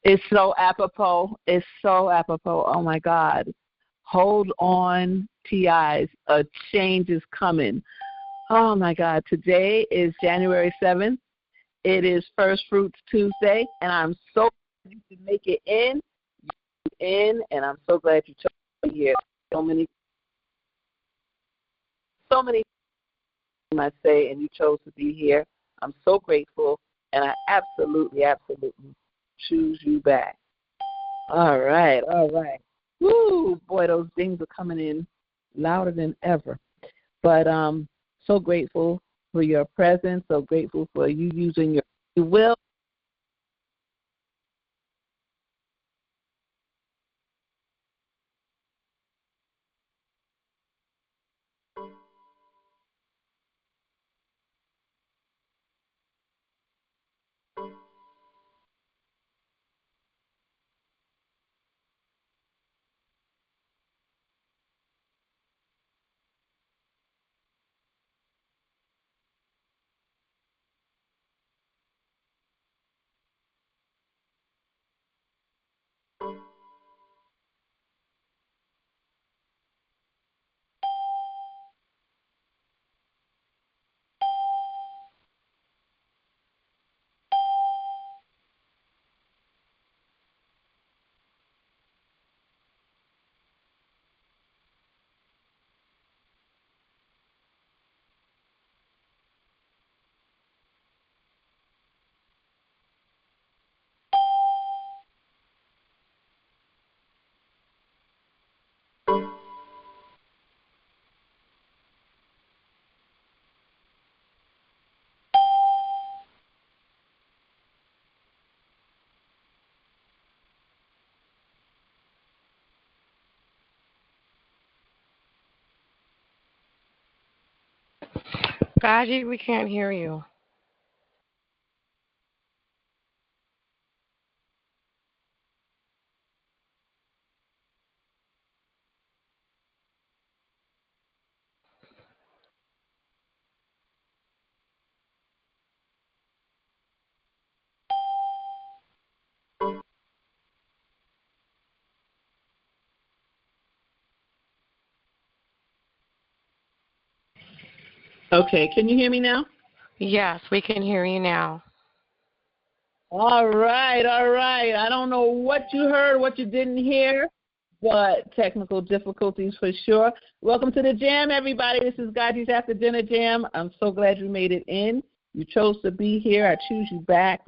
It's so apropos. It's so apropos. Oh, my God. Hold on, TIs. A change is coming. Oh, my God. Today is January 7th. It is First Fruits Tuesday, and I'm so glad you can make it in, and I'm so glad you chose to be here. So many, I must say, and you chose to be here. I'm so grateful, and I absolutely choose you back. All right. Woo, boy, those dings are coming in louder than ever. But so grateful for your presence, so grateful for you using your will. Gaji, we can't hear you. Okay, can you hear me now? Yes, we can hear you now. All right. I don't know what you heard, what you didn't hear, but technical difficulties for sure. Welcome to the Jam, everybody. This is GoGi's After Dinner Jam. I'm so glad you made it in. You chose to be here. I choose you back.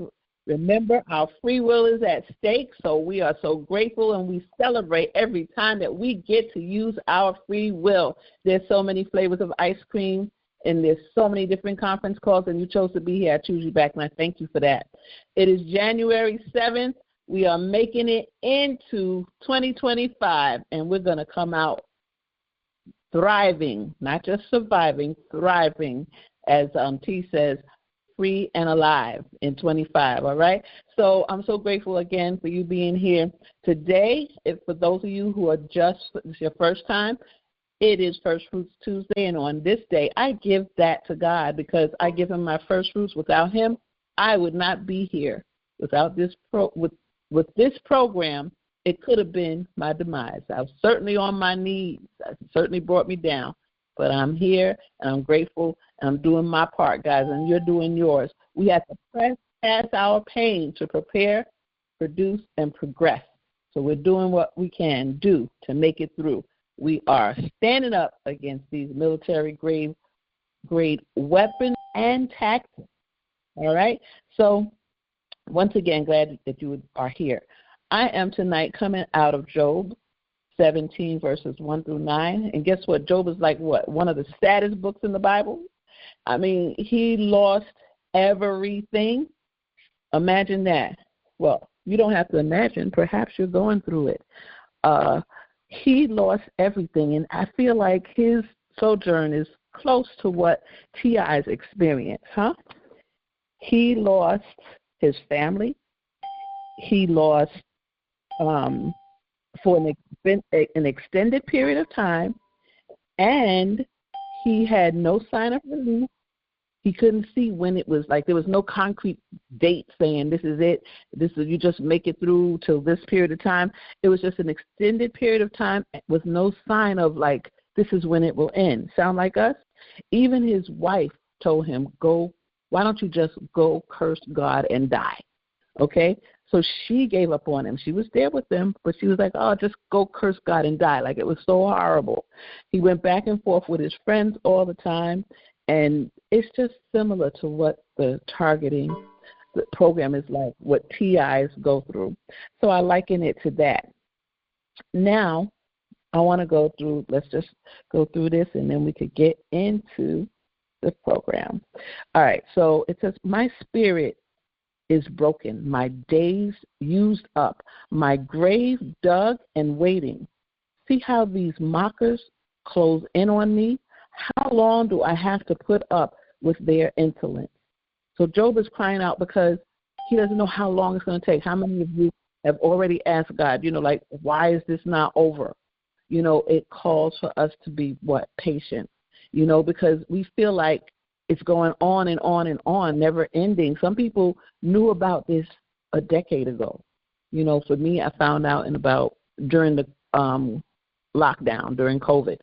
Remember, our free will is at stake, so we are so grateful, and we celebrate every time that we get to use our free will. There's so many flavors of ice cream, and there's so many different conference calls, and you chose to be here. I choose you back, and I thank you for that. It is January 7th. We are making it into 2025, and we're going to come out thriving, not just surviving, thriving, as T says, free and alive in 25, all right? So I'm so grateful again for you being here today. For those of you who are this is your first time, it is First Fruits Tuesday, and on this day, I give that to God because I give him my first fruits. Without him, I would not be here. Without this with this program, it could have been my demise. I was certainly on my knees. It certainly brought me down. But I'm here, and I'm grateful, and I'm doing my part, guys, and you're doing yours. We have to press past our pain to prepare, produce, and progress. So we're doing what we can do to make it through. We are standing up against these military-grade weapons and tactics, all right? So once again, glad that you are here. I am tonight coming out of Job 17, verses 1 through 9. And guess what? Job is like what? One of the saddest books in the Bible. I mean, he lost everything. Imagine that. Well, you don't have to imagine. Perhaps you're going through it. He lost everything, and I feel like his sojourn is close to what T.I.'s experienced, huh? He lost his family. He lost for an extended period of time, and he had no sign of relief He couldn't see when it was, like there was no concrete date saying this is it. You just make it through till this period of time. It was just an extended period of time with no sign of like this is when it will end. Sound like us? Even his wife told him, why don't you just go curse God and die? Okay? So she gave up on him. She was there with him, but she was like, oh, just go curse God and die. Like it was so horrible. He went back and forth with his friends all the time. And it's just similar to what the targeting program is like, what TIs go through. So I liken it to that. Now, I want to let's just go through this, and then we could get into the program. All right, so it says, my spirit is broken, my days used up, my grave dug and waiting. See how these mockers close in on me? How long do I have to put up with their insolence? So Job is crying out because he doesn't know how long it's going to take. How many of you have already asked God, like, why is this not over? It calls for us to be, patient, because we feel like it's going on and on and on, never ending. Some people knew about this a decade ago. For me, I found out during the lockdown, during COVID.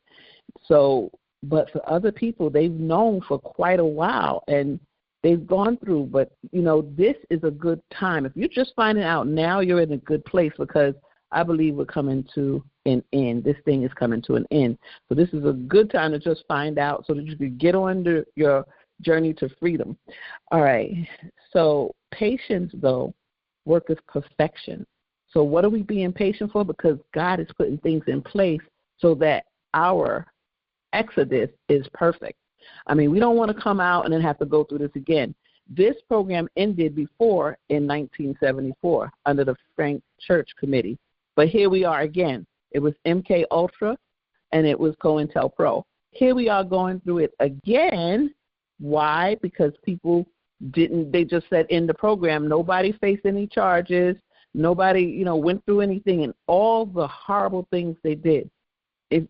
So, but for other people, they've known for quite a while and they've gone through. But, this is a good time. If you're just finding out now, you're in a good place, because I believe we're coming to an end. This thing is coming to an end. So this is a good time to just find out so that you can get on your journey to freedom. All right. So patience, though, worketh perfection. So what are we being patient for? Because God is putting things in place so that our exodus is perfect. I mean, we don't want to come out and then have to go through this again. This program ended before in 1974 under the Frank Church Committee. But here we are again. It was MK Ultra and it was COINTELPRO. Here we are going through it again. Why? Because people they just said in the program, nobody faced any charges. Nobody, went through anything, and all the horrible things they did.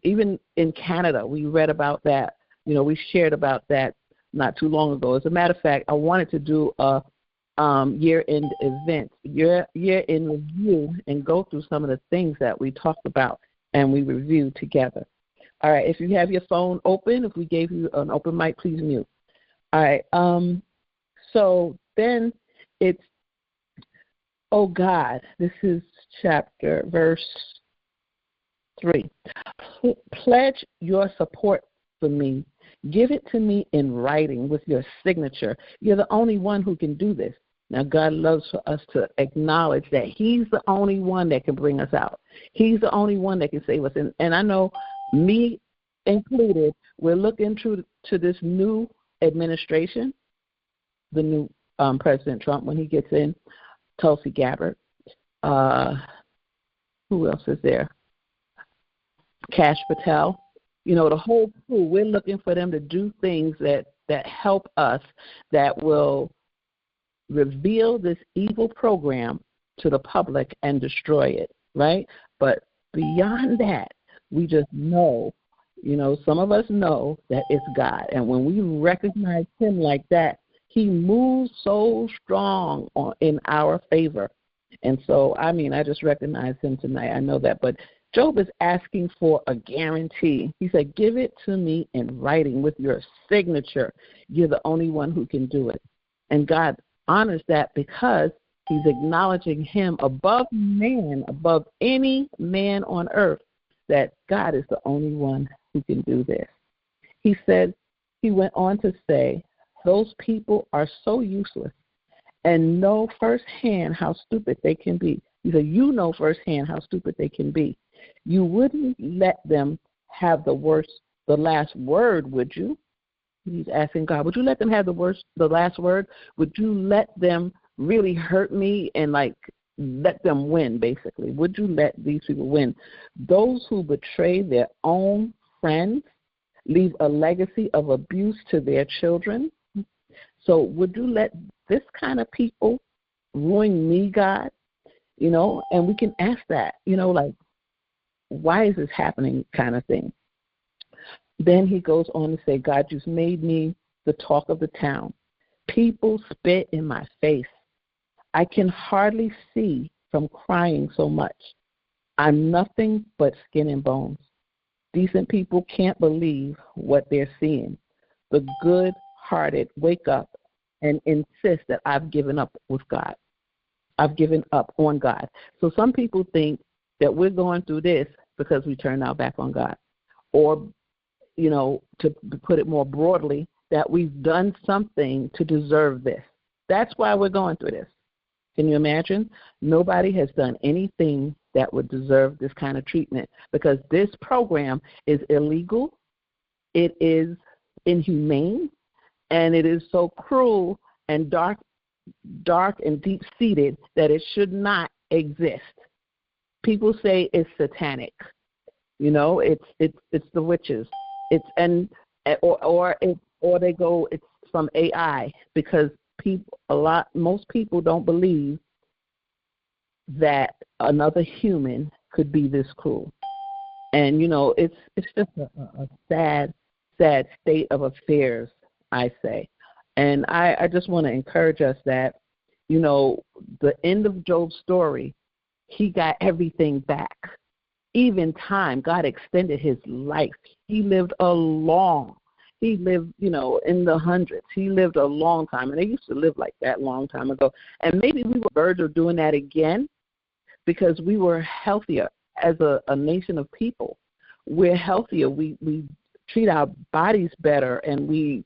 Even in Canada, we read about that. We shared about that not too long ago. As a matter of fact, I wanted to do a year-end event, year-end review, and go through some of the things that we talked about and we reviewed together. All right, if you have your phone open, if we gave you an open mic, please mute. All right, so then it's, oh God, this is verse 3. Pledge your support for me. Give it to me in writing with your signature. You're the only one who can do this. Now, God loves for us to acknowledge that He's the only one that can bring us out. He's the only one that can save us. And I know, me included, we're looking to this new administration, the new President Trump, when he gets in, Tulsi Gabbard. Who else is there? Kash Patel. The whole crew, we're looking for them to do things that help us, that will reveal this evil program to the public and destroy it, right? But beyond that, we just know, some of us know that it's God. And when we recognize Him like that, He moves so strong in our favor. And so, I just recognize Him tonight. I know that. But Job is asking for a guarantee. He said, give it to me in writing with your signature. You're the only one who can do it. And God honors that because He's acknowledging Him above man, above any man on earth, that God is the only one who can do this. He went on to say, those people are so useless and know firsthand how stupid they can be. He said, you know firsthand how stupid they can be. You wouldn't let them have the last word, would you? He's asking God, would you let them have the last word? Would you let them really hurt me and let them win, basically? Would you let these people win? Those who betray their own friends leave a legacy of abuse to their children. So would you let this kind of people ruin me, God? And we can ask that, why is this happening kind of thing. Then he goes on to say, God, you've made me the talk of the town. People spit in my face. I can hardly see from crying so much. I'm nothing but skin and bones. Decent people can't believe what they're seeing. The good-hearted wake up and insist that I've given up with God. I've given up on God. So some people think that we're going through this because we turned our back on God. Or, to put it more broadly, that we've done something to deserve this. That's why we're going through this. Can you imagine? Nobody has done anything that would deserve this kind of treatment because this program is illegal, it is inhumane, and it is so cruel and dark and deep-seated that it should not exist. People say it's satanic. It's the witches. Or they go it's from AI because most people don't believe that another human could be this cruel. And it's just a sad state of affairs, I say. And I just want to encourage us that the end of Job's story, he got everything back. Even time, God extended his life. He lived in the hundreds. He lived a long time, and they used to live like that long time ago. And maybe we were verge of doing that again because we were healthier as a nation of people. We're healthier. We treat our bodies better, and we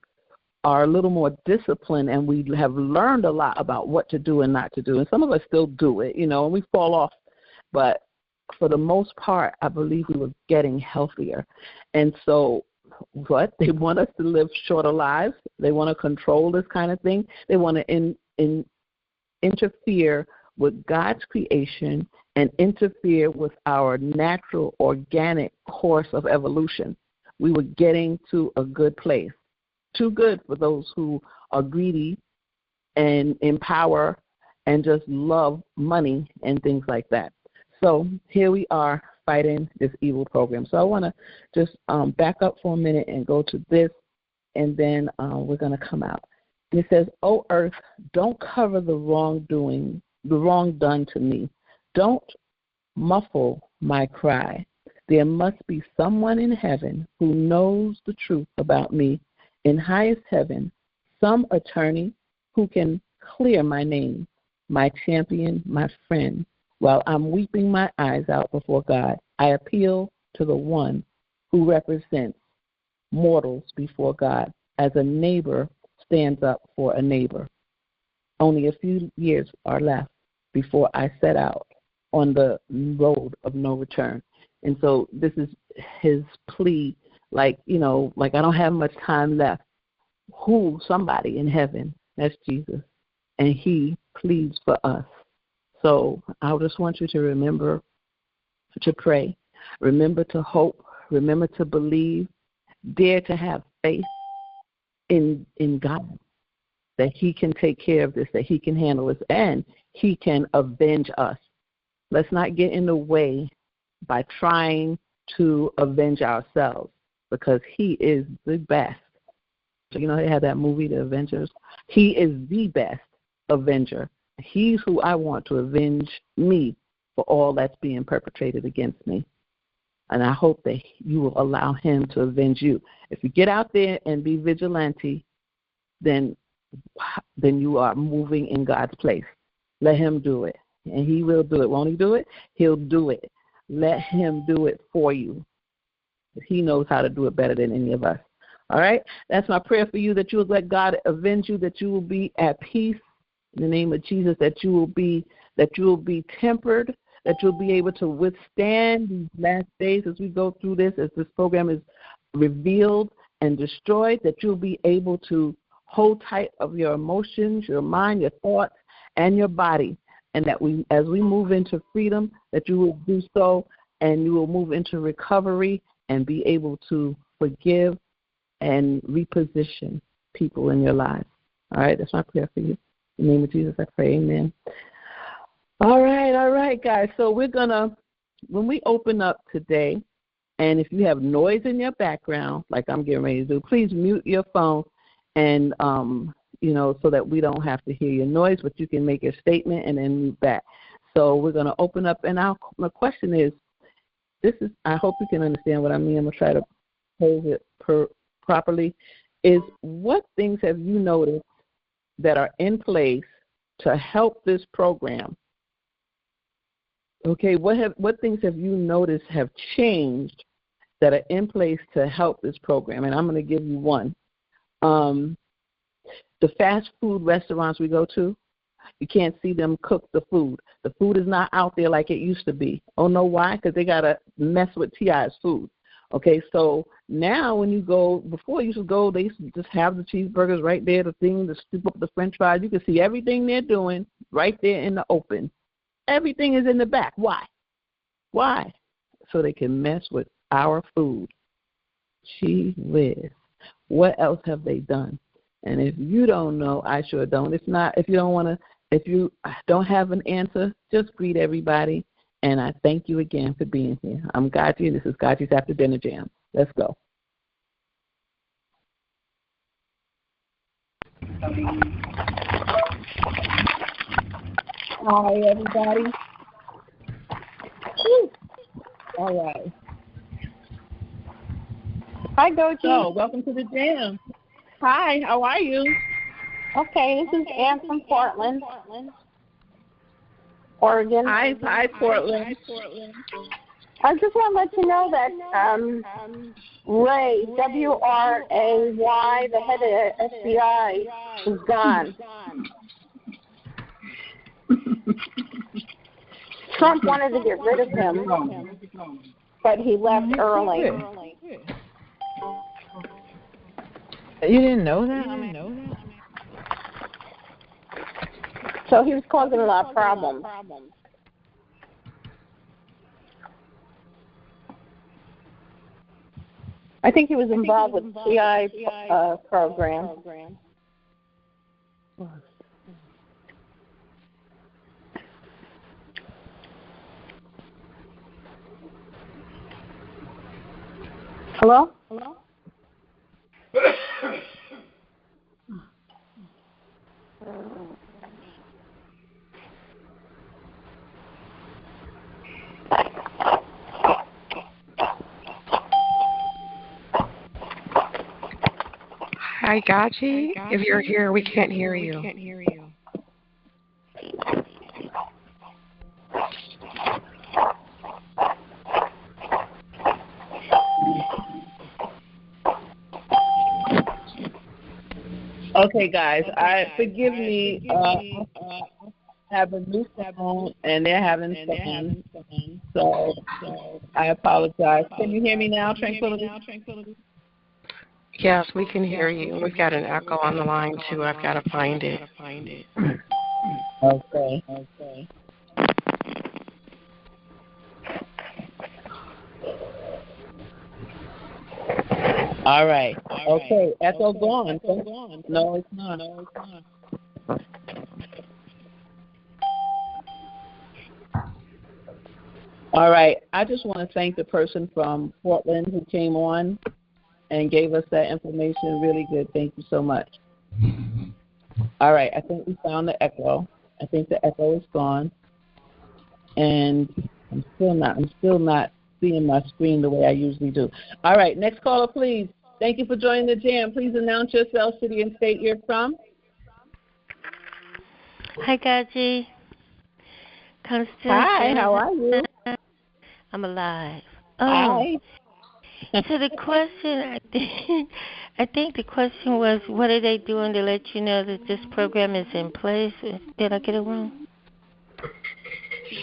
are a little more disciplined, and we have learned a lot about what to do and not to do. And some of us still do it, and we fall off. But for the most part, I believe we were getting healthier. And so they want us to live shorter lives. They want to control this kind of thing. They want to interfere with God's creation and interfere with our natural, organic course of evolution. We were getting to a good place. Too good for those who are greedy and in power and just love money and things like that. So here we are fighting this evil program. So I want to just back up for a minute and go to this, and then we're going to come out. And it says, "O earth, don't cover the wrong done to me. Don't muffle my cry. There must be someone in heaven who knows the truth about me. In highest heaven, some attorney who can clear my name, my champion, my friend. While I'm weeping my eyes out before God, I appeal to the one who represents mortals before God as a neighbor stands up for a neighbor. Only a few years are left before I set out on the road of no return." And so this is his plea, like I don't have much time left. Somebody in heaven, that's Jesus, and he pleads for us. So I just want you to remember to pray, remember to hope, remember to believe, dare to have faith in God, that he can take care of this, that he can handle this, and he can avenge us. Let's not get in the way by trying to avenge ourselves, because he is the best. So, they had that movie, The Avengers. He is the best avenger. He's who I want to avenge me for all that's being perpetrated against me. And I hope that you will allow him to avenge you. If you get out there and be vigilante, then you are moving in God's place. Let him do it. And he will do it. Won't he do it? He'll do it. Let him do it for you. He knows how to do it better than any of us. All right? That's my prayer for you, that you will let God avenge you, that you will be at peace in the name of Jesus, that you will be tempered, that you'll be able to withstand these last days as we go through this, as this program is revealed and destroyed, that you'll be able to hold tight of your emotions, your mind, your thoughts, and your body, and that as we move into freedom, that you will do so, and you will move into recovery and be able to forgive and reposition people in your lives. All right, that's my prayer for you. In the name of Jesus, I pray, amen. All right, guys. So when we open up today, and if you have noise in your background, like I'm getting ready to do, please mute your phone and so that we don't have to hear your noise, but you can make a statement and then move back. So we're going to open up, and my question is, I hope you can understand what I mean. I'm going to try to pose it properly, is what things have you noticed that are in place to help this program? Okay, what things have you noticed have changed that are in place to help this program? And I'm going to give you one. The fast food restaurants we go to, you can't see them cook the food. The food is not out there like it used to be. Oh, no, why? Because they got to mess with T.I.'s food. Okay, so now when you go, before you used to go, they used to just have the cheeseburgers right there, the thing, to scoop up the french fries. You can see everything they're doing right there in the open. Everything is in the back. Why? Why? So they can mess with our food. Gee whiz. What else have they done? And if you don't know, I sure don't. If you don't have an answer, just greet everybody. And I thank you again for being here. I'm Gaji, and this is Gaji's After Dinner Jam. Let's go. Hi, everybody. Woo. All right. Hi, GoGi's. So, welcome to the jam. Hi, how are you? Okay, this is Ann from Portland, Oregon. Hi, Portland. I just want to let you know that Ray, W-R-A-Y, the head of FBI, is gone. Trump wanted to get rid of him, but he left early. You didn't know that? So he was causing a lot of problems. I think he was involved with the CI program. Hello? Hi, Gaji. If you're here, we can't hear you. Okay, guys, forgive me. I have a new phone, and they're having fun. So I apologize. Can you hear me now, Tranquility? Yes, we can hear you. We've got an echo on the line, too. I've got to find it. Okay. All right. Okay. Echo gone. No, it's not. All right. I just want to thank the person from Portland who came on and gave us that information. Really good. Thank you so much. All right. I think we found the echo. I think the echo is gone. And I'm still not seeing my screen the way I usually do. All right. Next caller, please. Thank you for joining the jam. Please announce yourself, city and state you're from. Hi, Gaji. Constance. Hi, how are you? I'm alive. Hi. So the question, I think the question was, what are they doing to let you know that this program is in place? Did I get it wrong?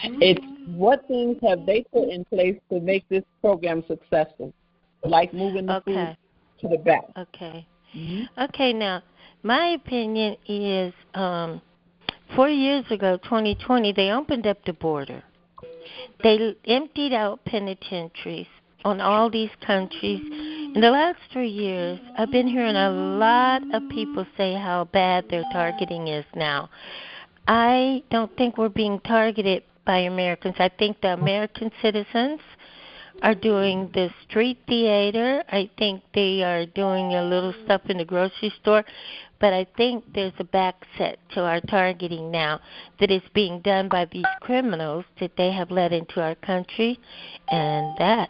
It's what things have they put in place to make this program successful, like moving the food to the back. Okay. Mm-hmm. Okay, now, my opinion is 4 years ago, 2020, they opened up the border. They emptied out penitentiaries on all these countries. In the last 3 years, I've been hearing a lot of people say how bad their targeting is now. I don't think we're being targeted by Americans. I think the American citizens are doing the street theater. I think they are doing a little stuff in the grocery store. But I think there's a back set to our targeting now that is being done by these criminals that they have let into our country. And that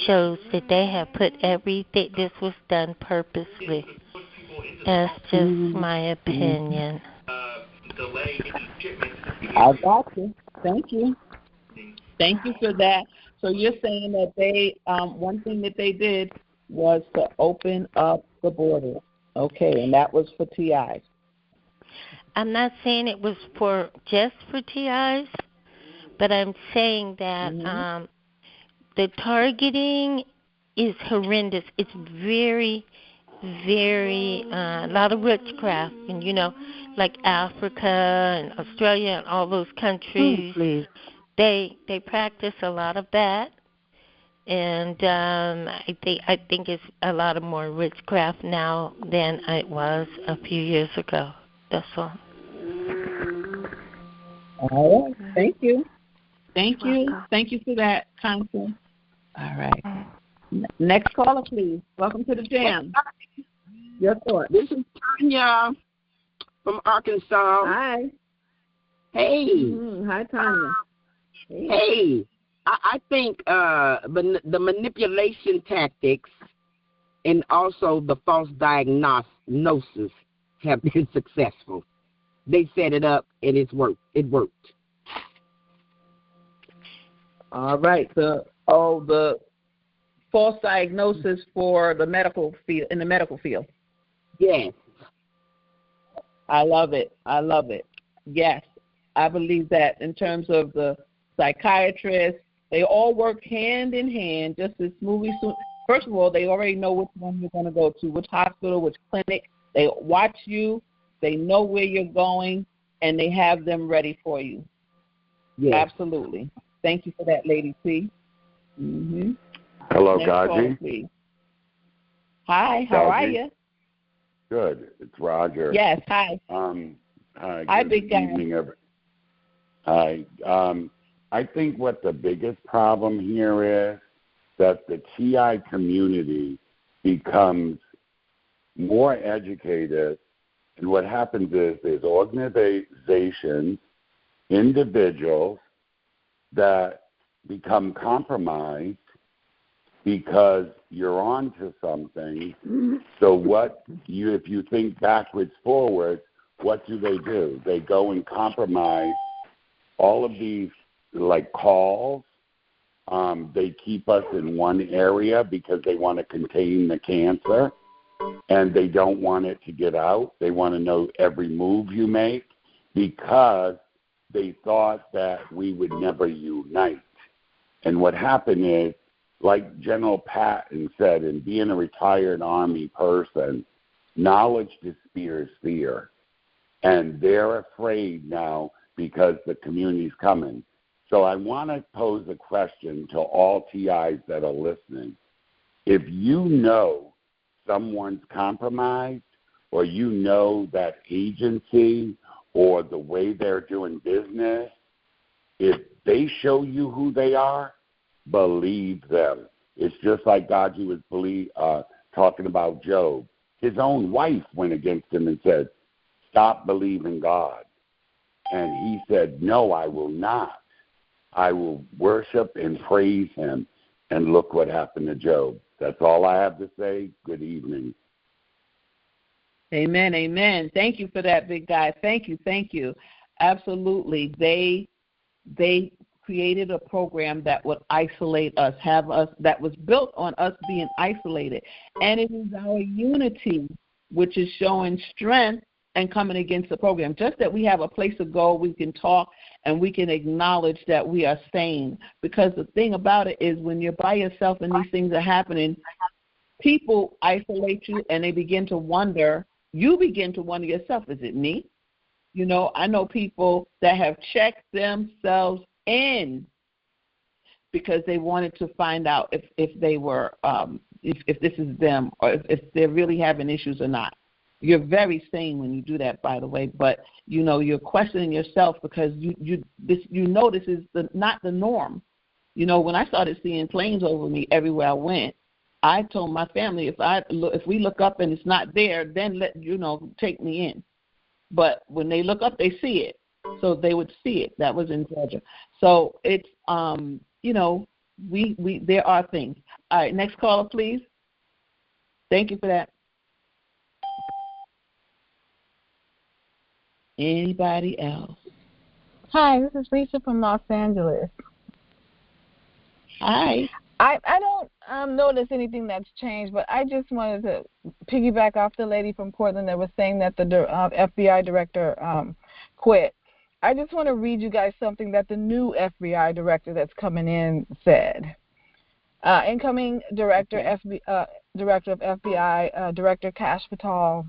shows that they have put everything, this was done purposely. That's just my opinion. I got you. Thank you. Thank you for that. So you're saying that they, one thing that they did was to open up the border. Okay, and that was for TIs. I'm not saying it was for just for TIs, but I'm saying that the targeting is horrendous. It's very, very, a lot of witchcraft. And, you know, like Africa and Australia and all those countries, they practice a lot of that. And I think it's a lot of more witchcraft now than it was a few years ago. That's all. All right. Thank you. Thank you. Thank you for that, Constance. All right. Next caller, please. Welcome to the J.A.M. Your thoughts. This is Tanya from Arkansas. Hi. Hey. Hi, Tanya. Hey. I think the manipulation tactics and also the false diagnosis have been successful. They set it up and it's worked. It worked. All right. The false diagnosis for the medical field, in the medical field. Yes. I love it. I love it. Yes. I believe that in terms of the psychiatrists, they all work hand in hand, just as movies. First of all, they already know which one you're going to go to, which hospital, which clinic. They watch you. They know where you're going, and they have them ready for you. Yes. Absolutely. Thank you for that, Lady P. Mm-hmm. Hello, Gaji. Hi, how are you? Good. It's Roger. Yes, hi. Hi, big guy. Hi. I think what the biggest problem here is that the TI community becomes more educated, and what happens is there's organizations, individuals that become compromised because you're on to something. So if you think backwards, forwards, what do? They go and compromise all of these, like, calls. They keep us in one area because they want to contain the cancer, and they don't want it to get out. They want to know every move you make because they thought that we would never unite. And what happened is, like General Patton said, in being a retired Army person, knowledge disappears fear. And they're afraid now because the community's coming. So I want to pose a question to all TIs that are listening. If you know someone's compromised, or you know that agency or the way they're doing business, if they show you who they are, believe them. It's just like Gaji was talking about Job. His own wife went against him and said, "Stop believing God." And he said, "No, I will not. I will worship and praise him." And look what happened to Job. That's all I have to say. Good evening. Amen, amen. Thank you for that, big guy. Thank you. Absolutely. They created a program that would isolate us, that was built on us being isolated. And it is our unity which is showing strength and coming against the program. Just that we have a place to go, we can talk, and we can acknowledge that we are sane. Because the thing about it is when you're by yourself and these things are happening, people isolate you and they begin to wonder, you begin to wonder yourself, is it me? You know, I know people that have checked themselves in because they wanted to find out if they were, if this is them or if they're really having issues or not. You're very sane when you do that, by the way, but, you know, you're questioning yourself because you know this is not the norm. When I started seeing planes over me everywhere I went, I told my family, if we look up and it's not there, then take me in. But when they look up, they see it. So they would see it. That was in Georgia. So it's there are things. All right, next caller, please. Thank you for that. Anybody else? Hi, this is Lisa from Los Angeles. Hi. I don't notice anything that's changed, but I just wanted to piggyback off the lady from Portland that was saying that the FBI director quit. I just want to read you guys something that the new FBI director that's coming in said. Incoming director, director of FBI, Director Kash Patel.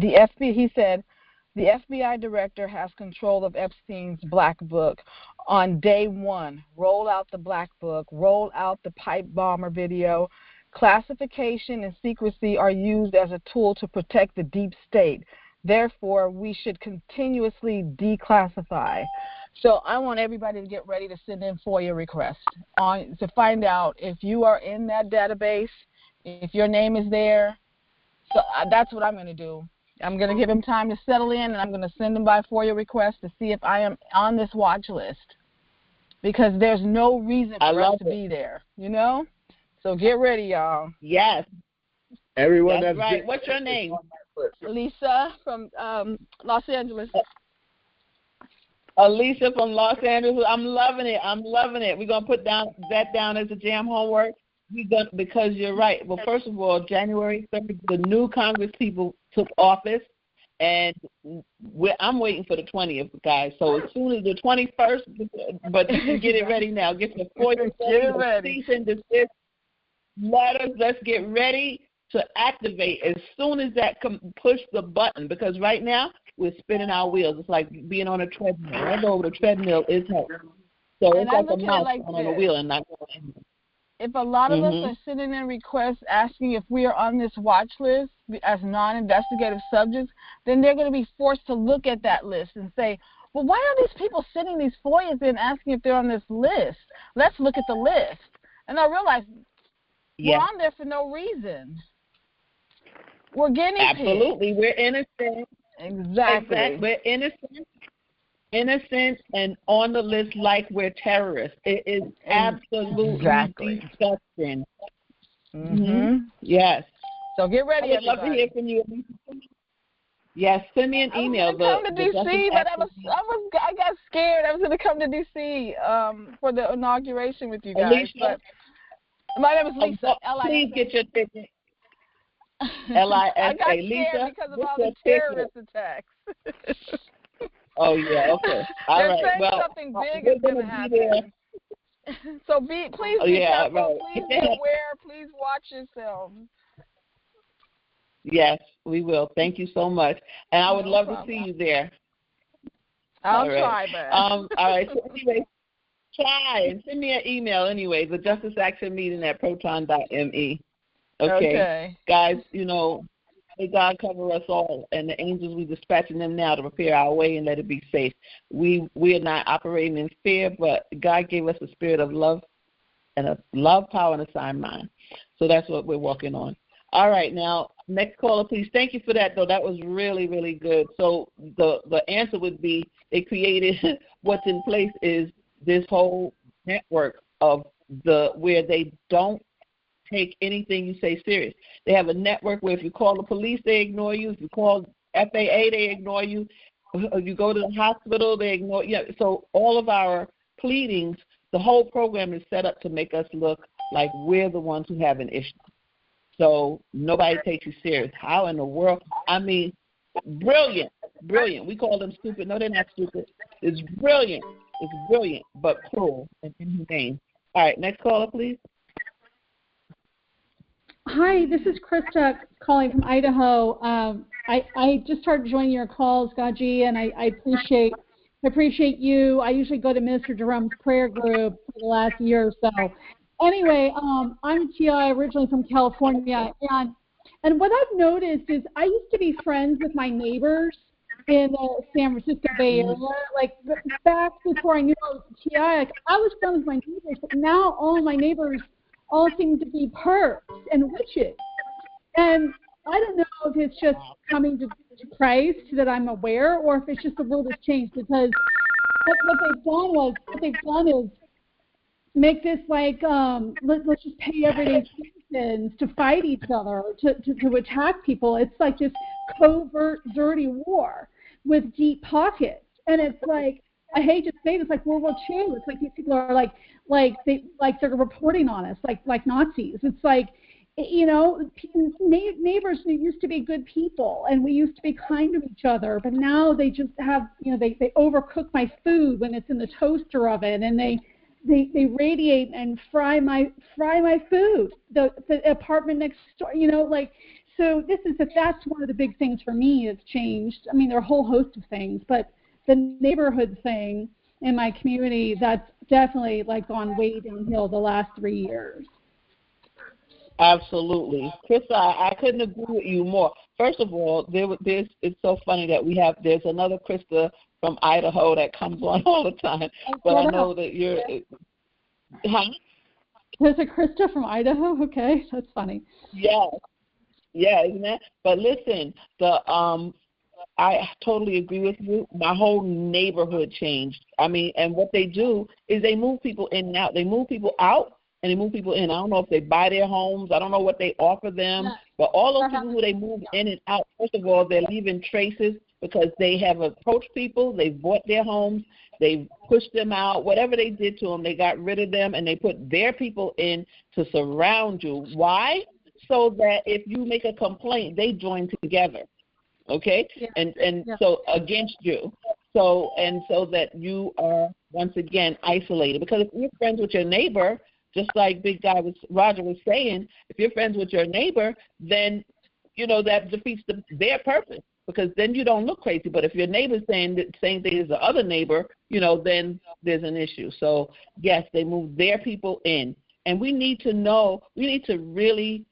He said, the FBI director has control of Epstein's Black Book. On day one, roll out the Black Book, roll out the pipe bomber video. Classification and secrecy are used as a tool to protect the deep state. Therefore, we should continuously declassify. So I want everybody to get ready to send in FOIA requests to find out if you are in that database, if your name is there. So that's what I'm going to do. I'm going to give him time to settle in, and I'm going to send him by FOIA request to see if I am on this watch list, because there's no reason for us to be there, So get ready, y'all. Yes. Everyone that's right. What's your name? Lisa from Los Angeles. Alicia from Los Angeles. I'm loving it. We're going to put that down as a JAM homework. Because you're right. Well, first of all, January 3rd, the new Congress people took office, and I'm waiting for the 20th, guys. So as soon as the 21st, but you can get it ready now. Get your FOIA ready. Cease and desist letters. Let's get ready to activate as soon as that push the button, because right now we're spinning our wheels. It's like being on a treadmill. I know the treadmill is help. So it's like a mouse on a wheel and not going anywhere. If a lot of us are sending in requests asking if we are on this watch list as non-investigative subjects, then they're going to be forced to look at that list and say, well, why are these people sending these FOIAs in asking if they're on this list? Let's look at the list. And I realize we're on there for no reason. We're guinea pigs. Absolutely. We're innocent. Exactly. We're innocent and on the list like we're terrorists. It is absolutely disgusting. Yes. So get ready. I would love to hear from you. Yes, send me an email. I was going to come to D.C., but I got scared. I was going to come to D.C. For the inauguration with you guys. Alicia, but my name is Lisa. Please get your ticket. Lisa. I got scared because of all the terrorist attacks. Oh, yeah, okay. All They're right. saying something big is going to happen. So please be careful. Right. Please be aware. Please watch yourselves. Yes, we will. Thank you so much. And I would love to see you there. I'll try, but. All right. So anyway, try and send me an email anyway, the Justice Action Meeting at proton.me. Okay. Guys, may God cover us all, and the angels, we dispatching them now to prepare our way and let it be safe. We are not operating in fear, but God gave us a spirit of love and a love, power, and a sound mind. So that's what we're walking on. All right, now, next caller, please. Thank you for that, though. That was really, really good. So the answer would be they created what's in place is this whole network of where they don't take anything you say serious. They have a network where if you call the police, they ignore you. If you call FAA, they ignore you. If you go to the hospital, they ignore you. So all of our pleadings, the whole program is set up to make us look like we're the ones who have an issue. So nobody takes you serious. How in the world? I mean, brilliant. We call them stupid. No, they're not stupid. It's brilliant. It's brilliant, but cruel and inhumane. All right, next caller, please. Hi, this is Krista calling from Idaho. I just started joining your calls, GoGi, and I appreciate you. I usually go to Minister Jerome's prayer group for the last year or so. Anyway, I'm T.I., originally from California, and what I've noticed is I used to be friends with my neighbors, in the San Francisco Bay Area. Like back before I knew I was a TI, like I was friends with my neighbors, but now all my neighbors all seem to be perps and witches. And I don't know if it's just coming to Christ that I'm aware, or if it's just the world has changed, because what they've done is make this like let's just pay everyday citizens to fight each other, to attack people. It's like this covert, dirty war with deep pockets, and it's like, I hate to say this, like World War II. It's like these people are they're reporting on us like Nazis. It's like, you know, neighbors used to be good people, and we used to be kind to each other, but now they just have, you know, they overcook my food when it's in the toaster oven, and they radiate and fry my food. The apartment next door, you know, like, so that's one of the big things for me that's changed. I mean, there are a whole host of things, but the neighborhood thing in my community, that's definitely like gone way downhill the last 3 years. Absolutely. Krista, I couldn't agree with you more. First of all, it's so funny that there's another Krista from Idaho that comes on all the time, but I know that you're... Huh? There's a Krista from Idaho? Okay, that's funny. Yeah, isn't it? But listen, I totally agree with you. My whole neighborhood changed. I mean, and what they do is they move people in and out. They move people out and they move people in. I don't know if they buy their homes. I don't know what they offer them. Yeah. But all those people who they move in and out, first of all, they're leaving traces because they have approached people. They've bought their homes. They've pushed them out. Whatever they did to them, they got rid of them, and they put their people in to surround you. Why? So that if you make a complaint, they join together. Okay? Yeah. And so against you. So that you are, once again, isolated. Because if you're friends with your neighbor, just like Roger was saying, if you're friends with your neighbor, then, you know, that defeats their purpose, because then you don't look crazy. But if your neighbor's saying the same thing as the other neighbor, you know, then there's an issue. So, yes, they move their people in. And we need to really,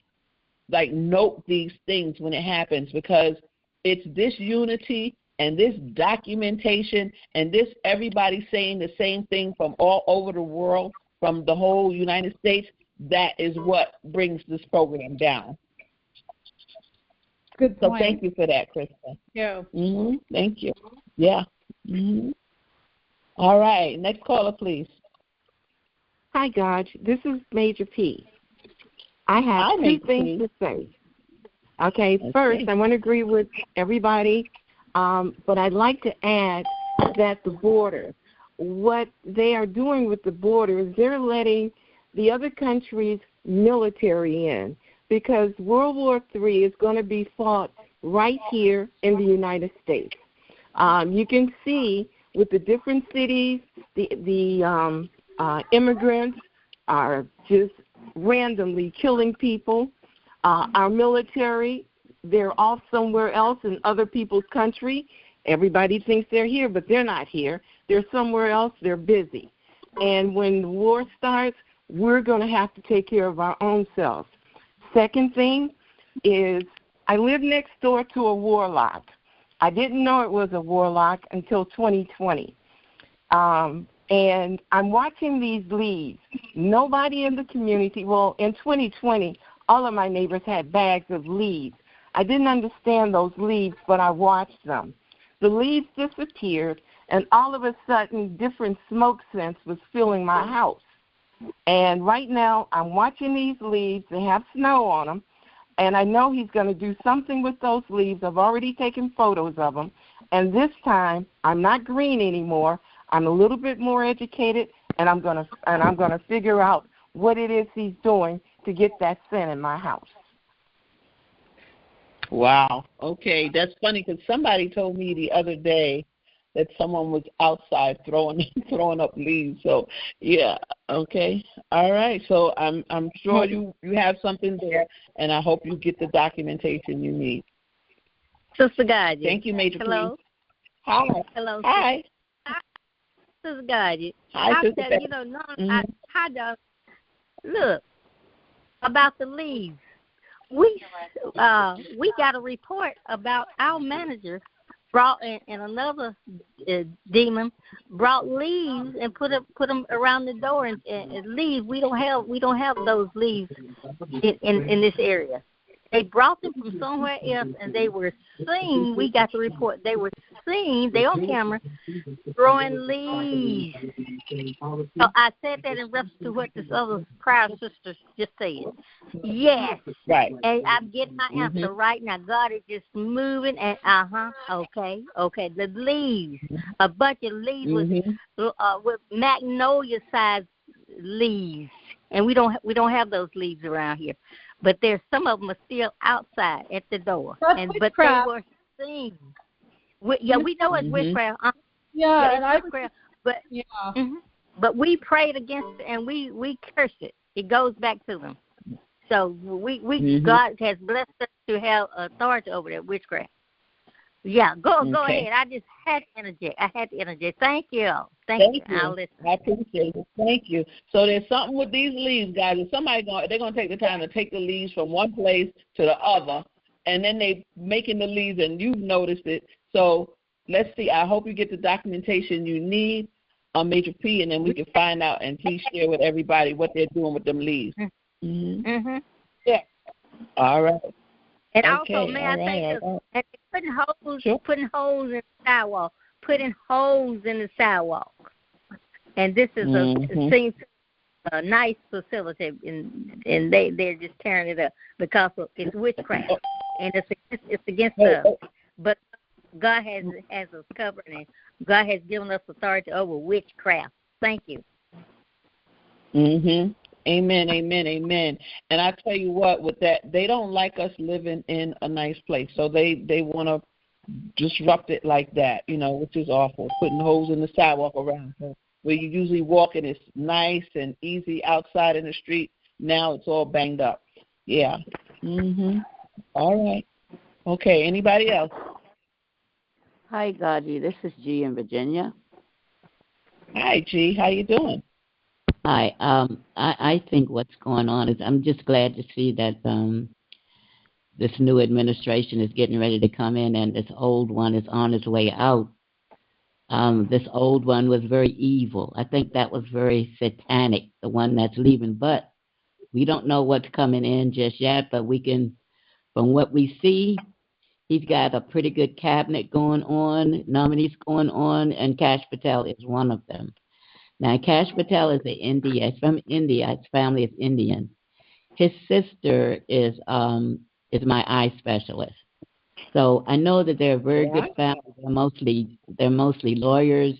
like, note these things when it happens, because it's this unity and this documentation and this everybody saying the same thing from all over the world, from the whole United States, that is what brings this program down. Good point. So thank you for that, Krista. Yeah. Mm-hmm. Thank you. Yeah. Mm-hmm. All right. Next caller, please. Hi, God. This is Major P. I have two things to say. Okay. First, I want to agree with everybody, but I'd like to add that the border, what they are doing with the border is they're letting the other countries' military in, because World War III is going to be fought right here in the United States. You can see with the different cities, the immigrants are just randomly killing people. Our military, they're off somewhere else in other people's country. Everybody thinks they're here, but they're not here. They're somewhere else. They're busy. And when the war starts, we're going to have to take care of our own selves. Second thing is, I live next door to a warlock. I didn't know it was a warlock until 2020. And I'm watching these leaves. Nobody in the community, well, in 2020, all of my neighbors had bags of leaves. I didn't understand those leaves, but I watched them. The leaves disappeared, and all of a sudden, different smoke scents was filling my house. And right now, I'm watching these leaves. They have snow on them, and I know he's going to do something with those leaves. I've already taken photos of them, and this time, I'm not green anymore. I'm a little bit more educated, and I'm going to figure out what it is he's doing to get that scent in my house. Wow. Okay, that's funny, because somebody told me the other day that someone was outside throwing up leaves. So, yeah. Okay. All right. So I'm sure you have something there, and I hope you get the documentation you need. Sister Gadget. Thank you, Major. Hello. Please. Hi. Hello. Hi. Sister Gadget. Hi, Sister. Look about the leaves. We got a report about our manager brought and another demon brought leaves and put them around the door and leaves. We don't have those leaves in this area. They brought them from somewhere else, and they were seen. We got the report. They were seen. They on camera throwing leaves. So I said that in reference to what this other prior sister just said. Yes. Right. And I'm getting my answer right now. God is just moving and okay. The leaves, a bunch of leaves with magnolia-sized leaves, and we don't have those leaves around here. But there's some of them are still outside at the door, but they were seen. We know it's witchcraft. It's witchcraft. But but we prayed against it and we cursed it. It goes back to them. So God has blessed us to have authority over that witchcraft. Yeah, go ahead. I just had to interject. Thank you. Thank you. I'll listen. I appreciate it. Thank you. So there's something with these leaves, guys. If they're gonna take the time to take the leaves from one place to the other, and then they making the leaves, and you've noticed it. So let's see. I hope you get the documentation you need on Major P, and then we can find out and please share with everybody what they're doing with them leaves. Yeah. All right. And also, may I say this? Putting holes in the sidewalk. Putting holes in the sidewalk. And this is seems a nice facility, and they're just tearing it up because it's witchcraft, and it's against us. But God has us covered, and God has given us authority over witchcraft. Thank you. Amen. And I tell you what, with that, they don't like us living in a nice place, so they want to disrupt it like that, which is awful. Putting holes in the sidewalk around where you usually walk and it's nice and easy outside in the street. Now it's all banged up. Yeah. All right. Okay. Anybody else? Hi, GoGi. This is G in Virginia. Hi, G. How you doing? Hi. I think what's going on is I'm just glad to see that this new administration is getting ready to come in, and this old one is on its way out. This old one was very evil. I think that was very satanic, the one that's leaving. But we don't know what's coming in just yet. But we can, from what we see, he's got a pretty good cabinet going on, nominees going on, and Kash Patel is one of them. Now, Kash Patel is from India. His family is Indian. His sister is my eye specialist. So I know that they're a very good family. They're mostly lawyers,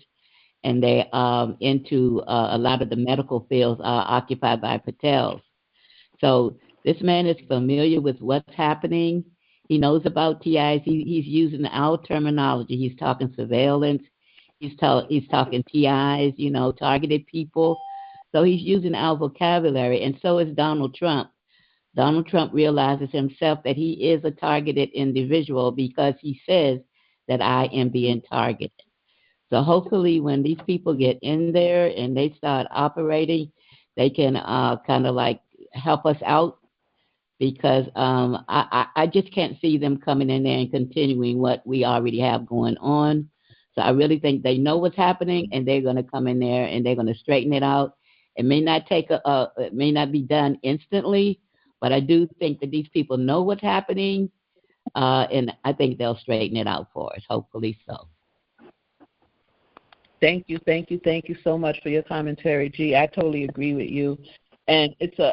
and they into a lot of the medical fields are occupied by Patels. So this man is familiar with what's happening. He knows about TIs. He's using our terminology. He's talking surveillance. He's talking TIs, targeted people. So he's using our vocabulary, and so is Donald Trump. Donald Trump realizes himself that he is a targeted individual because he says that I am being targeted. So hopefully when these people get in there and they start operating, they can kind of like help us out because I just can't see them coming in there and continuing what we already have going on. So I really think they know what's happening, and they're going to come in there and they're going to straighten it out. It may not it may not be done instantly, but I do think that these people know what's happening, and I think they'll straighten it out for us. Hopefully so. Thank you so much for your commentary, G. I totally agree with you. And the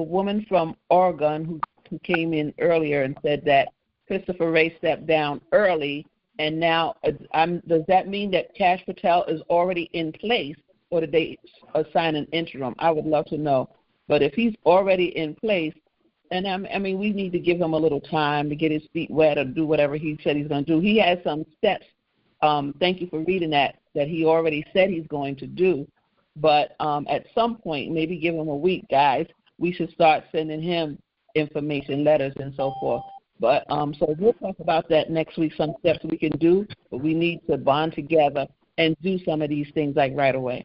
woman from Oregon who came in earlier and said that Christopher Wray stepped down early. And now, does that mean that Kash Patel is already in place, or did they assign an interim? I would love to know. But if he's already in place, and we need to give him a little time to get his feet wet or do whatever he said he's going to do. He has some steps. Thank you for reading that he already said he's going to do. But at some point, maybe give him a week, guys, we should start sending him information, letters, and so forth. But so we'll talk about that next week, some steps we can do, but we need to bond together and do some of these things like right away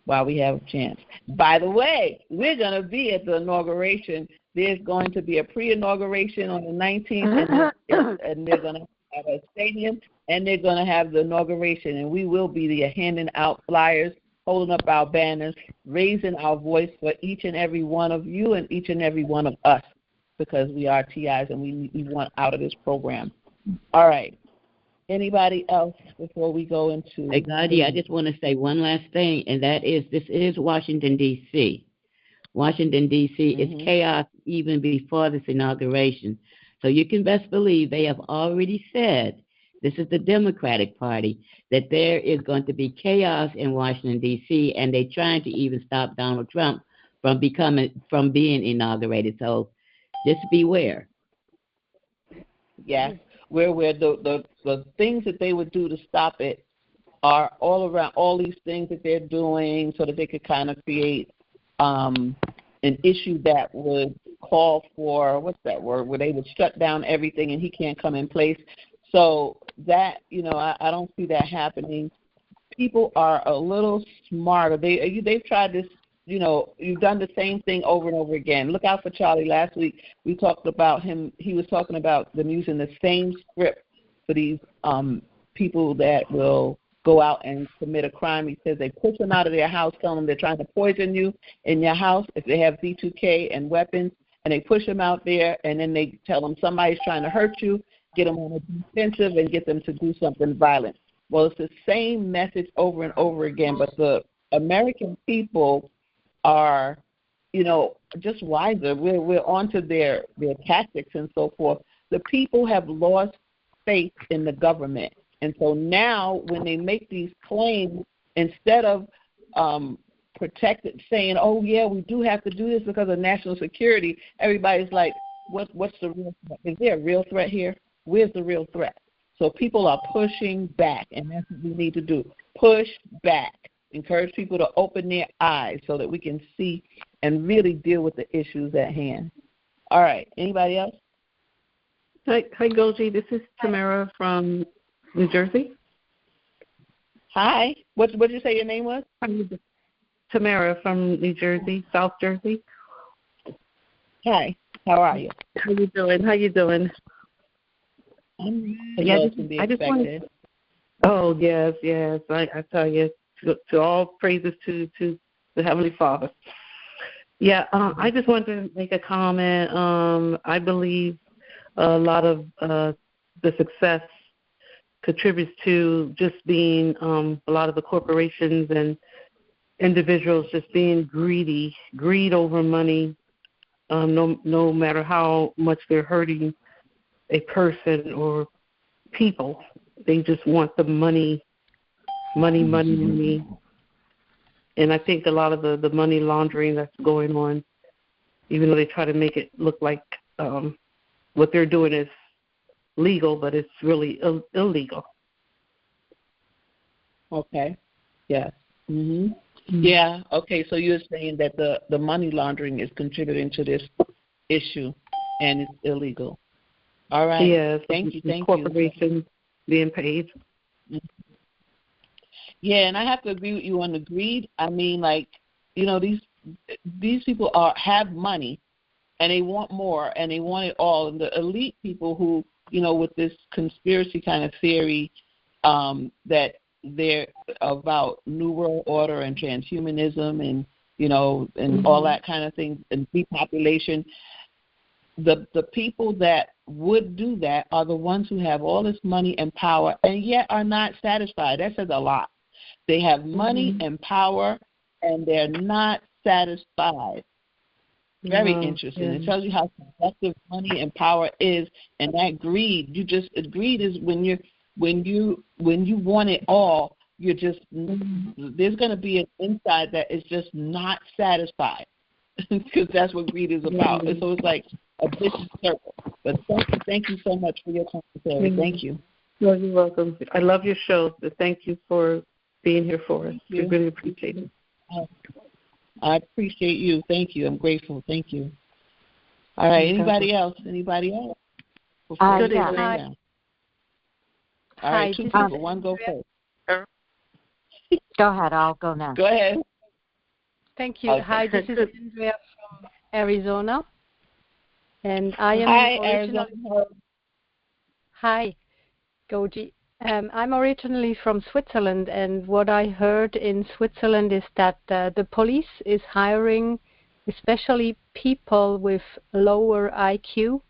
while we have a chance. By the way, we're going to be at the inauguration There's going to be a pre-inauguration on the 19th, and they're going to have a stadium, and they're going to have the inauguration, and we will be there handing out flyers, holding up our banners, raising our voice for each and every one of you and each and every one of us, because we are TIs and we want out of this program. All right. Anybody else before we go into? Hey, Gandhi, I just want to say one last thing, and that is this is Washington, D.C. Washington, D.C. is chaos even before this inauguration. So you can best believe they have already said, this is the Democratic Party, that there is going to be chaos in Washington, D.C., and they're trying to even stop Donald Trump from being inaugurated. So just beware. Yeah, where the things that they would do to stop it are all around, all these things that they're doing so that they could kind of create an issue that would call for, what's that word, where they would shut down everything and he can't come in place. So that, I don't see that happening. People are a little smarter. They've tried this, you've done the same thing over and over again. Look out for Charlie. Last week we talked about him. He was talking about them using the same script for these people that will go out and commit a crime. He says they push them out of their house, tell them they're trying to poison you in your house if they have B2K and weapons, and they push them out there, and then they tell them somebody's trying to hurt you, get them on a defensive, and get them to do something violent. Well, it's the same message over and over again, but the American people are, just wiser. We're onto their tactics and so forth. The people have lost faith in the government. And so now when they make these claims, instead of saying, oh, yeah, we do have to do this because of national security, everybody's like, what's the real threat? Is there a real threat here? Where's the real threat? So people are pushing back, and that's what we need to do. Push back. Encourage people to open their eyes so that we can see and really deal with the issues at hand. All right. Anybody else? Hi, GoGi. This is Tamara from New Jersey. Hi. What did you say your name was? Tamara from New Jersey, South Jersey. Hi. How are you? How you doing? I just wanted. Oh yes. I tell you, to all praises to the Heavenly Father. Yeah. I just wanted to make a comment. I believe a lot of the success contributes to just being a lot of the corporations and individuals just being greed over money, no matter how much they're hurting a person or people. They just want the money. And I think a lot of the money laundering that's going on, even though they try to make it look like what they're doing is legal, but it's really illegal. Okay. Yes. Mhm. Yeah. Okay. So you're saying that the money laundering is contributing to this issue, and it's illegal. All right. Yes. Thank you. Corporations being paid. Yeah, and I have to agree with you on the greed. I mean, these people have money, and they want more, and they want it all. And the elite people who, with this conspiracy kind of theory that they're about New World Order and transhumanism and, and all that kind of thing, and depopulation, the people that would do that are the ones who have all this money and power and yet are not satisfied. That says a lot. They have money and power, and they're not satisfied. Very interesting. Yeah. It tells you how seductive money and power is, and that greed. Greed is when you want it all. You're just there's going to be an inside that is just not satisfied, because that's what greed is about. And so it's like a vicious circle. But thank you so much for your commentary. Thank you. Well, you're welcome. I love your show. So thank you for being here for us. We really appreciate it. I appreciate you. Thank you. I'm grateful. Thank you. All right. Anybody else? Before yeah. All right. Two people. One go first. Go ahead. I'll go now. Go ahead. Thank you. Okay. Hi, this is Andrea from Arizona. And I am Hi, Hi, GoGi. I'm originally from Switzerland, and what I heard in Switzerland is that the police is hiring especially people with lower IQ.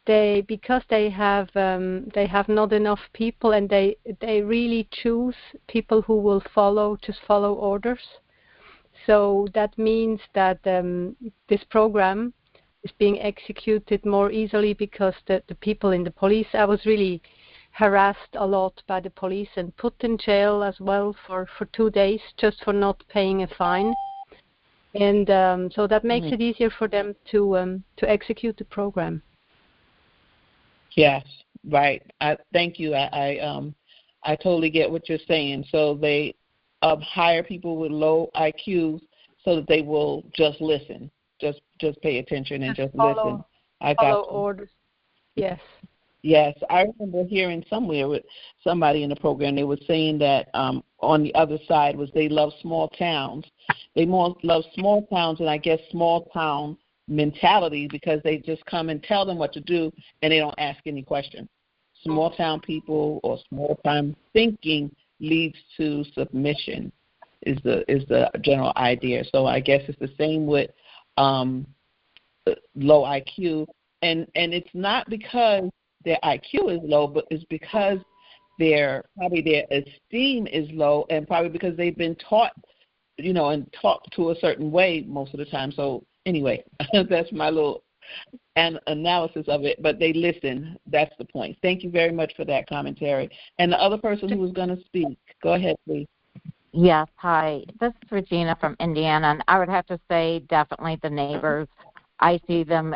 Because they have not enough people, and they really choose people who will follow orders. So that means that this program is being executed more easily because the people in the police, I was really harassed a lot by the police and put in jail as well for 2 days just for not paying a fine. And so that makes it easier for them to execute the program. Yes, right. Thank you. I totally get what you're saying. So they hire people with low IQs so that they will just listen, just pay attention and just listen. I got follow orders. Yes. Yes, I remember hearing somewhere with somebody in the program, they were saying that on the other side was they love small towns. They more love small towns and I guess small town mentality because they just come and tell them what to do and they don't ask any questions. Small town people or small town thinking leads to submission is the general idea. So I guess it's the same with low IQ and it's not because their IQ is low, but it's because their esteem is low and probably because they've been taught, and taught to a certain way most of the time. So anyway, that's my little analysis of it, but they listen. That's the point. Thank you very much for that commentary. And the other person who was going to speak, go ahead, please. Yes, hi. This is Regina from Indiana, and I would have to say definitely the neighbors. I see them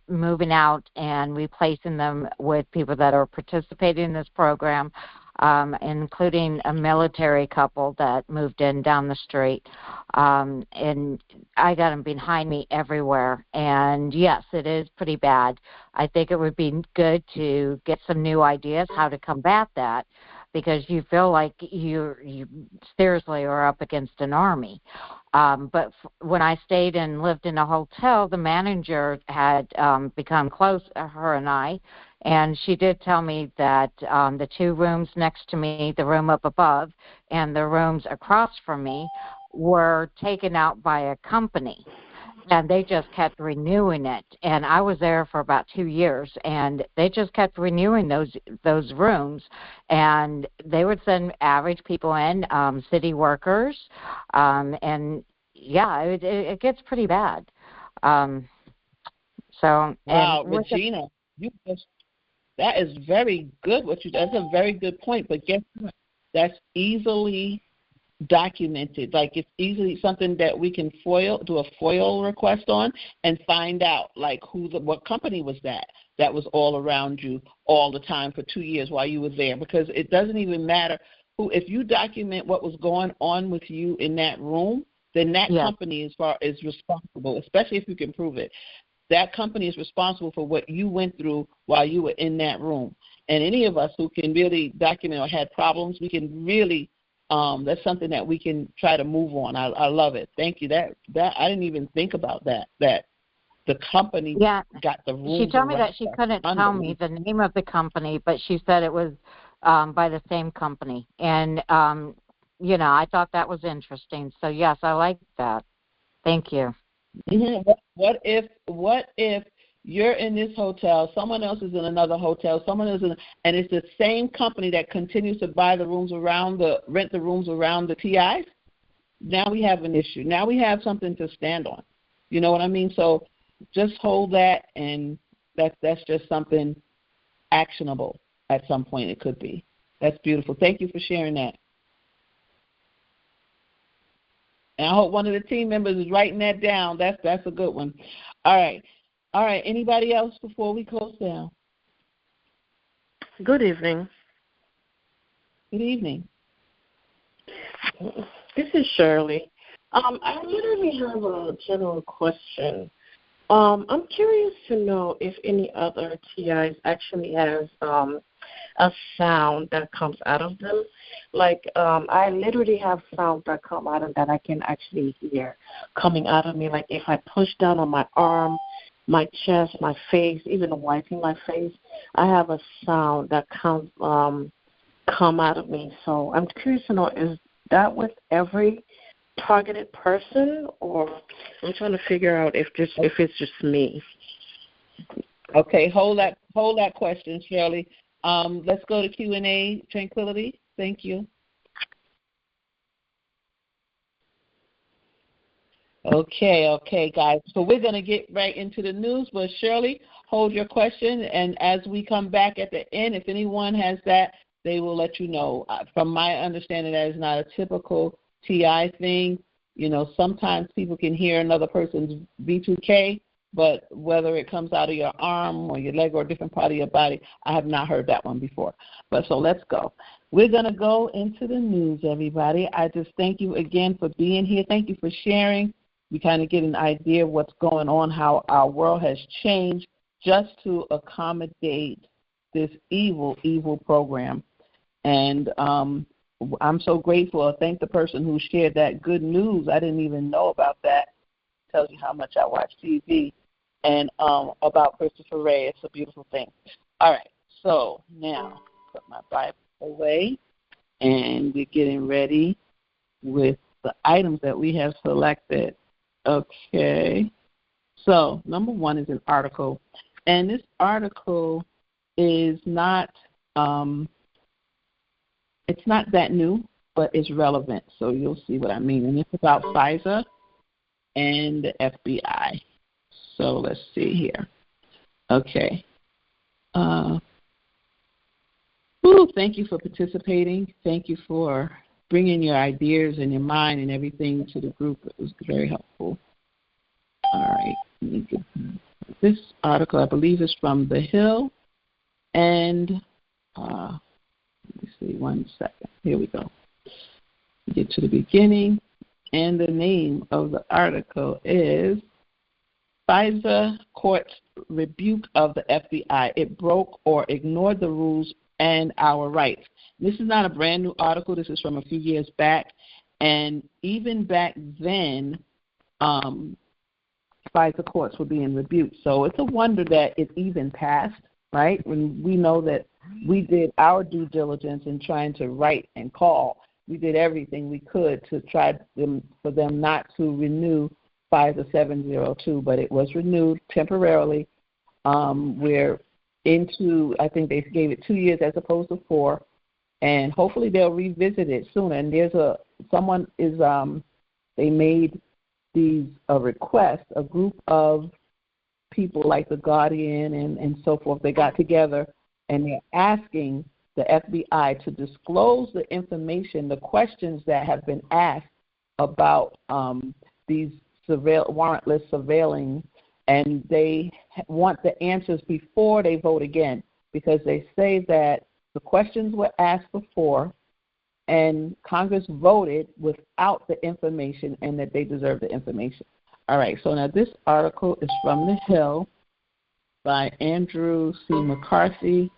moving out and replacing them with people that are participating in this program, including a military couple that moved in down the street. And I got them behind me everywhere. And, yes, it is pretty bad. I think it would be good to get some new ideas how to combat that because you feel like you seriously are up against an army. But when I stayed and lived in a hotel, the manager had become close, her and I, and she did tell me that the 2 rooms next to me, the room up above, and the rooms across from me were taken out by a company. And they just kept renewing it. And I was there for about 2 years, and they just kept renewing those rooms. And they would send average people in, city workers, and yeah, it gets pretty bad. So wow, Regina, that is very good. That's a very good point. But guess what? That's easily documented. Like it's easily something that we can do a FOIL request on and find out like what company was that was all around you all the time for 2 years while you were there, because it doesn't even matter if you document what was going on with you in that room, then that company is responsible, especially if you can prove it. That company is responsible for what you went through while you were in that room. And any of us who can really document or had problems, we can really that's something that we can try to move on. I love it. Thank you. That I didn't even think about that the company got the rules. She told me that she couldn't tell me the name of the company, but she said it was by the same company. And, I thought that was interesting. So, yes, I like that. Thank you. Mm-hmm. What if you're in this hotel, someone else is in another hotel, and it's the same company that continues to buy the rooms rent the rooms around the TIs? Now we have an issue. Now we have something to stand on. You know what I mean? So just hold that, and that's just something actionable at some point. It could be. That's beautiful. Thank you for sharing that. And I hope one of the team members is writing that down. That's a good one. All right. Anybody else before we close down? Good evening. Good evening. This is Shirley. I literally have a general question. I'm curious to know if any other TIs actually have a sound that comes out of them. Like I literally have sounds that come out of that I can actually hear coming out of me. Like if I push down on my arm, my chest, my face, even wiping my face, I have a sound that come out of me. So I'm curious to know, is that with every targeted person, or I'm trying to figure out if it's just me. Okay, hold that question, Shirley. Let's go to Q&A. Tranquility. Thank you. Okay, guys. So we're going to get right into the news, but Shirley, hold your question, and as we come back at the end, if anyone has that, they will let you know. From my understanding, that is not a typical TI thing. You know, sometimes people can hear another person's V2K, but whether it comes out of your arm or your leg or a different part of your body, I have not heard that one before. But so let's go. We're going to go into the news, everybody. I just thank you again for being here. Thank you for sharing. We kind of get an idea of what's going on, how our world has changed just to accommodate this evil program. And I'm so grateful. I thank the person who shared that good news. I didn't even know about that. It tells you how much I watch TV. And about Christopher Ray. It's a beautiful thing. All right. So now put my Bible away, and we're getting ready with the items that we have selected. Okay. So number one is an article. And this article is not it's not that new, but it's relevant. So you'll see what I mean. And it's about FISA and the FBI. So let's see here. Okay. Thank you for participating. Thank you for bringing your ideas and your mind and everything to the group. It was very helpful. All right. Let me get this article, I believe, is from The Hill. And let me see, 1 second. Here we go. We get to the beginning. And the name of the article is FISA Court's Rebuke of the FBI. It broke or ignored the rules and our rights. This is not a brand new article. This is from a few years back. And even back then, FISA courts were being rebuked. So it's a wonder that it even passed, right? When we know that we did our due diligence in trying to write and call. We did everything we could to try for them not to renew FISA 702, but it was renewed temporarily. We're into, I think they gave it 2 years as opposed to 4, and hopefully they'll revisit it soon. And there's they made a request, a group of people like the Guardian and so forth, they got together and they're asking the FBI to disclose the information, the questions that have been asked about these warrantless surveilling, and they want the answers before they vote again, because they say that the questions were asked before and Congress voted without the information and that they deserve the information. All right, so now this article is from The Hill by Andrew C. McCarthy,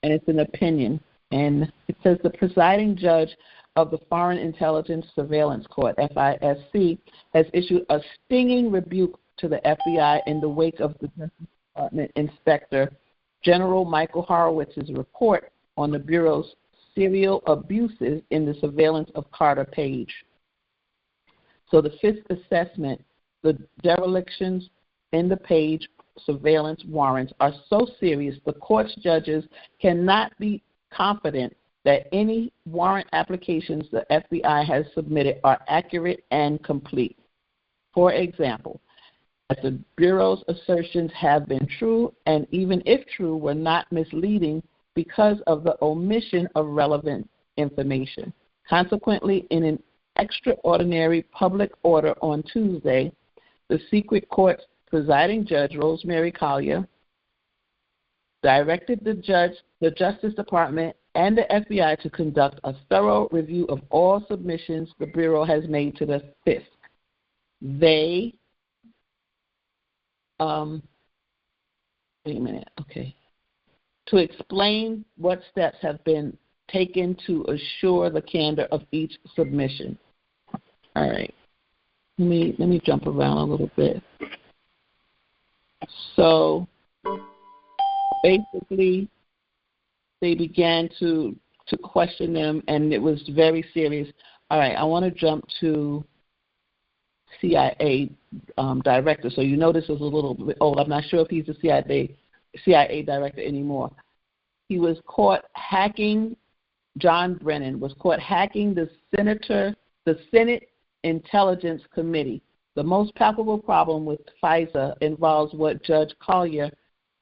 and it's an opinion. And it says the presiding judge of the Foreign Intelligence Surveillance Court, FISC, has issued a stinging rebuke to the FBI in the wake of the Justice Department Inspector General Michael Horowitz's report on the Bureau's serial abuses in the surveillance of Carter Page. So the fifth assessment, the derelictions in the Page surveillance warrants are so serious the court's judges cannot be confident that any warrant applications the FBI has submitted are accurate and complete. For example, that the Bureau's assertions have been true, and even if true, were not misleading because of the omission of relevant information. Consequently, in an extraordinary public order on Tuesday, the secret court's presiding judge, Rosemary Collier, directed the Justice Department and the FBI to conduct a thorough review of all submissions the Bureau has made to the FISC. They, to explain what steps have been taken to assure the candor of each submission. All right. Let me jump around a little bit. So basically, they began to question them, and it was very serious. All right, I want to jump to CIA director. So you know this is a little bit old. I'm not sure if he's a CIA director anymore. He was caught hacking. John Brennan was caught hacking the Senate Intelligence Committee. The most palpable problem with FISA involves what Judge Collier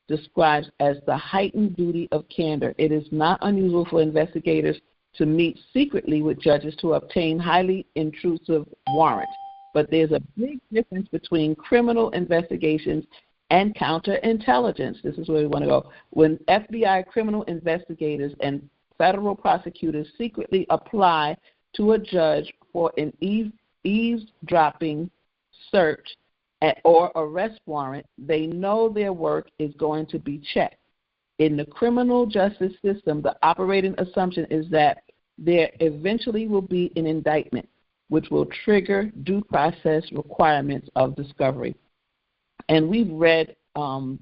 describes as the heightened duty of candor. It is not unusual for investigators to meet secretly with judges to obtain highly intrusive warrants. But there's a big difference between criminal investigations and counterintelligence. This is where we want to go. When FBI criminal investigators and federal prosecutors secretly apply to a judge for an eavesdropping search or arrest warrant, they know their work is going to be checked. In the criminal justice system, the operating assumption is that there eventually will be an indictment, which will trigger due process requirements of discovery. And we've read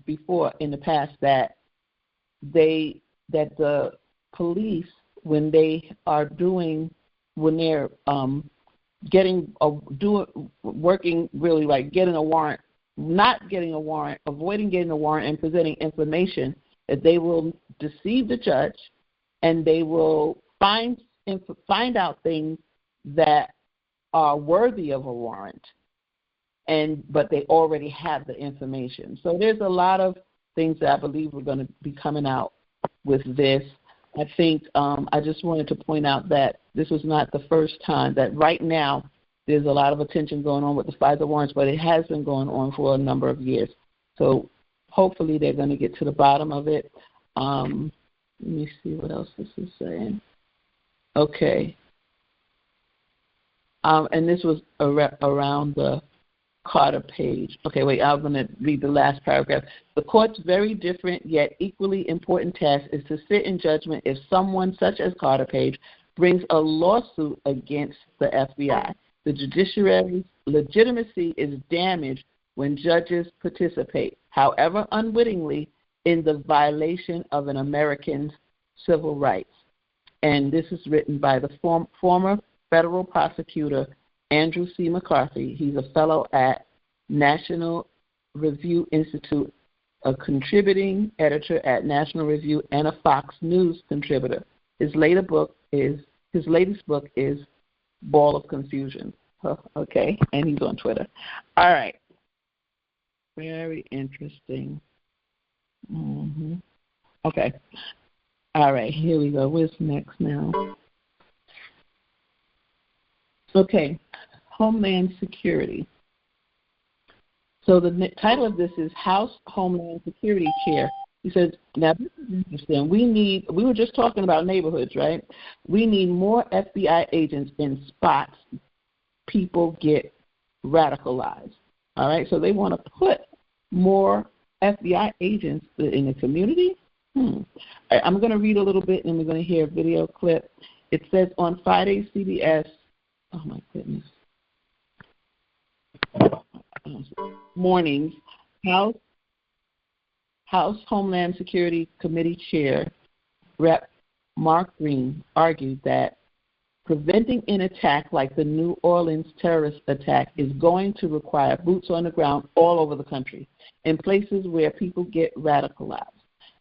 before in the past that the police, when they're working really like getting a warrant, not getting a warrant, avoiding getting a warrant, and presenting information, that they will deceive the judge, and they will find out things that are worthy of a warrant, but they already have the information. So there's a lot of things that I believe are going to be coming out with this. I think I just wanted to point out that this was not the first time. That right now there's a lot of attention going on with the FISA warrants, but it has been going on for a number of years. So hopefully they're going to get to the bottom of it. Let me see what else this is saying. Okay. And this was around the Carter page. Okay, wait, I'm going to read the last paragraph. The court's very different yet equally important task is to sit in judgment if someone such as Carter Page brings a lawsuit against the FBI. The judiciary's legitimacy is damaged when judges participate, however unwittingly, in the violation of an American's civil rights. And this is written by the former federal prosecutor Andrew C. McCarthy. He's a fellow at National Review Institute, a contributing editor at National Review, and a Fox News contributor. His latest book is Ball of Confusion. Okay, and he's on Twitter. All right. Very interesting. Okay. All right, here we go. What's next now? Okay, Homeland Security. So the title of this is House Homeland Security Chair. He says, now this is interesting. We were just talking about neighborhoods, right? We need more FBI agents in spots people get radicalized. All right, so they want to put more FBI agents in the community. I'm going to read a little bit, and we're going to hear a video clip. It says on Friday, CBS, oh my goodness, mornings, House Homeland Security Committee Chair Rep. Mark Green argued that preventing an attack like the New Orleans terrorist attack is going to require boots on the ground all over the country, in places where people get radicalized.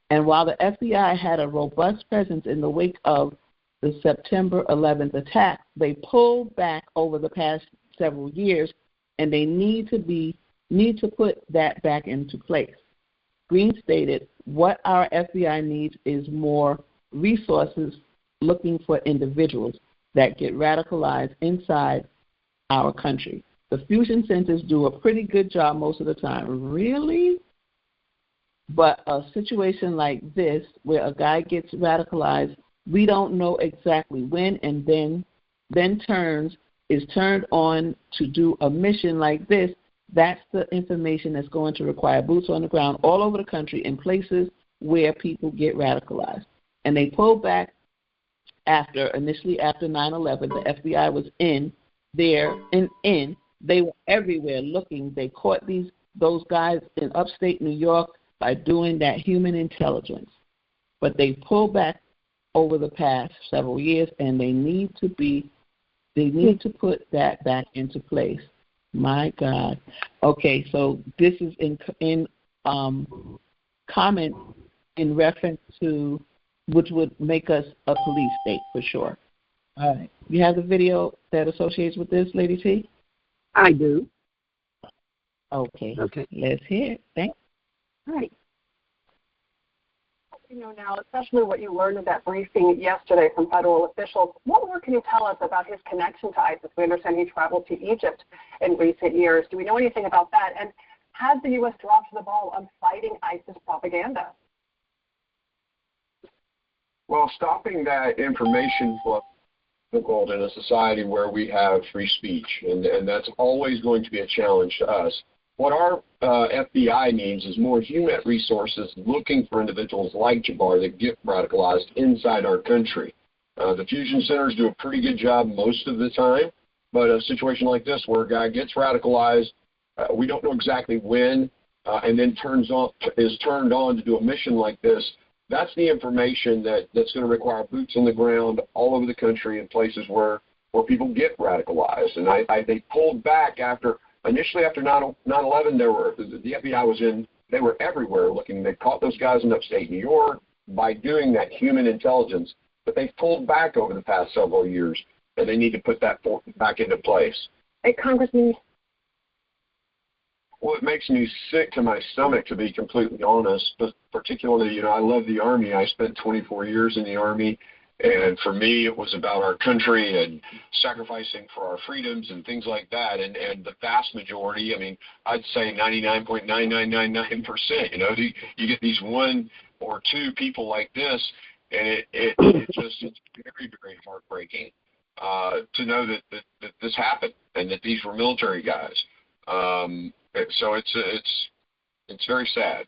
And while the FBI had a robust presence in the wake of the September 11th attack, they pulled back over the past several years, and they need to put that back into place. Green stated, what our FBI needs is more resources looking for individuals that get radicalized inside our country. The fusion centers do a pretty good job most of the time. Really? But a situation like this, where a guy gets radicalized, we don't know exactly when, and then is turned on to do a mission like this. That's the information that's going to require boots on the ground all over the country in places where people get radicalized. And they pulled back initially after 9/11. The FBI was in there, they were everywhere looking. They caught these those guys in upstate New York by doing that human intelligence. But they pulled back over the past several years, and they need to put that back into place. My God. Okay, so this is in comment in reference to which would make us a police state for sure. All right. You have the video that associates with this, Lady T? I do. Okay. Let's hear it. Thanks. All right. You know now, especially what you learned in that briefing yesterday from federal officials, what more can you tell us about his connection to ISIS? We understand he traveled to Egypt in recent years. Do we know anything about that? And has the U.S. dropped the ball on fighting ISIS propaganda? Well, stopping that information flow is difficult in a society where we have free speech, and that's always going to be a challenge to us. What our FBI needs is more human resources looking for individuals like Jabbar that get radicalized inside our country. The fusion centers do a pretty good job most of the time, but a situation like this where a guy gets radicalized, we don't know exactly when, and then is turned on to do a mission like this, that's the information that's going to require boots on the ground all over the country in places where people get radicalized. And they pulled back initially after 9/11, the FBI they were everywhere looking. They caught those guys in upstate New York by doing that human intelligence, but they've pulled back over the past several years, and they need to put that back into place. Hey, Congressman. Well, it makes me sick to my stomach, to be completely honest, but particularly, I love the Army. I spent 24 years in the Army, and for me, it was about our country and sacrificing for our freedoms and things like that. And the vast majority, I'd say 99.9999%, you get these one or two people like this, and it's very, very heartbreaking to know that this happened and that these were military guys. So it's very sad.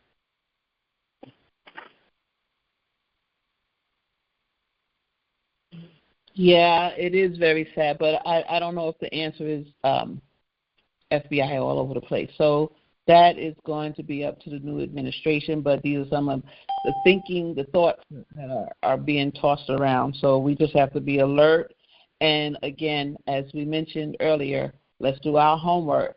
Yeah, it is very sad, but I don't know if the answer is FBI all over the place. So that is going to be up to the new administration, but these are some of the thoughts that are being tossed around. So we just have to be alert. And again, as we mentioned earlier, let's do our homework.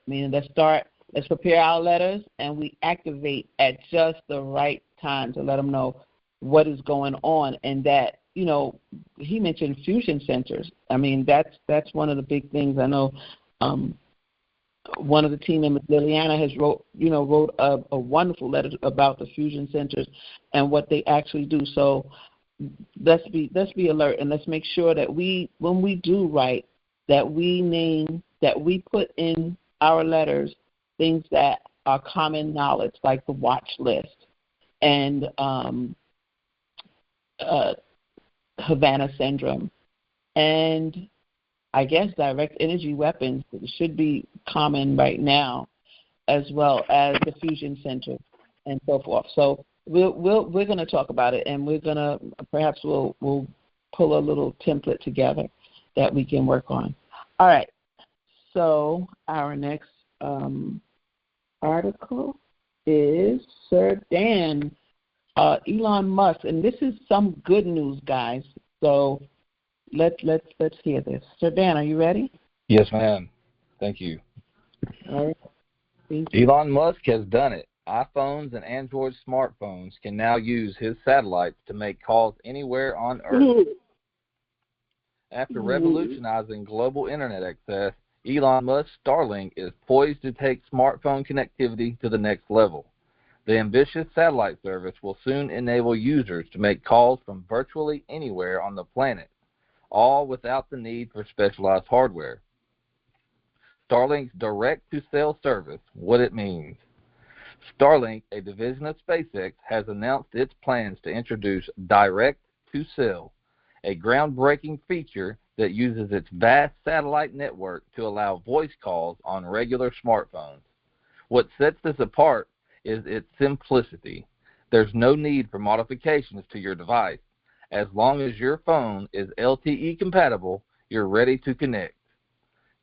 Let's prepare our letters, and we activate at just the right time to let them know what is going on. And that, he mentioned fusion centers. That's one of the big things. I know one of the team members, Liliana, has wrote a wonderful letter about the fusion centers and what they actually do. So let's be alert, and let's make sure that when we do write, that we put in our letters things that are common knowledge, like the watch list and Havana Syndrome, and I guess direct energy weapons should be common right now, as well as the fusion center and so forth. So we're going to talk about it, and we're going to we'll pull a little template together that we can work on. All right. So our next article is Sir Dan, Elon Musk, and this is some good news, guys. So let's hear this. Sir Dan, are you ready? Yes, ma'am. Thank you. All right. Thank you. Elon Musk has done it. iPhones and Android smartphones can now use his satellites to make calls anywhere on Earth. After revolutionizing global internet access, Elon Musk's Starlink is poised to take smartphone connectivity to the next level. The ambitious satellite service will soon enable users to make calls from virtually anywhere on the planet, all without the need for specialized hardware. Starlink's direct-to-cell service, what it means. Starlink, a division of SpaceX, has announced its plans to introduce direct-to-cell, a groundbreaking feature that uses its vast satellite network to allow voice calls on regular smartphones. What sets this apart is its simplicity. There's no need for modifications to your device. As long as your phone is LTE compatible, you're ready to connect.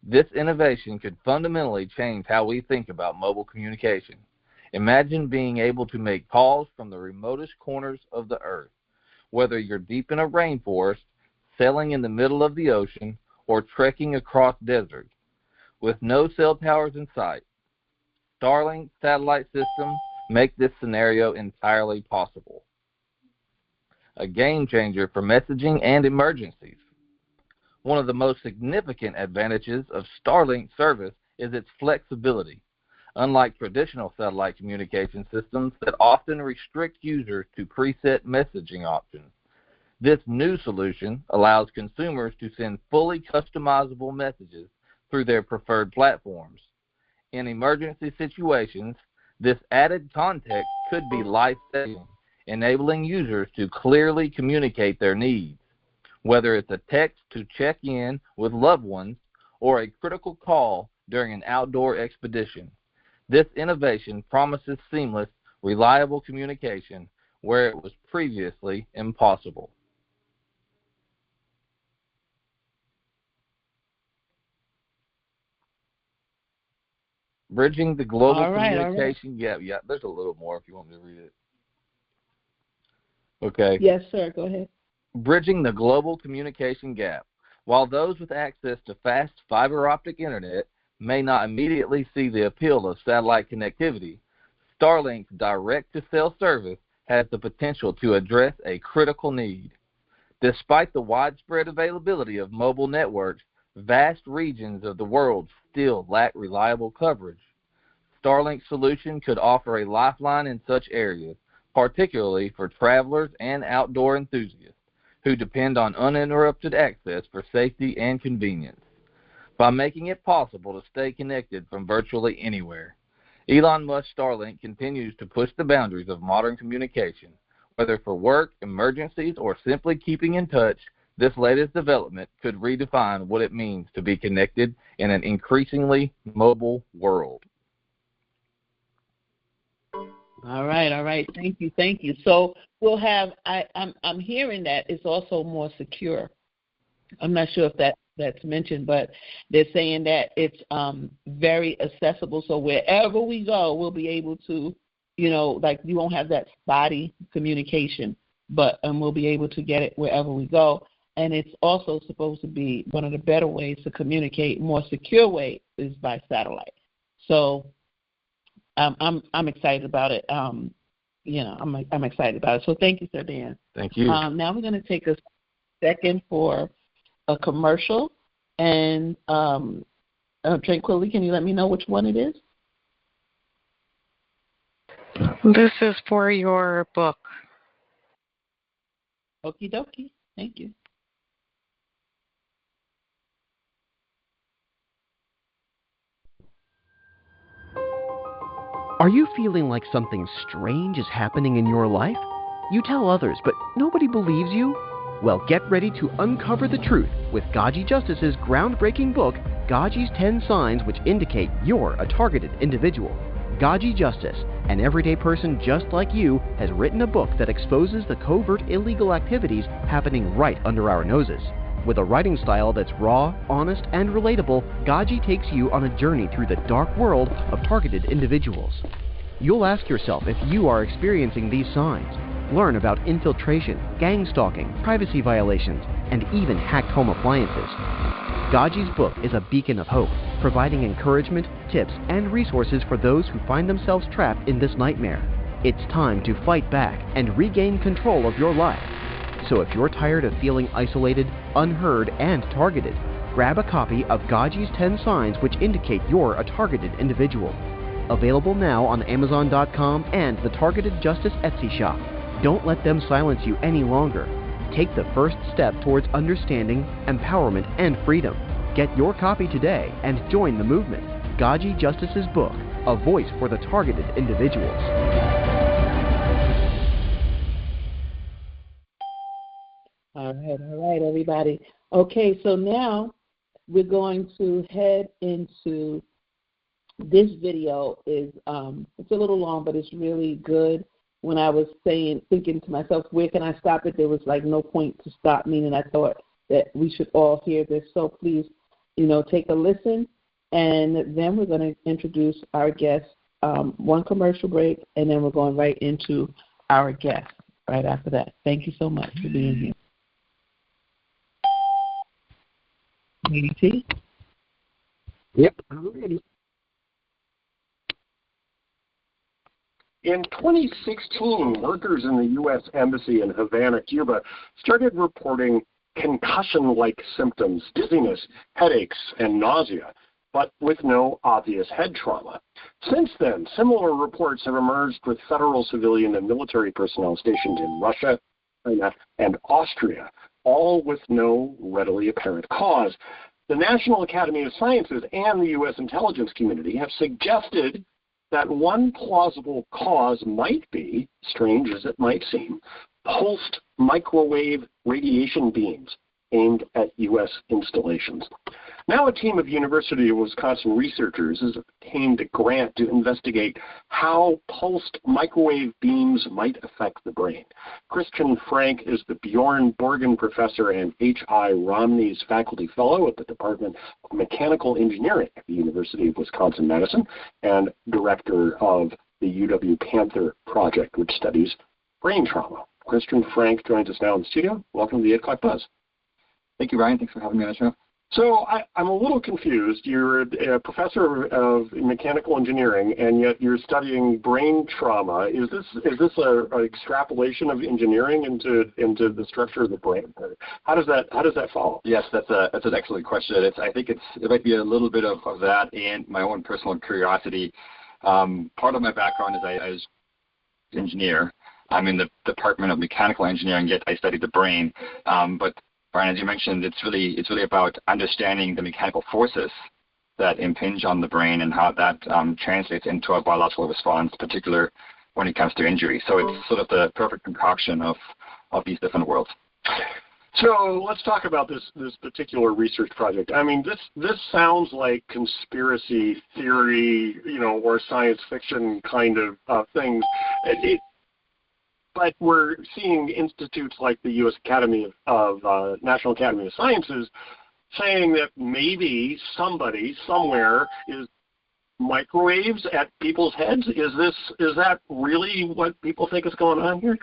This innovation could fundamentally change how we think about mobile communication. Imagine being able to make calls from the remotest corners of the earth, whether you're deep in a rainforest, sailing in the middle of the ocean, or trekking across deserts. With no cell towers in sight, Starlink satellite systems make this scenario entirely possible. A game changer for messaging and emergencies. One of the most significant advantages of Starlink service is its flexibility. Unlike traditional satellite communication systems that often restrict users to preset messaging options, this new solution allows consumers to send fully customizable messages through their preferred platforms. In emergency situations, this added context could be life-saving, enabling users to clearly communicate their needs, whether it's a text to check in with loved ones or a critical call during an outdoor expedition. This innovation promises seamless, reliable communication where it was previously impossible. Bridging the global communication gap. Yeah, there's a little more if you want me to read it. Okay. Yes, sir. Go ahead. Bridging the global communication gap. While those with access to fast fiber optic internet may not immediately see the appeal of satellite connectivity, Starlink's direct-to-cell service has the potential to address a critical need. Despite the widespread availability of mobile networks, vast regions of the world still lack reliable coverage. Starlink's solution could offer a lifeline in such areas, particularly for travelers and outdoor enthusiasts who depend on uninterrupted access for safety and convenience. By making it possible to stay connected from virtually anywhere, Elon Musk's Starlink continues to push the boundaries of modern communication. Whether for work, emergencies, or simply keeping in touch, this latest development could redefine what it means to be connected in an increasingly mobile world. All right. Thank you. So we'll have. I'm hearing that it's also more secure. I'm not sure if that's mentioned, but they're saying that it's very accessible. So wherever we go, we'll be able to, like you won't have that spotty communication, but we'll be able to get it wherever we go. And it's also supposed to be one of the better ways to communicate. More secure way is by satellite. So I'm excited about it. I'm excited about it. So thank you, Sir Dan. Thank you. Now we're going to take a second for a commercial. And Tranquility, can you let me know which one it is? This is for your book. Okie dokie. Thank you. Are you feeling like something strange is happening in your life? You tell others, but nobody believes you? Well, get ready to uncover the truth with GoGi Justice's groundbreaking book, GoGi's 10 Signs Which Indicate You're a Targeted Individual. GoGi Justice, an everyday person just like you, has written a book that exposes the covert illegal activities happening right under our noses. With a writing style that's raw, honest, and relatable, GoGi takes you on a journey through the dark world of targeted individuals. You'll ask yourself if you are experiencing these signs. Learn about infiltration, gang stalking, privacy violations, and even hacked home appliances. GoGi's book is a beacon of hope, providing encouragement, tips, and resources for those who find themselves trapped in this nightmare. It's time to fight back and regain control of your life. So if you're tired of feeling isolated, unheard, and targeted, grab a copy of GoGi's 10 Signs Which Indicate You're a Targeted Individual. Available now on Amazon.com and the Targeted Justice Etsy shop. Don't let them silence you any longer. Take the first step towards understanding, empowerment, and freedom. Get your copy today and join the movement. GoGi Justice's book, A Voice for the Targeted Individuals. All right, everybody. Okay, so now we're going to head into this video. It's a little long, but it's really good. When I was thinking to myself, where can I stop it? There was like no point to stop, meaning I thought that we should all hear this. So please take a listen, and then we're going to introduce our guests. One commercial break, and then we're going right into our guests right after that. Thank you so much for being here. Lady T? Yep, I'm ready. In 2016, workers in the U.S. Embassy in Havana, Cuba, started reporting concussion-like symptoms, dizziness, headaches, and nausea, but with no obvious head trauma. Since then, similar reports have emerged with federal civilian and military personnel stationed in Russia, China, and Austria, all with no readily apparent cause. The National Academy of Sciences and the U.S. intelligence community have suggested that one plausible cause might be, strange as it might seem, pulsed microwave radiation beams aimed at U.S. installations. Now a team of University of Wisconsin researchers has obtained a grant to investigate how pulsed microwave beams might affect the brain. Christian Frank is the Bjorn Borgen Professor and H.I. Romney's Faculty Fellow at the Department of Mechanical Engineering at the University of Wisconsin-Madison and Director of the UW Panther Project, which studies brain trauma. Christian Frank joins us now in the studio. Welcome to the 8 O'Clock Buzz. Thank you, Ryan. Thanks for having me on the show. So I'm a little confused. You're a professor of mechanical engineering, and yet you're studying brain trauma. Is this a extrapolation of engineering into the structure of the brain? How does that follow? Yes, that's an excellent question. I think it might be a little bit of that and my own personal curiosity. Part of my background is I was an engineer. I'm in the Department of Mechanical Engineering, yet I study the brain. But Brian, as you mentioned, it's really about understanding the mechanical forces that impinge on the brain and how that translates into a biological response, particularly when it comes to injury. So it's sort of the perfect concoction of these different worlds. So let's talk about this particular research project. I mean, this sounds like conspiracy theory, or science fiction kind of things. But we're seeing institutes like the U.S. Academy of National Academy of Sciences saying that maybe somebody somewhere is microwaves at people's heads. Is that really what people think is going on here?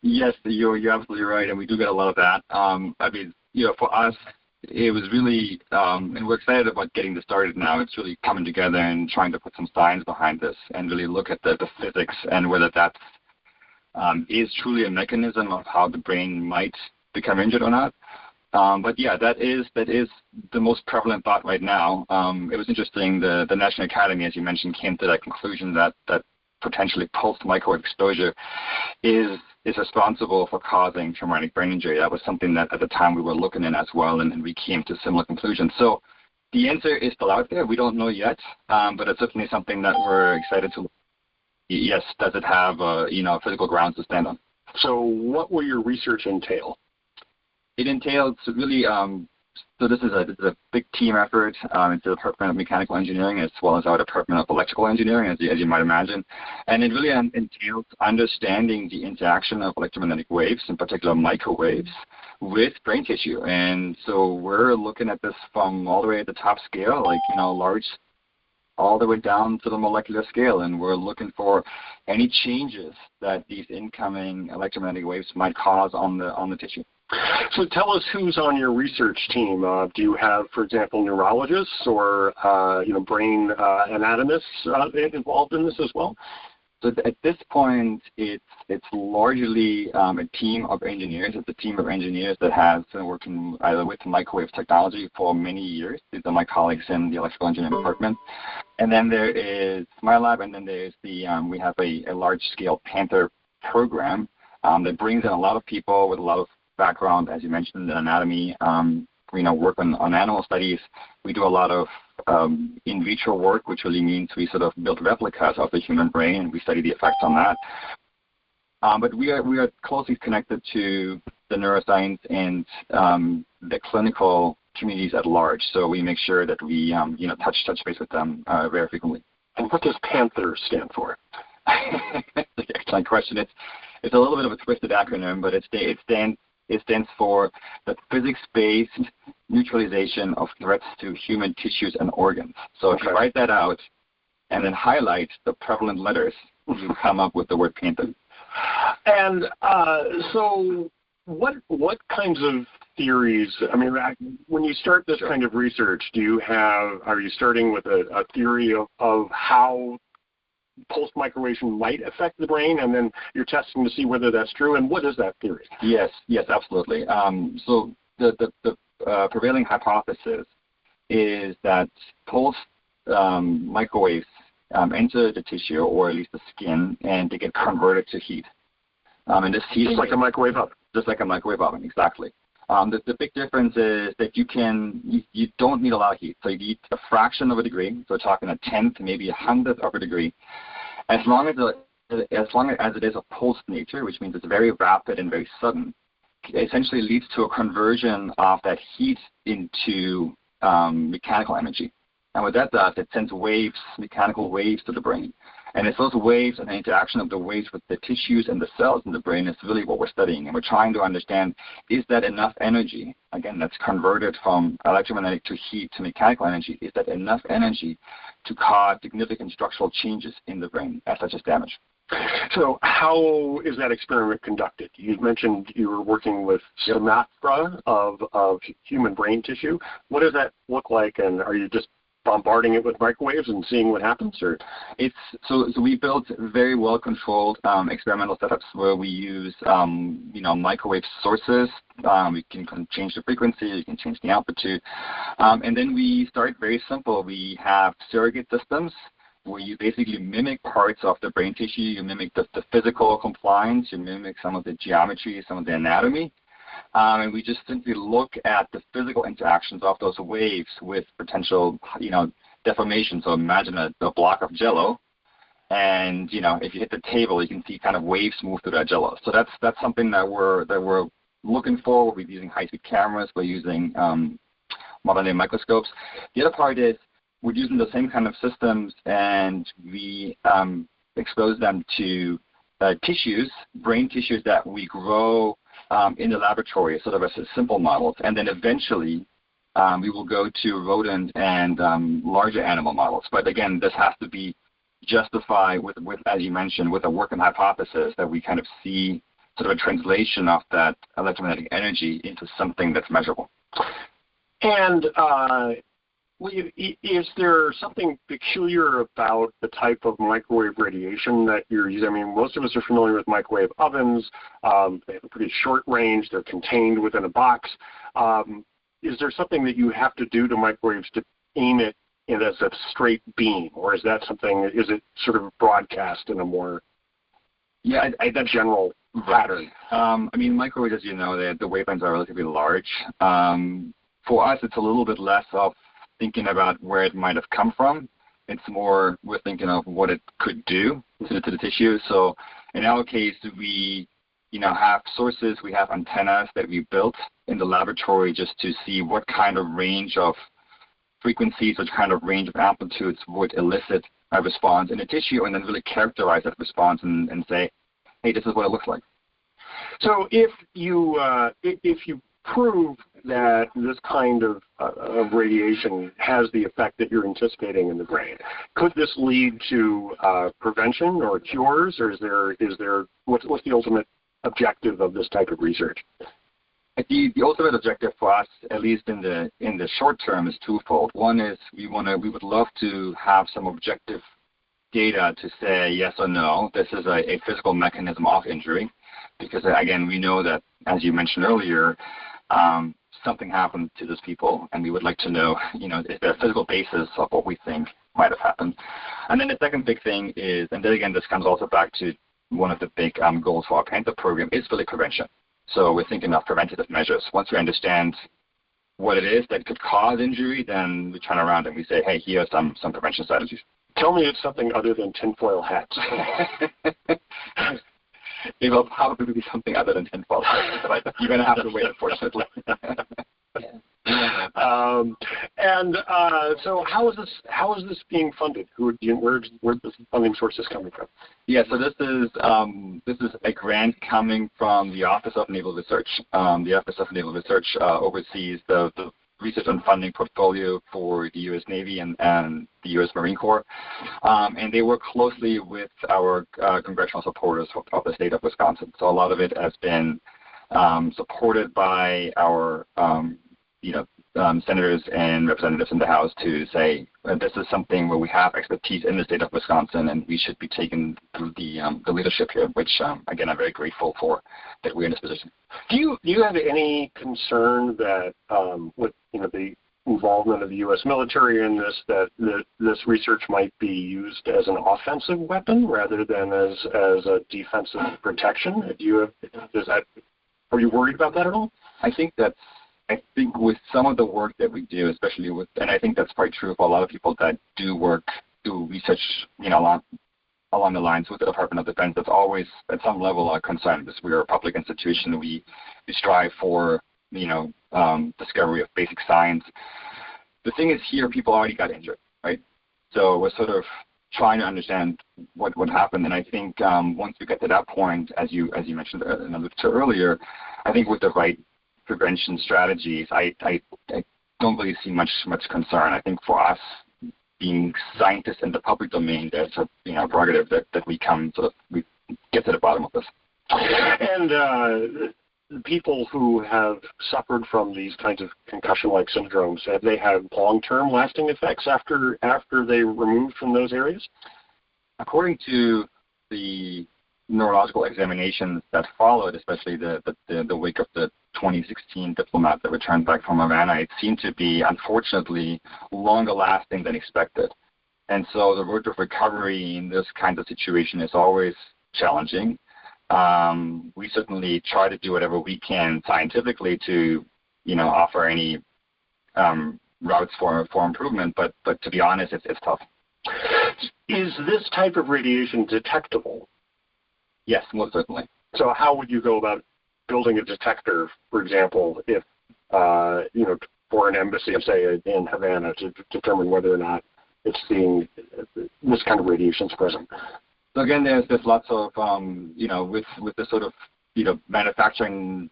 Yes, you're absolutely right, and we do get a lot of that. For us, it was really, and we're excited about getting this started now. It's really coming together and trying to put some science behind this and really look at the physics and whether that is truly a mechanism of how the brain might become injured or not. But yeah, that is the most prevalent thought right now. It was interesting. The National Academy, as you mentioned, came to that conclusion that potentially pulsed microwave exposure is responsible for causing traumatic brain injury. That was something that at the time we were looking at as well, and we came to similar conclusions. So the answer is still out there. We don't know yet, but it's certainly something that we're excited to look. Yes, does it have physical grounds to stand on? So what will your research entail? It entails really, so this is a big team effort. It's the Department of Mechanical Engineering as well as our Department of Electrical Engineering, as you might imagine. And it really entails understanding the interaction of electromagnetic waves, in particular microwaves, with brain tissue. And so we're looking at this from all the way at the top scale, large, all the way down to the molecular scale, and we're looking for any changes that these incoming electromagnetic waves might cause on the tissue. So tell us who's on your research team. Do you have, for example, neurologists or brain anatomists involved in this as well? So at this point, it's largely a team of engineers. It's a team of engineers that has been working either with microwave technology for many years. These are my colleagues in the electrical engineering department. And then there is my lab, and then there's we have a large-scale Panther program that brings in a lot of people with a lot of background, as you mentioned, in anatomy. Work on animal studies. We do a lot of in vitro work, which really means we sort of build replicas of the human brain, and we study the effects on that. But we are closely connected to the neuroscience and the clinical communities at large. So we make sure that we touch base with them very frequently. And what does Panther stand for? Excellent question. It's a little bit of a twisted acronym, but it stands It stands for the physics-based neutralization of threats to human tissues and organs. So if you write that out and then highlight the prevalent letters, you come up with the word painted. And so what kinds of theories, I mean, when you start this kind of research, are you starting with a theory of how pulsed microwavation might affect the brain, and then you're testing to see whether that's true, and what is that theory? Yes, absolutely. So the prevailing hypothesis is that pulsed microwaves enter the tissue, or at least the skin, and they get converted to heat. And this heat, just like a microwave oven. Just like a microwave oven, exactly. The big difference is that you don't need a lot of heat. So you need a fraction of a degree, so we're talking a tenth, maybe a hundredth of a degree. As long as it is of pulsed nature, which means it's very rapid and very sudden, it essentially leads to a conversion of that heat into mechanical energy. And what that does, it sends waves, mechanical waves to the brain. And it's those waves and the interaction of the waves with the tissues and the cells in the brain is really what we're studying. And we're trying to understand, is that enough energy, again, that's converted from electromagnetic to heat to mechanical energy, is that enough energy to cause significant structural changes in the brain as such as damage? So how is that experiment conducted? You mentioned you were working with stomatra of human brain tissue. What does that look like, and are you just bombarding it with microwaves and seeing what happens? Or so we built very well controlled experimental setups where we use microwave sources. We can change the frequency, you can change the amplitude, and then we start very simple. We have surrogate systems where you basically mimic parts of the brain tissue. You mimic the physical compliance, you mimic some of the geometry, some of the anatomy. And we just simply look at the physical interactions of those waves with potential, deformation. So imagine a block of Jell-O, and if you hit the table, you can see kind of waves move through that Jell-O. So that's something that we're looking for. We'll be using high-speed cameras. We're using modern-day microscopes. The other part is we're using the same kind of systems, and we expose them to tissues, brain tissues that we grow in the laboratory, sort of as simple models, and then eventually we will go to rodent and larger animal models. But again, this has to be justified with, as you mentioned, with a working hypothesis that we kind of see sort of a translation of that electromagnetic energy into something that's measurable. And is there something peculiar about the type of microwave radiation that you're using? I mean, most of us are familiar with microwave ovens. They have a pretty short range. They're contained within a box. Is there something that you have to do to microwaves to aim it as a straight beam, or is that something? Is it sort of broadcast in a more general pattern? I mean, microwaves, as you know, the wavelengths are relatively large. For us, it's a little bit less of thinking about where it might have come from. It's more we're thinking of what it could do to the tissue. So in our case, we have sources, we have antennas that we built in the laboratory just to see what kind of range of frequencies, what kind of range of amplitudes would elicit a response in the tissue, and then really characterize that response and say, hey, this is what it looks like. So if you prove that this kind of radiation has the effect that you're anticipating in the brain, could this lead to prevention or cures, or is there what's the ultimate objective of this type of research? The ultimate objective for us, at least in the short term, is twofold. One is we would love to have some objective data to say yes or no, this is a physical mechanism of injury, because again, we know that, as you mentioned earlier, something happened to those people, and we would like to know, is there a physical basis of what we think might have happened. And then the second big thing is, and then again, this comes also back to one of the big goals for our Panther program, is really prevention. So we're thinking of preventative measures. Once we understand what it is that could cause injury, then we turn around and we say, hey, here are some prevention strategies. Tell me it's something other than tinfoil hats. It will probably be something other than tinfoil hats, but you're going to have to wait, unfortunately. So how is this being funded? Where the funding sources coming from? Yeah, so this is a grant coming from the Office of Naval Research. The Office of Naval Research oversees the research and funding portfolio for the U.S. Navy and the U.S. Marine Corps, and they work closely with our congressional supporters of the state of Wisconsin. So a lot of it has been supported by our senators and representatives in the House to say this is something where we have expertise in the state of Wisconsin and we should be taking the leadership here, which again I'm very grateful for that we're in this position. Do you have any concern that with the involvement of the U.S. military in this, that this research might be used as an offensive weapon rather than as a defensive protection? Are you worried about that at all? I think with some of the work that we do, especially and I think that's quite true for a lot of people that do research, along the lines with the Department of Defense, that's always at some level a concern because we're a public institution. We strive for, discovery of basic science. The thing is here, people already got injured, right? So we're sort of trying to understand what happened. And I think once we get to that point, as you mentioned and alluded to earlier, I think with the right prevention strategies, I don't really see much concern. I think for us, being scientists in the public domain, there's a prerogative that we get to the bottom of this. And people who have suffered from these kinds of concussion-like syndromes, have they had long-term lasting effects after they removed from those areas? According to the neurological examinations that followed, especially the wake of the 2016 diplomat that returned back from Havana, it seemed to be, unfortunately, longer lasting than expected. And so the road to recovery in this kind of situation is always challenging. We certainly try to do whatever we can scientifically to, offer any routes for improvement, but to be honest, it's tough. Is this type of radiation detectable? Yes, most certainly. So how would you go about building a detector, for example, if, for an embassy, say, in Havana to determine whether or not it's seeing this kind of radiation is present? So again, there's lots of, with the sort of, manufacturing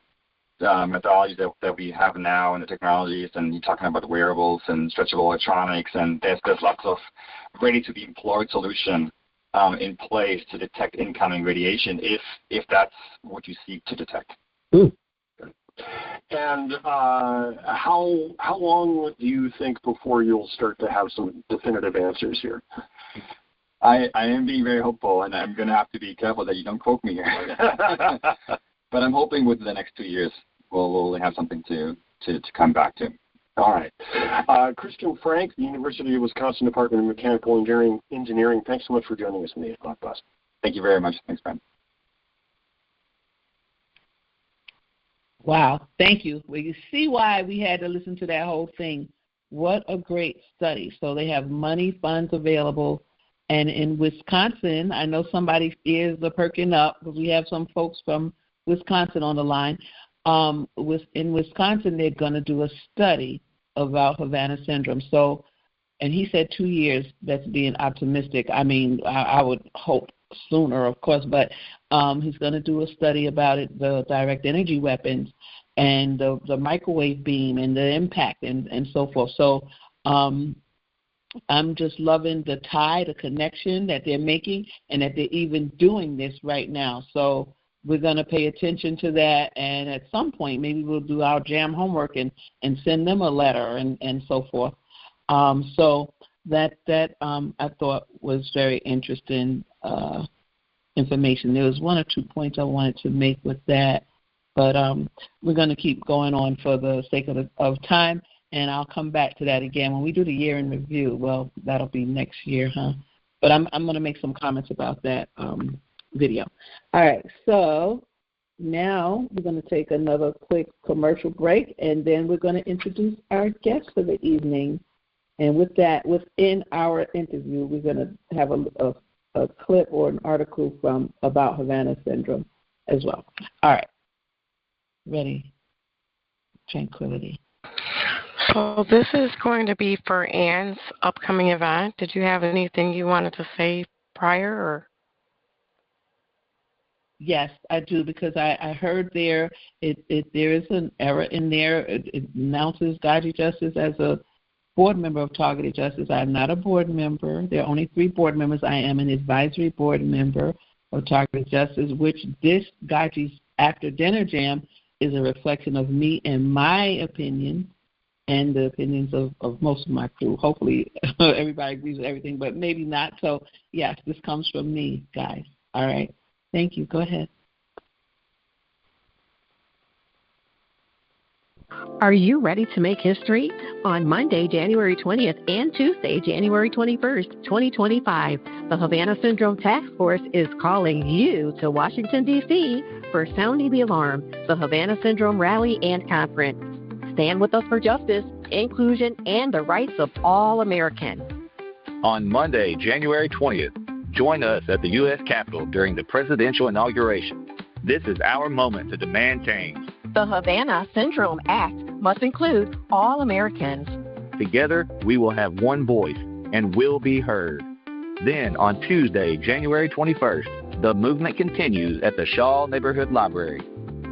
methodologies that we have now and the technologies, and you're talking about wearables and stretchable electronics, and there's lots of ready-to-be-employed solution in place to detect incoming radiation if that's what you seek to detect. And how long do you think before you'll start to have some definitive answers here? I am being very hopeful, and I'm going to have to be careful that you don't quote me here. But I'm hoping within the next 2 years we'll have something to come back to. All right. Christian Frank, the University of Wisconsin Department of Mechanical Engineering, thanks so much for joining us in the 8 o'clock bus. Thank you very much. Thanks, Ben. Wow, thank you. Well, you see why we had to listen to that whole thing. What a great study. So they have money, funds available. And in Wisconsin, I know somebody's ears are perking up because we have some folks from Wisconsin on the line. In Wisconsin, they're going to do a study about Havana Syndrome. So, and he said 2 years. That's being optimistic. I mean, I would hope sooner, of course, but he's going to do a study about it, the direct energy weapons and the microwave beam and the impact and so forth. So I'm just loving the connection that they're making and that they're even doing this right now. So we're going to pay attention to that, and at some point maybe we'll do our J.A.M. homework and send them a letter and so forth. So that I thought was very interesting information. There was 1 or 2 points I wanted to make with that, but we're going to keep going on for the sake of time, and I'll come back to that again when we do the year in review. Well, that'll be next year, huh? But I'm going to make some comments about that video. All right, so now we're going to take another quick commercial break, and then we're going to introduce our guest for the evening. And with that, within our interview, we're going to have a clip or an article about Havana Syndrome as well. All right. Ready? Tranquility. So this is going to be for Ann's upcoming event. Did you have anything you wanted to say prior? Or? Yes, I do, because I heard there is an error in there. It announces GoGi Justice as a board member of Targeted Justice. I am not a board member. There are only 3 board members. I am an advisory board member of Targeted Justice, which this GoGi's After Dinner Jam is a reflection of me and my opinion and the opinions of most of my crew. Hopefully everybody agrees with everything, but maybe not. So, yes, this comes from me, guys. All right. Thank you. Go ahead. Are you ready to make history? On Monday, January 20th and Tuesday, January 21st, 2025, the Havana Syndrome Taskforce is calling you to Washington, D.C. for Sounding the Alarm, the Havana Syndrome Rally and Conference. Stand with us for justice, inclusion, and the rights of all Americans. On Monday, January 20th, join us at the U.S. Capitol during the presidential inauguration. This is our moment to demand change. The Havana Syndrome Act must include all Americans. Together, we will have one voice and will be heard. Then, on Tuesday, January 21st, the movement continues at the Shaw Neighborhood Library.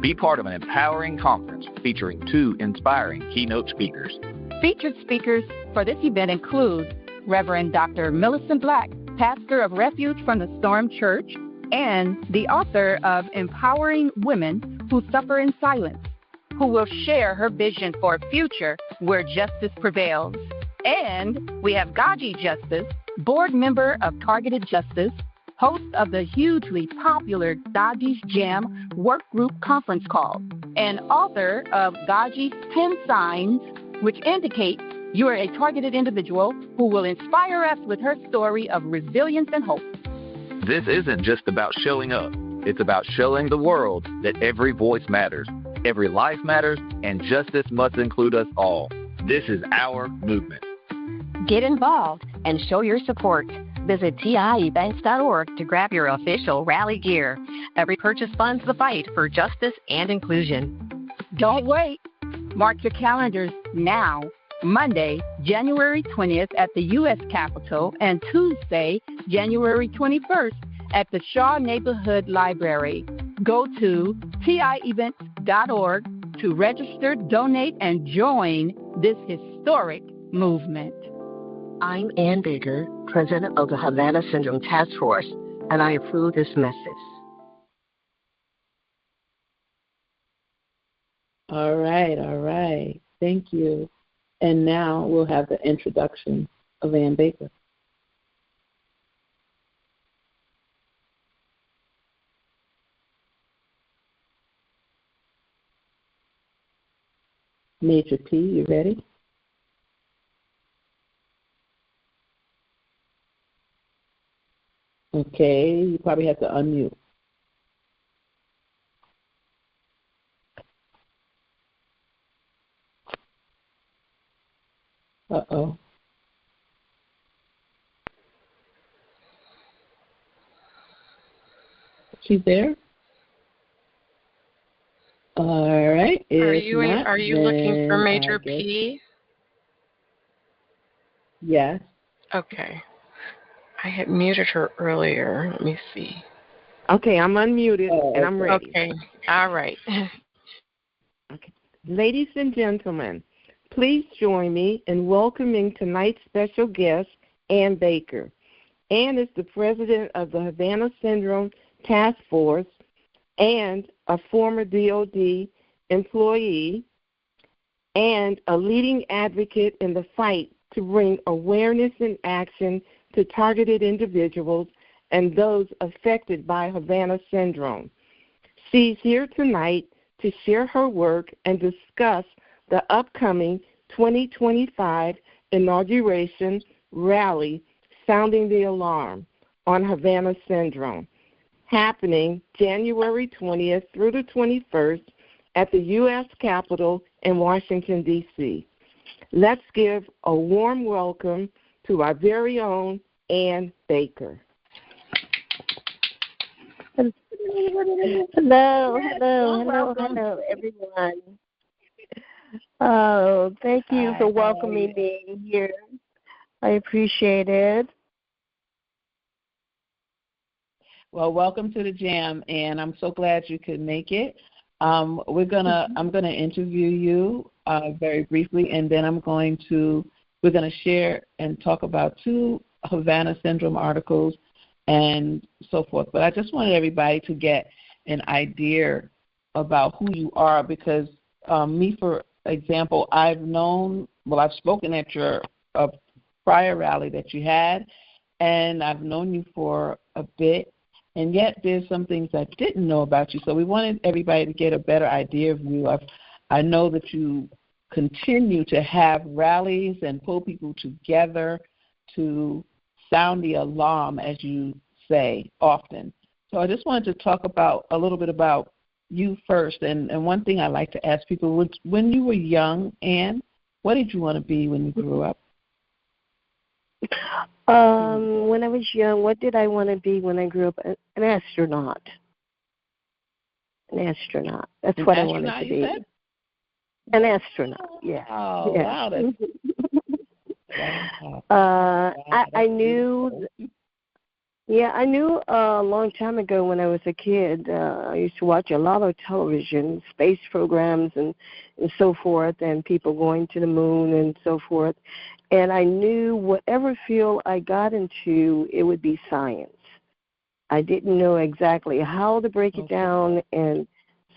Be part of an empowering conference featuring 2 inspiring keynote speakers. Featured speakers for this event include Reverend Dr. Millicent Black, pastor of Refuge from the Storm Church, and the author of Empowering Women Who Suffer in Silence, who will share her vision for a future where justice prevails. And we have GoGi Justice, board member of Targeted Justice, host of the hugely popular GoGi's J.A.M work group conference call, and author of GoGi's 10 Signs, which indicate you are a targeted individual who will inspire us with her story of resilience and hope. This isn't just about showing up. It's about showing the world that every voice matters, every life matters, and justice must include us all. This is our movement. Get involved and show your support. Visit tievents.org to grab your official rally gear. Every purchase funds the fight for justice and inclusion. Don't wait. Mark your calendars now. Monday, January 20th at the U.S. Capitol, and Tuesday, January 21st at the Shaw Neighborhood Library. Go to tievents.org to register, donate, and join this historic movement. I'm Ann Baker, president of the Havana Syndrome Taskforce, and I approve this message. All right. Thank you. And now we'll have the introduction of Ann Baker. Major P, you ready? Okay, you probably have to unmute. Uh-oh. She's there? All right. Are you looking for Major P? Yes. Okay. I had muted her earlier. Let me see. Okay, I'm unmuted and I'm ready. Okay. All right. Okay. Ladies and gentlemen, please join me in welcoming tonight's special guest, Ann Baker. Ann is the president of the Havana Syndrome Taskforce and a former DOD employee and a leading advocate in the fight to bring awareness and action to targeted individuals and those affected by Havana Syndrome. She's here tonight to share her work and discuss the upcoming 2025 inauguration rally, Sounding the Alarm on Havana Syndrome, happening January 20th through the 21st at the U.S. Capitol in Washington, D.C. Let's give a warm welcome to our very own Ann Baker. Hello, everyone. Oh, thank you for welcoming me here. I appreciate it. Well, welcome to the J.A.M, and I'm so glad you could make it. I'm gonna interview you very briefly, and then we're gonna share and talk about 2 Havana Syndrome articles and so forth. But I just wanted everybody to get an idea about who you are, because me, for example, I've spoken at your prior rally that you had, and I've known you for a bit, and yet there's some things I didn't know about you. So we wanted everybody to get a better idea of you. I know that you continue to have rallies and pull people together to sound the alarm, as you say often. So I just wanted to talk a little bit about you first. And one thing I like to ask people was, when you were young, Anne, what did you want to be when you grew up? When I was young, what did I want to be when I grew up? An astronaut. An astronaut. That's what I wanted to be. Said? An astronaut, yeah. Oh, yeah. Wow. I knew. Yeah, I knew a long time ago when I was a kid. I used to watch a lot of television, space programs, and so forth, and people going to the moon and so forth. And I knew whatever field I got into, it would be science. I didn't know exactly how to break it down and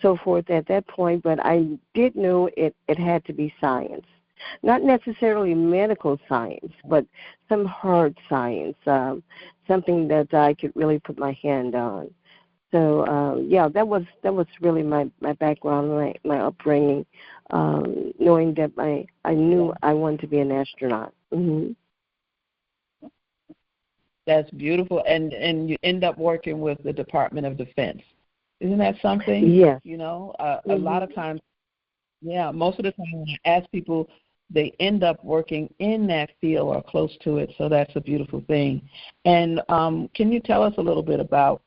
so forth at that point, but I did know it had to be science. Not necessarily medical science, but some hard science, something that I could really put my hand on. So that was really my background, my upbringing, knowing that I knew I wanted to be an astronaut. Mm-hmm. That's beautiful, and you end up working with the Department of Defense. Isn't that something? Yes. You know, a lot of times, most of the time when I ask people, they end up working in that field or close to it, so that's a beautiful thing. And can you tell us a little bit about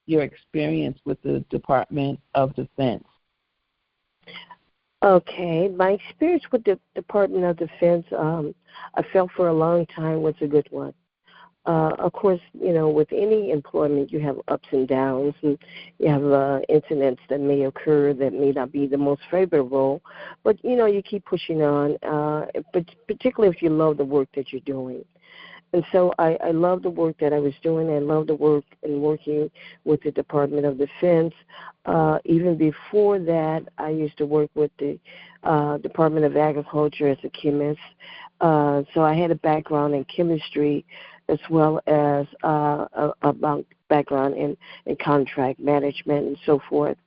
your experience with the Department of Defense? Okay, my experience with the Department of Defense, I felt for a long time was a good one. Of course, with any employment, you have ups and downs, and you have incidents that may occur that may not be the most favorable, but, you keep pushing on, but particularly if you love the work that you're doing. And so I love the work that I was doing. I love the work and working with the Department of Defense. Even before that, I used to work with the Department of Agriculture as a chemist. So I had a background in chemistry as well as a background in contract management and so forth.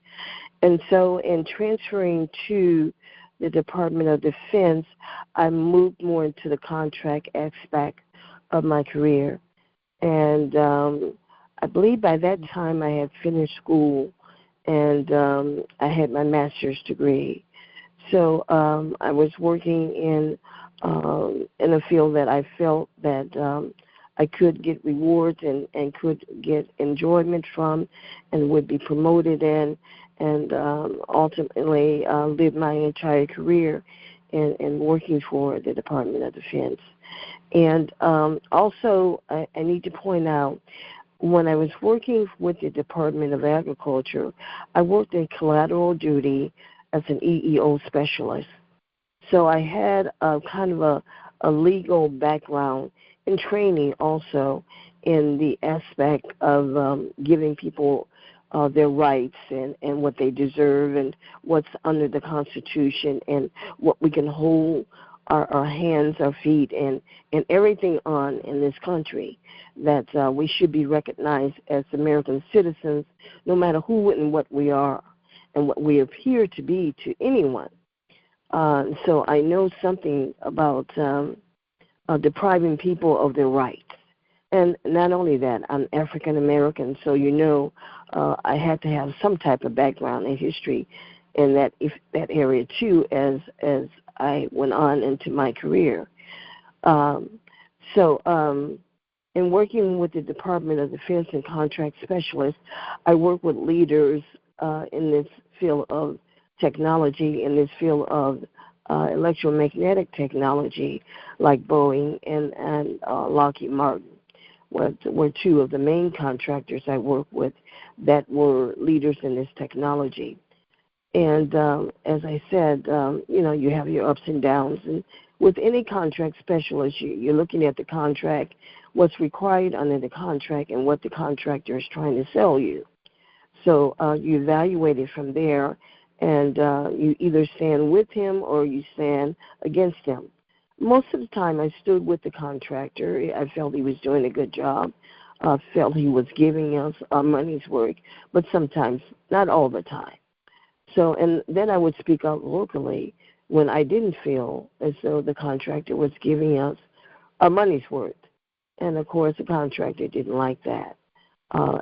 And so in transferring to the Department of Defense, I moved more into the contract aspect of my career. And I believe by that time I had finished school and I had my master's degree. So I was working in a field that I felt that I could get rewards and could get enjoyment from and would be promoted in, and ultimately live my entire career in working for the Department of Defense. And also, I need to point out, when I was working with the Department of Agriculture, I worked in collateral duty as an EEO specialist. So I had kind of a legal background and training also in the aspect of giving people their rights and what they deserve and what's under the Constitution and what we can hold our hands, our feet, and everything on in this country, that we should be recognized as American citizens no matter who and what we are and what we appear to be to anyone. So I know something about depriving people of their rights. And not only that, I'm African American, so I had to have some type of background in history in that area too, as I went on into my career. In working with the Department of Defense and contract specialists, I work with leaders in this field of technology, in this field of electromagnetic technology, like Boeing and Lockheed Martin, were two of the main contractors I worked with that were leaders in this technology. And as I said, you have your ups and downs. And with any contract specialist, you're looking at the contract, what's required under the contract, and what the contractor is trying to sell you. So you evaluate it from there, and you either stand with him or you stand against him. Most of the time I stood with the contractor. I felt he was doing a good job. I felt he was giving us our money's worth, but sometimes, not all the time. So, and then I would speak out locally when I didn't feel as though the contractor was giving us our money's worth. And, of course, the contractor didn't like that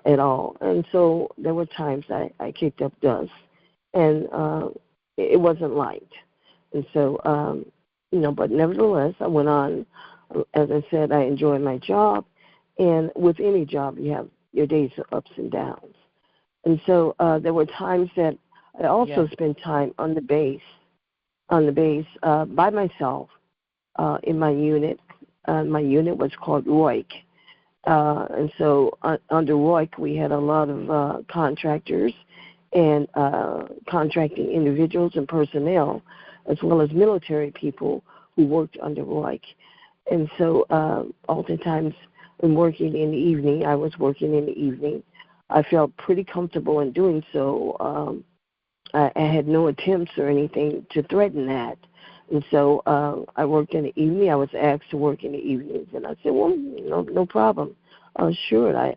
at all. And so there were times I kicked up dust, and it wasn't liked. And so, but nevertheless, I went on. As I said, I enjoyed my job. And with any job, you have your days of ups and downs. And so there were times that I also spent time on the base by myself in my unit. My unit was called ROIC. And so under ROIC, we had a lot of contractors and contracting individuals and personnel, as well as military people who worked under ROIC. And so oftentimes when working in the evening, I was working in the evening. I felt pretty comfortable in doing so. I had no attempts or anything to threaten that. And so I worked in the evening. I was asked to work in the evenings, and I said, well, no problem. Sure, I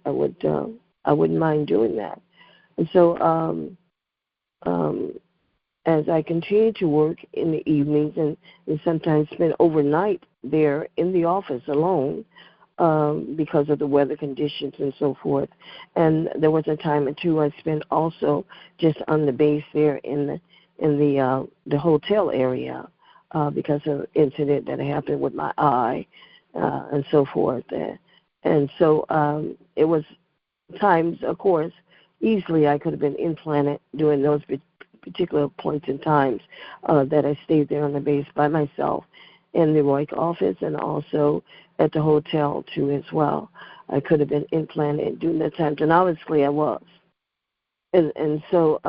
wouldn't mind doing that. And so as I continued to work in the evenings and sometimes spend overnight there in the office alone because of the weather conditions and so forth. And there was a time or two I spent also just on the base there in the hotel area because of an incident that happened with my eye and so forth. And so it was times, of course, easily I could have been implanted during those particular points in times that I stayed there on the base by myself in the ROIC office and also at the hotel too as well. I could have been implanted during that time, and obviously I was. And so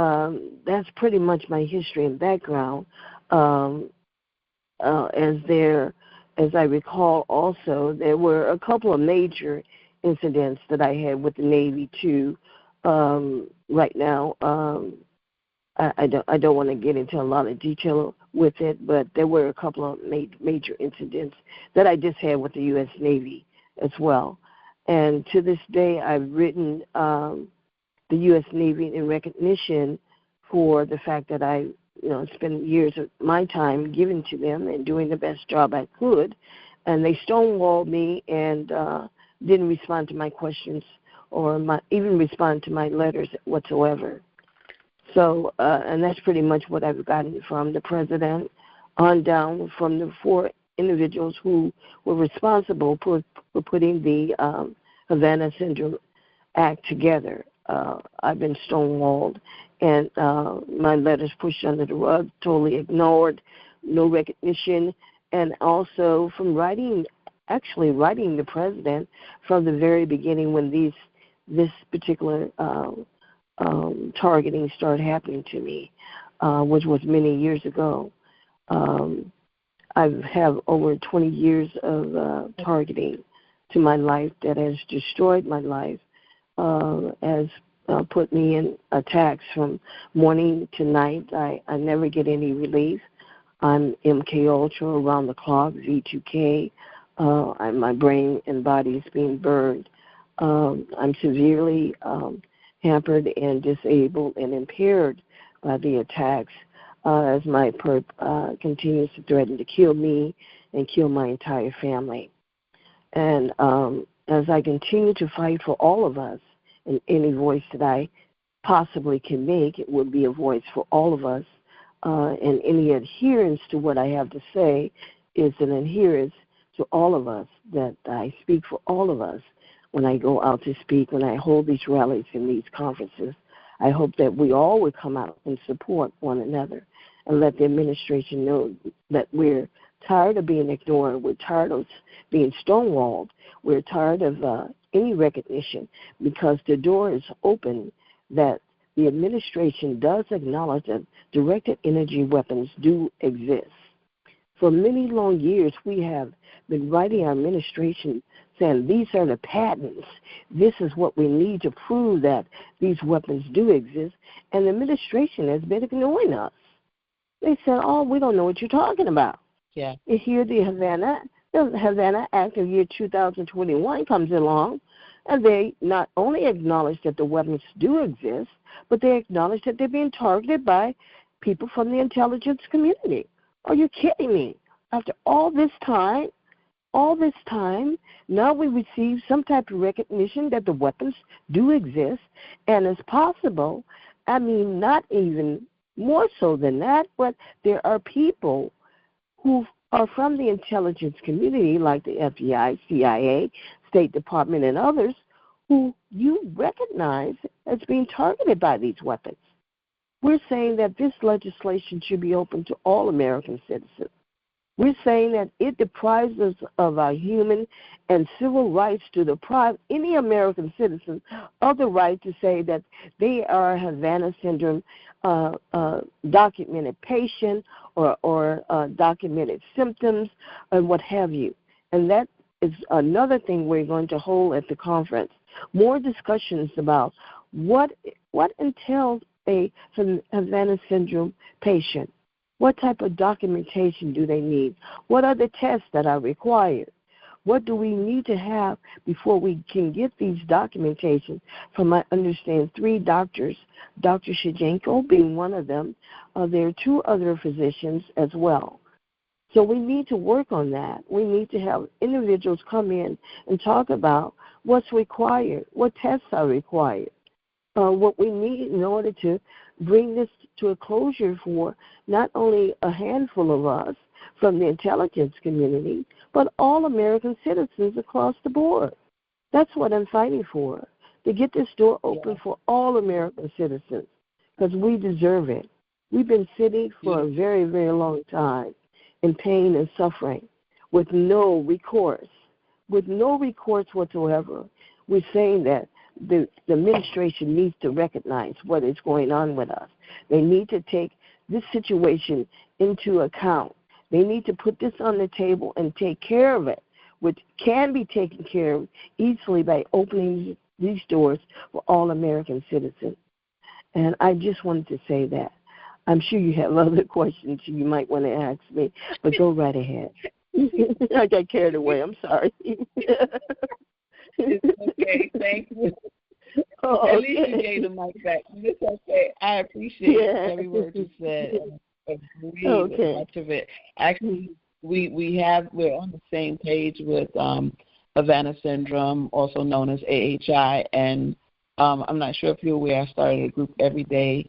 that's pretty much my history and background. As I recall also, there were a couple of major incidents that I had with the Navy too. Right now, I don't want to get into a lot of detail with it, but there were a couple of major incidents that I just had with the U.S. Navy as well. And to this day, I've written the U.S. Navy in recognition for the fact that I spent years of my time giving to them and doing the best job I could. And they stonewalled me and didn't respond to my questions or even respond to my letters whatsoever. So, and that's pretty much what I've gotten from the president on down, from the four individuals who were responsible for putting the Havana Syndrome Act together. I've been stonewalled, and my letters pushed under the rug, totally ignored, no recognition, and also from writing the president from the very beginning when this particular targeting started happening to me, which was many years ago. I have over 20 years of targeting to my life that has destroyed my life, has put me in attacks from morning to night. I never get any relief. I'm MK Ultra around the clock, V2K. My brain and body is being burned. I'm severely hampered and disabled and impaired by the attacks as my perp continues to threaten to kill me and kill my entire family. And as I continue to fight for all of us, and any voice that I possibly can make, it would be a voice for all of us, and any adherence to what I have to say is an adherence to all of us, that I speak for all of us. When I go out to speak, when I hold these rallies and these conferences, I hope that we all would come out and support one another. and let the administration know that we're tired of being ignored. We're tired of being stonewalled. We're tired of any recognition, because the door is open that the administration does acknowledge that directed energy weapons do exist. For many long years, we have been writing our administration saying these are the patents. This is what we need to prove that these weapons do exist. And the administration has been ignoring us. They said, oh, we don't know what you're talking about. Yeah. And here the Havana Act of year 2021 comes along, and they not only acknowledge that the weapons do exist, but they acknowledge that they're being targeted by people from the intelligence community. Are you kidding me? After all this time, now we receive some type of recognition that the weapons do exist, and it's possible, I mean, not even more so than that, but there are people who are from the intelligence community, like the FBI, CIA, State Department, and others, who you recognize as being targeted by these weapons. We're saying that this legislation should be open to all American citizens. We're saying that it deprives us of our human and civil rights to deprive any American citizen of the right to say that they are a Havana Syndrome documented patient or documented symptoms and what have you. And that is another thing we're going to hold at the conference. More discussions about what entails a Havana Syndrome patient. What type of documentation do they need? What are the tests that are required? What do we need to have before we can get these documentation? From I understand 3 doctors, Dr. Shajenko being one of them. There are 2 other physicians as well. So we need to work on that. We need to have individuals come in and talk about what's required, what tests are required, what we need in order to bring this to a closure for not only a handful of us from the intelligence community, but all American citizens across the board. That's what I'm fighting for, to get this door open for all American citizens, because we deserve it. We've been sitting for a very, very long time in pain and suffering with no recourse whatsoever. We're saying that the administration needs to recognize what is going on with us. They need to take this situation into account. They need to put this on the table and take care of it, which can be taken care of easily by opening these doors for all American citizens. And I just wanted to say that. I'm sure you have other questions you might want to ask me, but go right ahead. I got carried away. I'm sorry. It's okay. Thank you. At least you gave the mic back. It's okay. I appreciate every word you said. I agree with much of it. Actually, we're on the same page with Havana Syndrome, also known as AHI, and I'm not sure if you're aware, I started a group everyday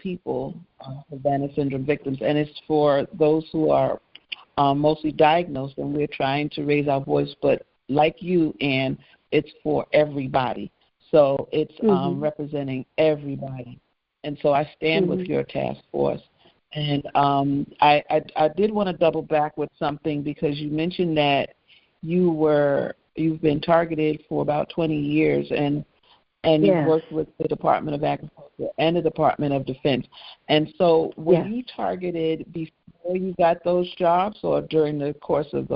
people, Havana Syndrome victims, and it's for those who are mostly diagnosed, and we're trying to raise our voice, but like you, Ann, it's for everybody. So it's representing everybody. And so I stand with your task force. And I did want to double back with something, because you mentioned that you've been targeted for about 20 years, and you've worked with the Department of Agriculture and the Department of Defense. And so were you targeted before you got those jobs, or during the course of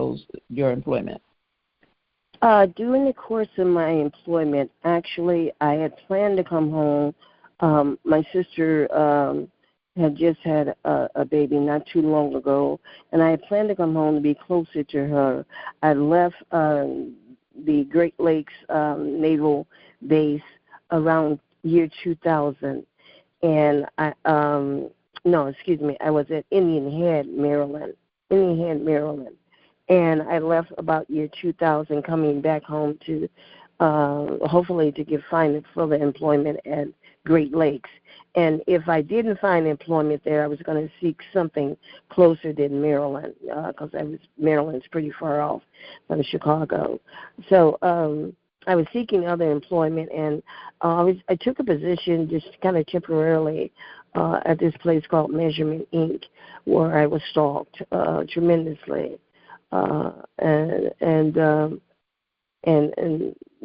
your employment? During the course of my employment, actually, I had planned to come home. My sister had just had a baby not too long ago, and I had planned to come home to be closer to her. I left the Great Lakes Naval Base around year 2000, and I was at Indian Head, Maryland. And I left about year 2000, coming back home to hopefully to find further employment at Great Lakes. And if I didn't find employment there, I was going to seek something closer than Maryland, because Maryland's pretty far off from Chicago. So I was seeking other employment, and I took a position just kind of temporarily at this place called Measurement Inc., where I was stalked tremendously, and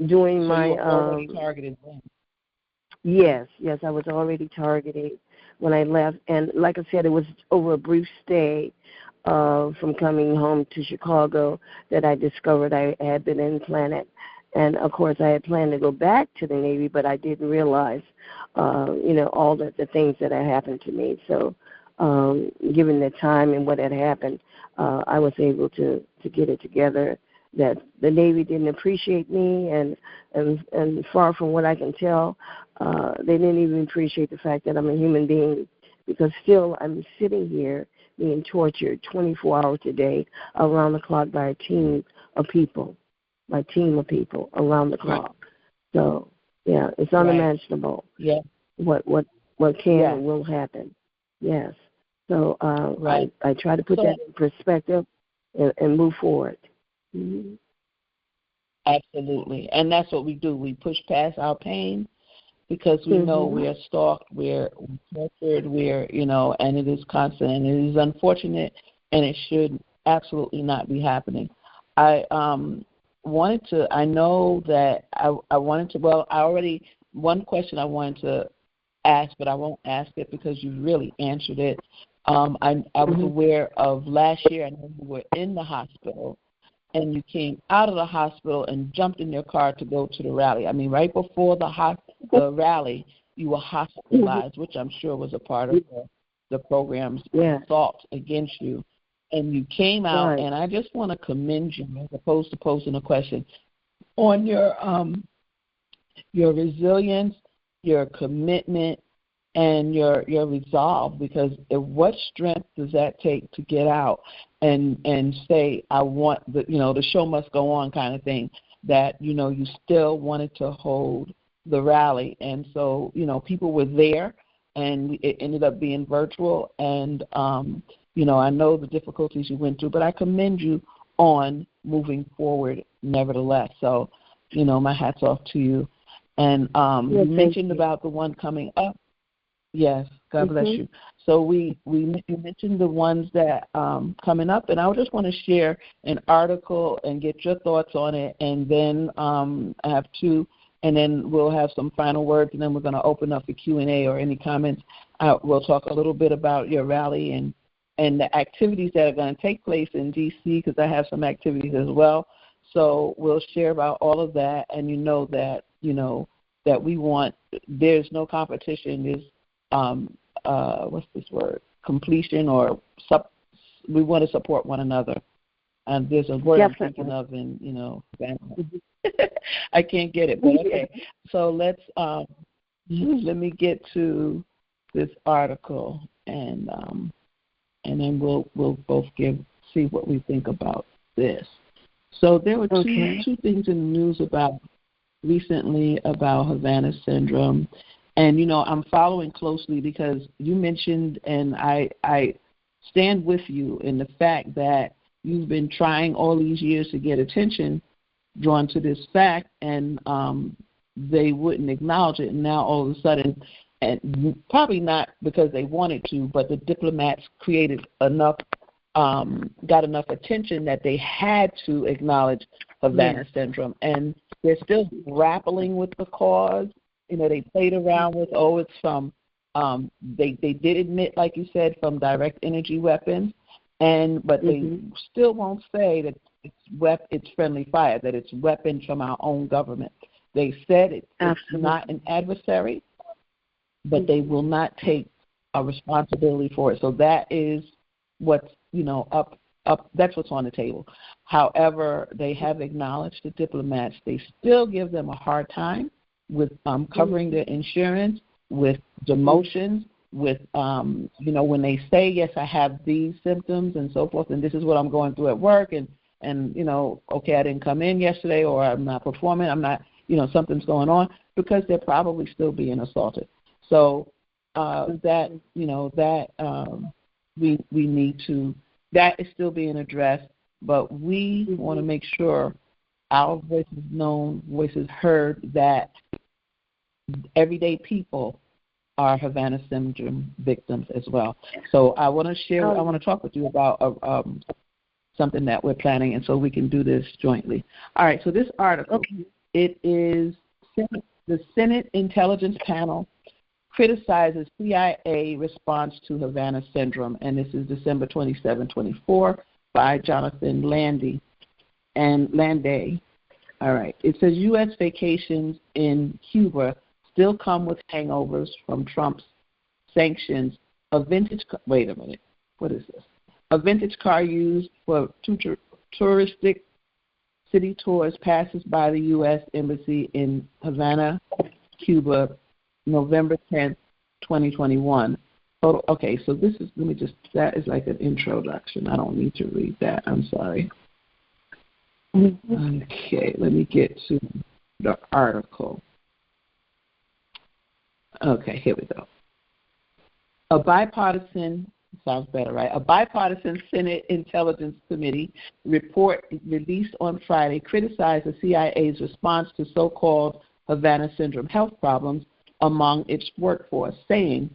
doing so my. You were already targeted then. Yes, I was already targeted when I left, and like I said, it was over a brief stay from coming home to Chicago that I discovered I had been implanted. And of course, I had planned to go back to the Navy, but I didn't realize, all the things that had happened to me. So, given the time and what had happened, I was able to get it together. That the Navy didn't appreciate me, and far from what I can tell, they didn't even appreciate the fact that I'm a human being, because still I'm sitting here being tortured 24 hours a day, around the clock, by a team of people around the clock. So, yeah, it's unimaginable. Yeah. What can and will happen. Yes. So I try to put that in perspective and move forward. Mm-hmm. Absolutely. And that's what we do. We push past our pain because we know we're stalked, we're tortured, and it is constant, and it is unfortunate, and it should absolutely not be happening. I wanted to one question I wanted to ask, but I won't ask it because you really answered it. I was aware of last year, I know you were in the hospital, and you came out of the hospital and jumped in your car to go to the rally. I mean, right before the rally, you were hospitalized, which I'm sure was a part of the program's assault against you. And you came out, and I just want to commend you, as opposed to posing a question, on your resilience, your commitment, and your resolve, because what strength does that take to get out and say, I want the show must go on kind of thing, that you still wanted to hold the rally. And so people were there, and it ended up being virtual, and I know the difficulties you went through, but I commend you on moving forward nevertheless. So my hat's off to you. And you mentioned about the one coming up. Yes, God bless you. So you mentioned the ones that coming up, and I just want to share an article and get your thoughts on it, and then I have two, and then we'll have some final words, and then we're going to open up the Q&A or any comments. We'll talk a little bit about your rally and the activities that are going to take place in D.C., because I have some activities as well. So we'll share about all of that, and that we want, there's no competition, there's what's this word? Completion, or we want to support one another. And there's a word I'm thinking of in I can't get it, but okay. So let's let me get to this article, and then we'll both see what we think about this. So there were two things in the news recently about Havana Syndrome. And, I'm following closely because you mentioned, and I stand with you in the fact that you've been trying all these years to get attention drawn to this fact, and they wouldn't acknowledge it. And now all of a sudden, and probably not because they wanted to, but the diplomats created got enough attention that they had to acknowledge Havana Syndrome. And they're still grappling with the cause. They played around with, it's from, they did admit, like you said, from direct energy weapons, but they still won't say that it's friendly fire, that it's weapons from our own government. They said it's not an adversary, but they will not take a responsibility for it. So that is what's, up. That's what's on the table. However, they have acknowledged the diplomats. They still give them a hard time with covering their insurance, with demotions, with, when they say, yes, I have these symptoms and so forth, and this is what I'm going through at work, and okay, I didn't come in yesterday, or I'm not performing, I'm not, something's going on, because they're probably still being assaulted. So we need to, that is still being addressed, but we want to make sure our voices known, voices heard, that everyday people are Havana Syndrome victims as well. So I want to talk with you about something that we're planning, and so we can do this jointly. All right, so this article, it is the Senate Intelligence Panel criticizes CIA response to Havana Syndrome, and this is December 27, 24, by Jonathan Landay. All right, it says U.S. vacations in Cuba still come with hangovers from Trump's sanctions. A vintage car used for touristic city tours passes by the U.S. Embassy in Havana, Cuba, November 10th, 2021. Okay, so this is, that is like an introduction. I don't need to read that. I'm sorry. Okay, let me get to the article. Okay, here we go. A bipartisan Senate Intelligence Committee report released on Friday criticized the CIA's response to so-called Havana Syndrome health problems among its workforce, saying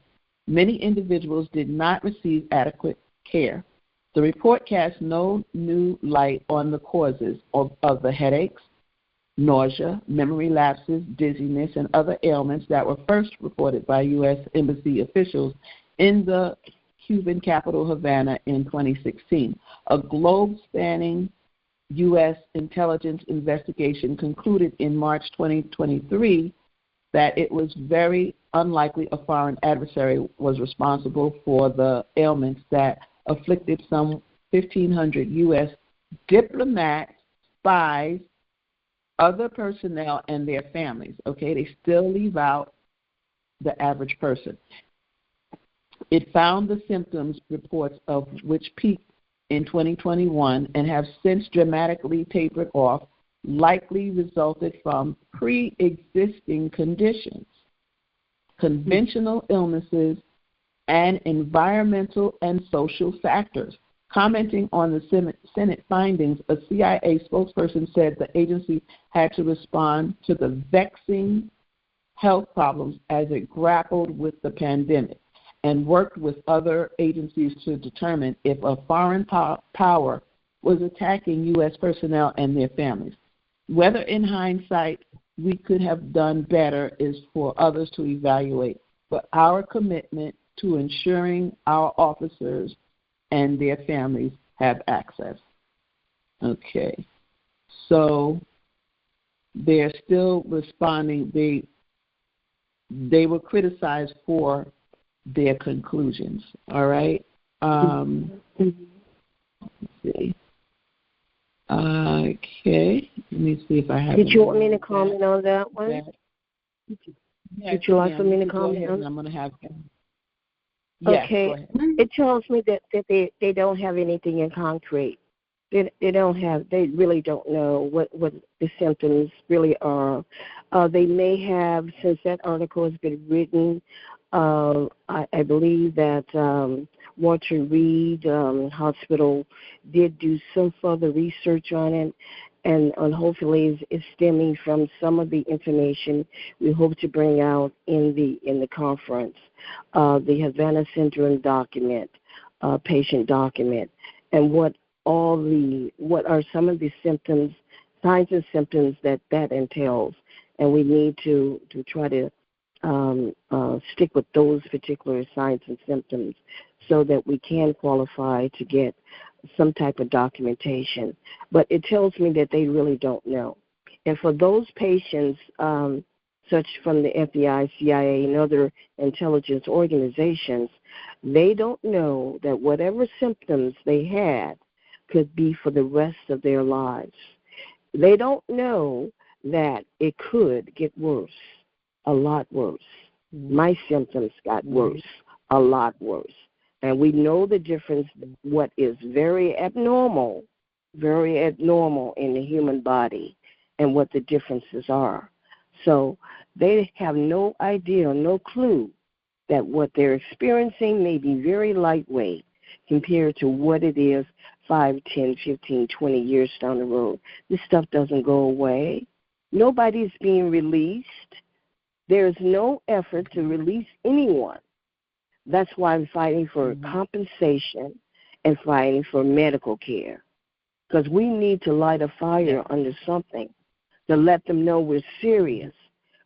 many individuals did not receive adequate care. The report casts no new light on the causes of the headaches, nausea, memory lapses, dizziness, and other ailments that were first reported by U.S. Embassy officials in the Cuban capital, Havana, in 2016. A globe-spanning U.S. intelligence investigation concluded in March 2023 that it was very unlikely a foreign adversary was responsible for the ailments that afflicted some 1,500 U.S. diplomats, spies, other personnel, and their families. Okay, they still leave out the average person. It found the symptoms reports of which peaked in 2021 and have since dramatically tapered off, likely resulted from pre-existing conditions, conventional illnesses, and environmental and social factors. Commenting on the Senate findings, a CIA spokesperson said the agency had to respond to the vexing health problems as it grappled with the pandemic and worked with other agencies to determine if a foreign power was attacking U.S. personnel and their families. Whether in hindsight we could have done better is for others to evaluate, but our commitment to ensuring our officers and their families have access. Okay, so they're still responding. They were criticized for their conclusions. All right. Let's see. Okay. Let me see if I have. Did you want me to comment on that one? Did you like for me to comment on that? I'm going to have him. Yes, okay. It tells me that they don't have anything in concrete. They really don't know what the symptoms really are. They may have, since that article has been written, I believe that Walter Reed Hospital did do some further research on it, and hopefully is stemming from some of the information we hope to bring out in the conference, the Havana Syndrome document, patient document, and what are some of the symptoms, signs and symptoms that entails, and we need to try to stick with those particular signs and symptoms so that we can qualify to get some type of documentation. But it tells me that they really don't know. And for those patients, such from the FBI, CIA, and other intelligence organizations, they don't know that whatever symptoms they had could be for the rest of their lives. They don't know that it could get worse, a lot worse. My symptoms got worse, a lot worse. And we know the difference, what is very abnormal in the human body, and what the differences are. So they have no idea, no clue that what they're experiencing may be very lightweight compared to what it is 5, 10, 15, 20 years down the road. This stuff doesn't go away. Nobody's being released. There's no effort to release anyone. That's why I'm fighting for compensation and fighting for medical care, because we need to light a fire under something to let them know we're serious.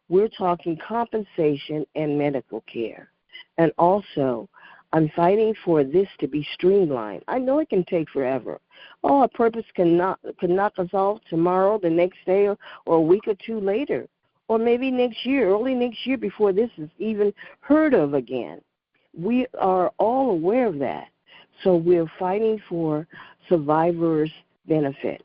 We're talking compensation and medical care. And also, I'm fighting for this to be streamlined. I know it can take forever. Oh, a purpose can knock us off tomorrow, the next day, or a week or two later, or maybe next year, early next year, before this is even heard of again. We are all aware of that. So we're fighting for survivors' benefits.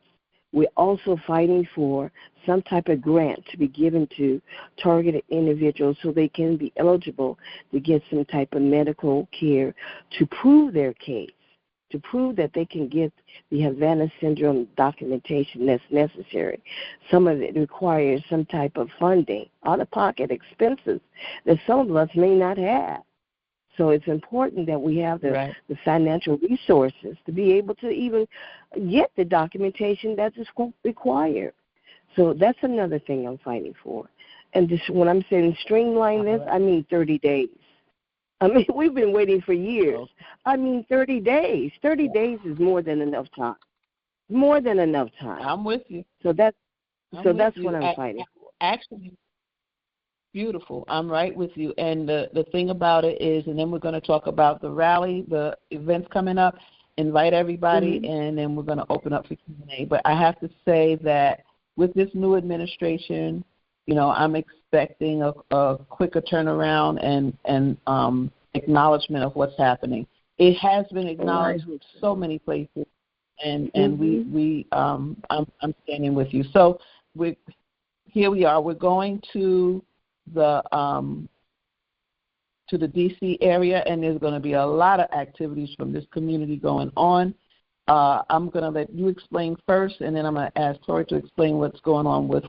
We're also fighting for some type of grant to be given to targeted individuals so they can be eligible to get some type of medical care to prove their case, to prove that they can get the Havana Syndrome documentation that's necessary. Some of it requires some type of funding, out-of-pocket expenses that some of us may not have. So it's important that we have the financial resources to be able to even get the documentation that is required. So that's another thing I'm fighting for. And this, when I'm saying streamline this, I mean 30 days. I mean, we've been waiting for years. I mean 30 days. 30 days is more than enough time. More than enough time. I'm with you. So that's what I'm fighting for. Actually, beautiful. I'm right with you. And the thing about it is, and then we're going to talk about the rally, the events coming up, invite everybody, and then we're going to open up for Q&A. But I have to say that with this new administration, you know, I'm expecting a quicker turnaround and acknowledgement of what's happening. It has been acknowledged with so many places, and I'm standing with you. So here we are. We're going to the D.C. area, and there's going to be a lot of activities from this community going on. I'm going to let you explain first, and then I'm going to ask Tori to explain what's going on with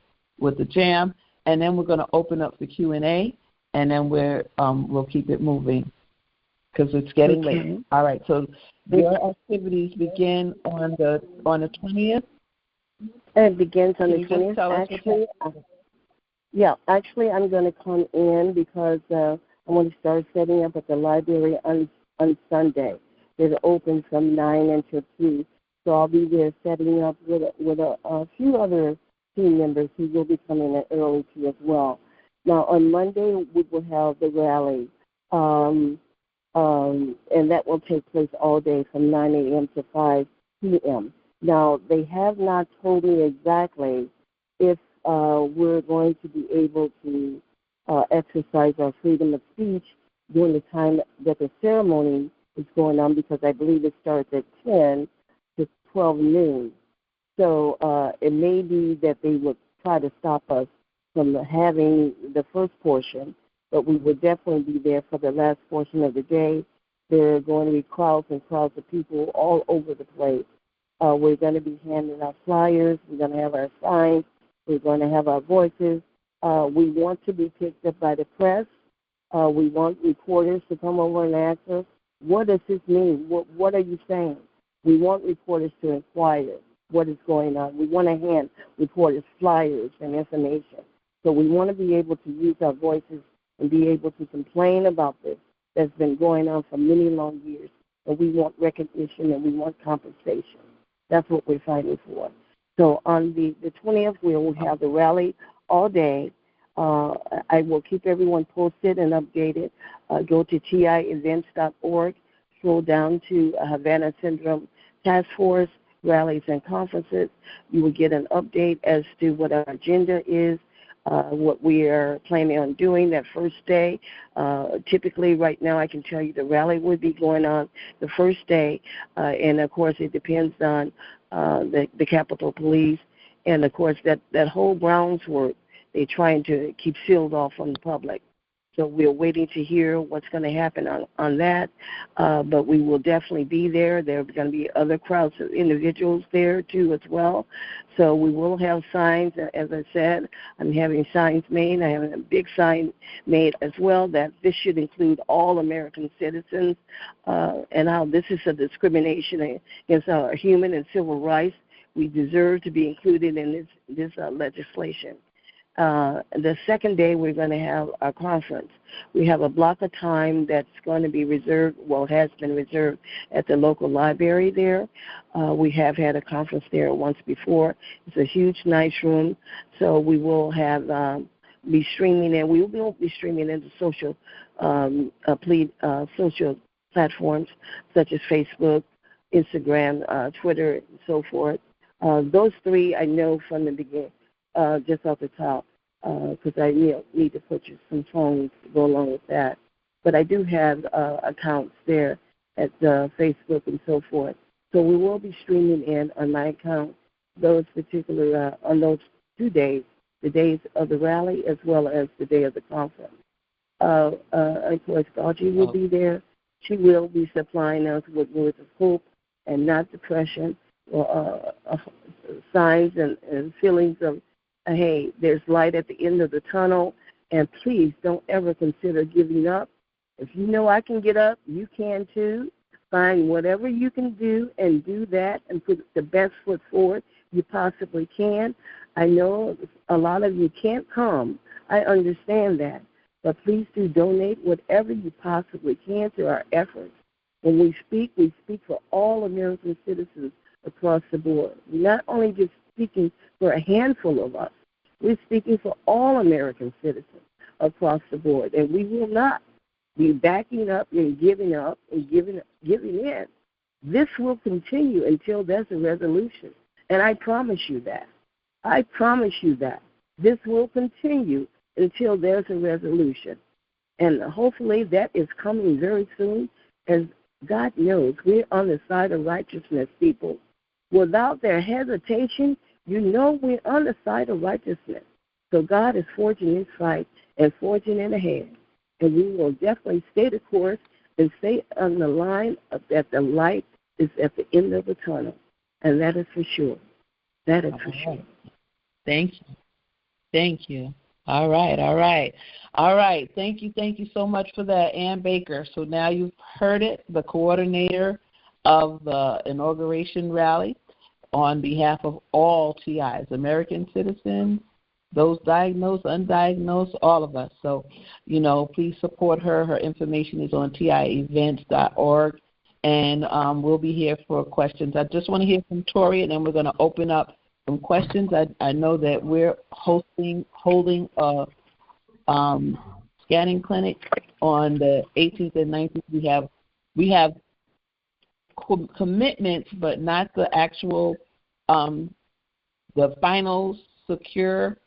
the J.A.M., and then we're going to open up the Q&A, and then we'll keep it moving because it's getting late. All right, so your activities begin on the 20th? It begins on the 20th. Actually, I'm going to come in because I want to start setting up at the library on Sunday. It opens from 9 until 2. So I'll be there setting up with a few other team members who will be coming in early too as well. Now, on Monday, we will have the rally, and that will take place all day from 9 a.m. to 5 p.m. Now, they have not told me exactly if we're going to be able to exercise our freedom of speech during the time that the ceremony is going on, because I believe it starts at 10 to 12 noon. So it may be that they would try to stop us from having the first portion, but we would definitely be there for the last portion of the day. There are going to be crowds and crowds of people all over the place. We're going to be handing out flyers. We're going to have our signs. We're going to have our voices. We want to be picked up by the press. We want reporters to come over and ask us, what does this mean? What are you saying? We want reporters to inquire what is going on. We want to hand reporters flyers and information. So we want to be able to use our voices and be able to complain about this that's been going on for many long years. And we want recognition and we want compensation. That's what we're fighting for. So on the 20th, we will have the rally all day. I will keep everyone posted and updated. Go to tievents.org, scroll down to Havana Syndrome Taskforce, rallies and conferences. You will get an update as to what our agenda is, what we are planning on doing that first day. Typically, right now, I can tell you the rally would be going on the first day, and of course, it depends on the Capitol Police, and of course, that whole Brownsworth, they're trying to keep sealed off from the public. So we're waiting to hear what's going to happen on that, but we will definitely be there. There are going to be other crowds of individuals there, too, as well. So we will have signs. As I said, I'm having signs made. I have a big sign made as well that this should include all American citizens and how this is a discrimination against our human and civil rights. We deserve to be included in this legislation. The second day, we're going to have our conference. We have a block of time that's going to be reserved, well, has been reserved at the local library there. We have had a conference there once before. It's a huge, nice room, so we will have be streaming, and we will be streaming into social social platforms such as Facebook, Instagram, Twitter, and so forth. Those three I know from the beginning, just off the top, because I need to purchase some phones to go along with that. But I do have accounts there at Facebook and so forth. So we will be streaming in on my account those particular, on those 2 days, the days of the rally as well as the day of the conference. Of course, GoGi will be there. She will be supplying us with words of hope and not depression, or signs and feelings of, hey, there's light at the end of the tunnel, and please don't ever consider giving up. If you know I can get up, you can too. Find whatever you can do and do that and put the best foot forward you possibly can. I know a lot of you can't come. I understand that. But please do donate whatever you possibly can to our efforts. When we speak for all American citizens across the board. We're not only just speaking for a handful of us. We're speaking for all American citizens across the board. And we will not be backing up and giving giving in. This will continue until there's a resolution. And I promise you that. I promise you that. This will continue until there's a resolution. And hopefully that is coming very soon. As God knows, we're on the side of righteousness, people. Without their hesitation, you know we're on the side of righteousness. So God is forging his fight and forging it ahead. And we will definitely stay the course and stay on the line that the light is at the end of the tunnel. And that is for sure. That is for sure. Thank you. Thank you. All right. Thank you so much for that, Ann Baker. So now you've heard it, the coordinator of the inauguration rally on behalf of all TIs, American citizens, those diagnosed, undiagnosed, all of us. So, please support her. Her information is on tievents.org, and we'll be here for questions. I just want to hear from Tori, and then we're going to open up some questions. I know that we're holding a scanning clinic on the 18th and 19th. We have commitments, but not the actual the final secure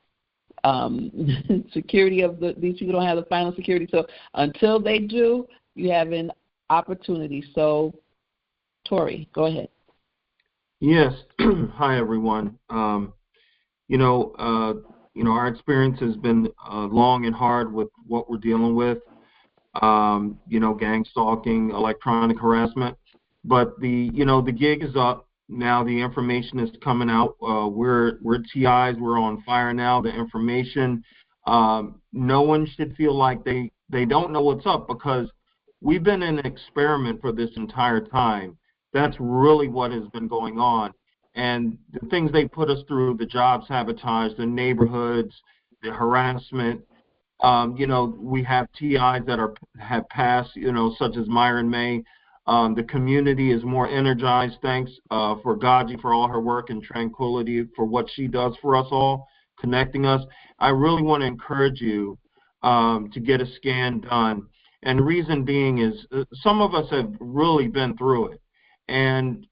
security of these people don't have the final security. So until they do, you have an opportunity. So, Tori, go ahead. Yes. Hi, everyone. Our experience has been long and hard with what we're dealing with. Gang stalking, electronic harassment. But the gig is up now. The information is coming out. We're TIs. We're on fire now. The information. No one should feel like they don't know what's up, because we've been in an experiment for this entire time. That's really what has been going on. And the things they put us through, the job sabotage, the neighborhoods, the harassment. We have TIs that have passed, such as Myron May. The community is more energized. Thanks for GoGi for all her work and tranquility, for what she does for us all, connecting us. I really want to encourage you to get a scan done. And the reason being is some of us have really been through it. And,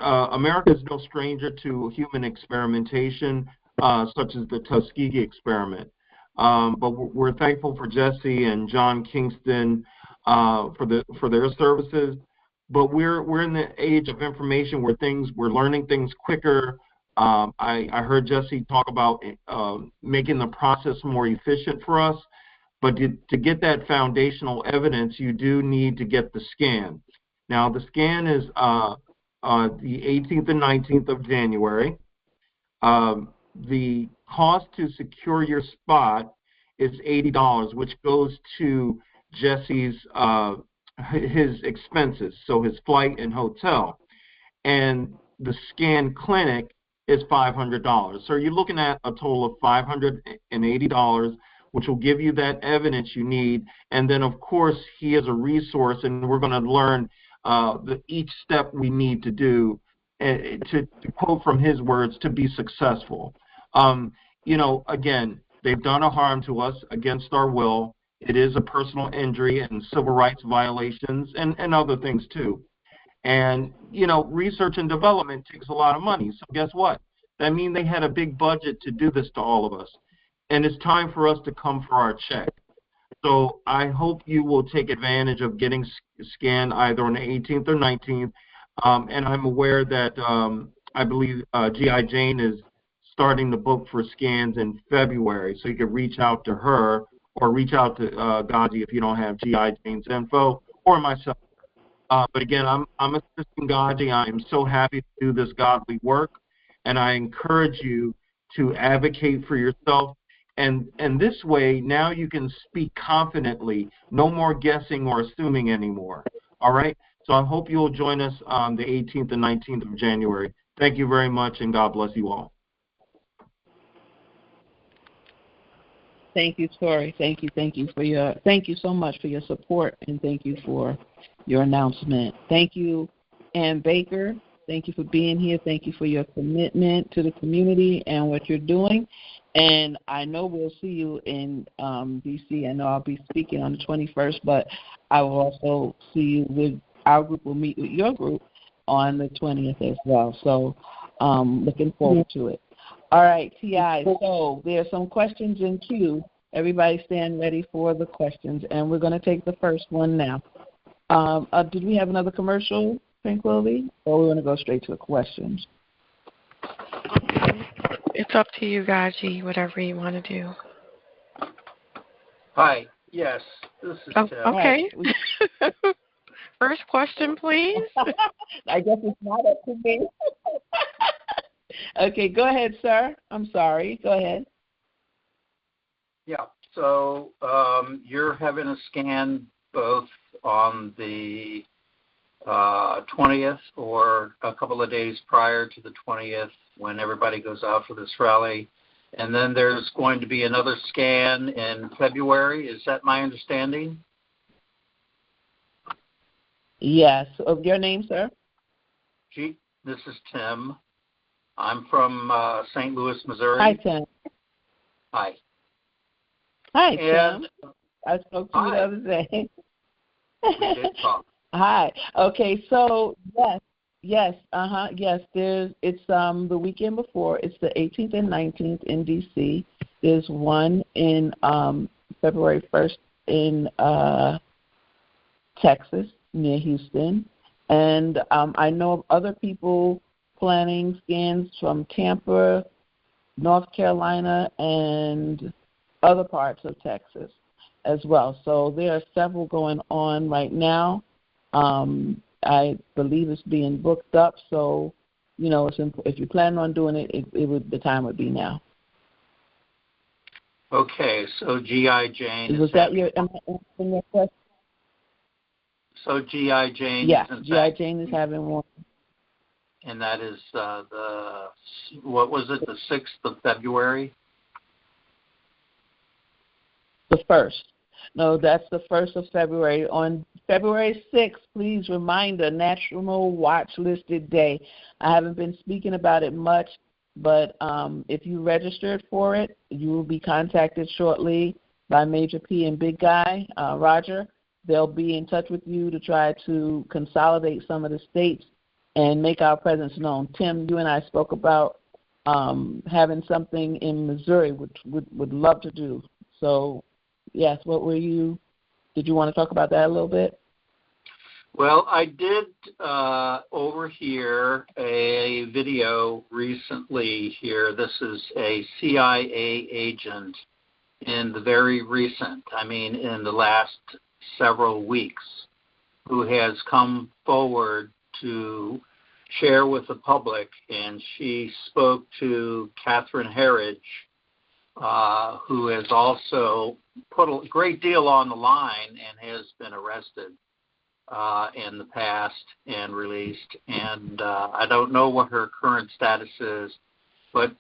America is no stranger to human experimentation, such as the Tuskegee experiment. But we're thankful for Jesse and John Kingston for their services. But we're in the age of information where we're learning things quicker. I heard Jesse talk about making the process more efficient for us. But to get that foundational evidence, you do need to get the scan. Now, the scan is the 18th and 19th of January. The cost to secure your spot is $80, which goes to Jesse's his expenses, so his flight and hotel. And the scan clinic is $500. So you're looking at a total of $580, which will give you that evidence you need. And then, of course, he is a resource, and we're going to learn each step we need to do, to quote from his words, to be successful. Again, they've done a harm to us against our will. It is a personal injury and civil rights violations and other things, too. And, research and development takes a lot of money. So guess what? That means they had a big budget to do this to all of us. And it's time for us to come for our check. So I hope you will take advantage of getting scanned either on the 18th or 19th. And I'm aware that I believe G.I. Jane is starting the book for scans in February. So you can reach out to her or reach out to Gaji if you don't have G.I. Jane's info, or myself. But again, I'm assisting Gaji. I am so happy to do this godly work, and I encourage you to advocate for yourself. And this way, now you can speak confidently, no more guessing or assuming anymore. All right? So I hope you'll join us on the 18th and 19th of January. Thank you very much, and God bless you all. Thank you, Tori. Thank you so much for your support, and thank you for your announcement. Thank you, Ann Baker. Thank you for being here. Thank you for your commitment to the community and what you're doing. And I know we'll see you in D.C. I know I'll be speaking on the 21st, but I will also see you with our group. Will meet with your group on the 20th as well. So looking forward to it. All right, T.I., so there are some questions in queue. Everybody stand ready for the questions, and we're going to take the first one now. Did we have another commercial, Tranquility, or we want to go straight to the questions? It's up to you, Gaji, whatever you want to do. Hi, yes, this is Tim. Okay. First question, please. I guess it's not up to me. Okay, go ahead, sir. I'm sorry. Go ahead. Yeah, so you're having a scan both on the 20th or a couple of days prior to the 20th when everybody goes out for this rally. And then there's going to be another scan in February. Is that my understanding? Yes. Your name, sir? This is Tim. I'm from St. Louis, Missouri. Hi, Tim. Hi. Hi, Tim. I spoke to you the other day. We did talk. Hi. Okay, so yes. It's the weekend before. It's the 18th and 19th in D.C. There's one in February 1st in Texas near Houston, and I know of other people planning scans from Tampa, North Carolina, and other parts of Texas as well. So there are several going on right now. I believe it's being booked up. So, if you plan on doing it, the time would be now. Okay, so G.I. Jane. Was that your question? So G.I. Jane. Yeah, G.I. Jane is having one. And that is the 6th of February? The 1st. No, that's the 1st of February. On February 6th, please reminder, National Watch Listed Day. I haven't been speaking about it much, but if you registered for it, you will be contacted shortly by Major P and Big Guy, Roger. They'll be in touch with you to try to consolidate some of the states and make our presence known. Tim, you and I spoke about having something in Missouri, which would love to do. So, yes, did you want to talk about that a little bit? Well, I did overhear a video recently here. This is a CIA agent in the last several weeks, who has come forward to share with the public, and she spoke to Catherine Herridge, who has also put a great deal on the line and has been arrested in the past and released. And I don't know what her current status is, but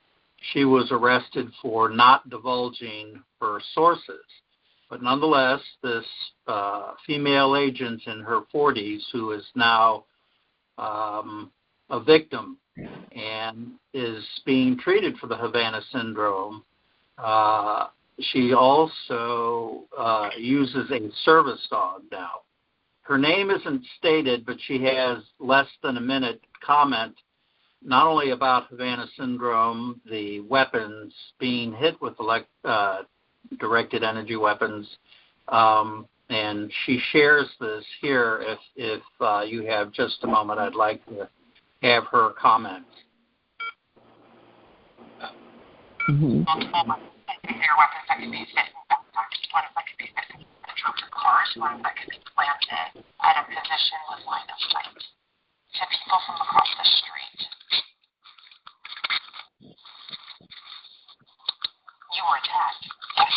she was arrested for not divulging her sources. But nonetheless, this female agent in her 40s who is now a victim and is being treated for the Havana Syndrome, she also uses a service dog now. Her name isn't stated, but she has less than a minute comment not only about Havana Syndrome, the weapons, being hit with directed energy weapons, and she shares this here. If you have just a moment, I'd like to have her comment. Multiple weapons that can be fit in backpacks, one that can be fit in the trunks of cars, one that can be planted at a position with line of sight to people from across the street. You were attacked. Yes.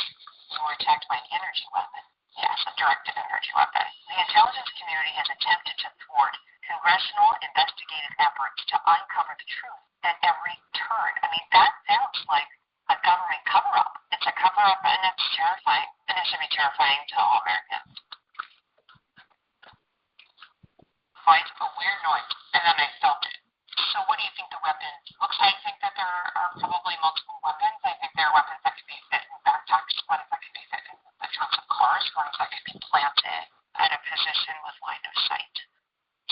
You were attacked by an energy weapon. Yes, a directed energy weapon. The intelligence community has attempted to thwart congressional investigative efforts to uncover the truth at every turn. I mean, that sounds like a government cover-up. It's a cover-up, and it's terrifying, and it should be terrifying to all Americans. Quite a weird noise, and then I felt it. So what do you think the weapon looks like? I think that there are probably multiple weapons. I think there are weapons that could be fit in backpacks, ones that could be fit in the trunks of cars, ones that could be planted at a position with line of sight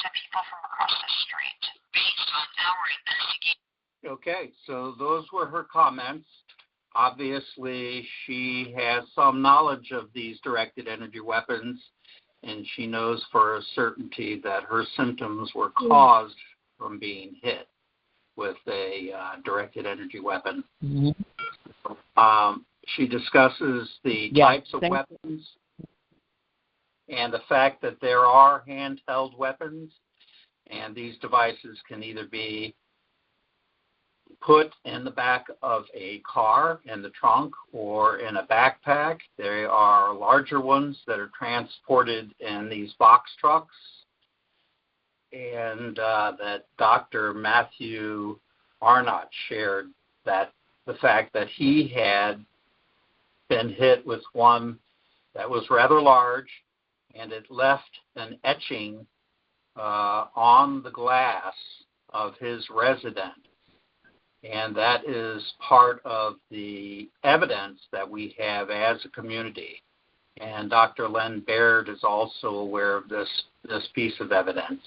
to people from across the street. Based on our investigation. Okay, so those were her comments. Obviously, she has some knowledge of these directed energy weapons, and she knows for a certainty that her symptoms were caused from being hit with a directed energy weapon. She discusses the types of weapons and the fact that there are handheld weapons, and these devices can either be put in the back of a car, in the trunk, or in a backpack. There are larger ones that are transported in these box trucks, and that Dr. Matthew Arnott shared that the fact that he had been hit with one that was rather large, and it left an etching on the glass of his residence. And that is part of the evidence that we have as a community. And Dr. Len Baird is also aware of this piece of evidence.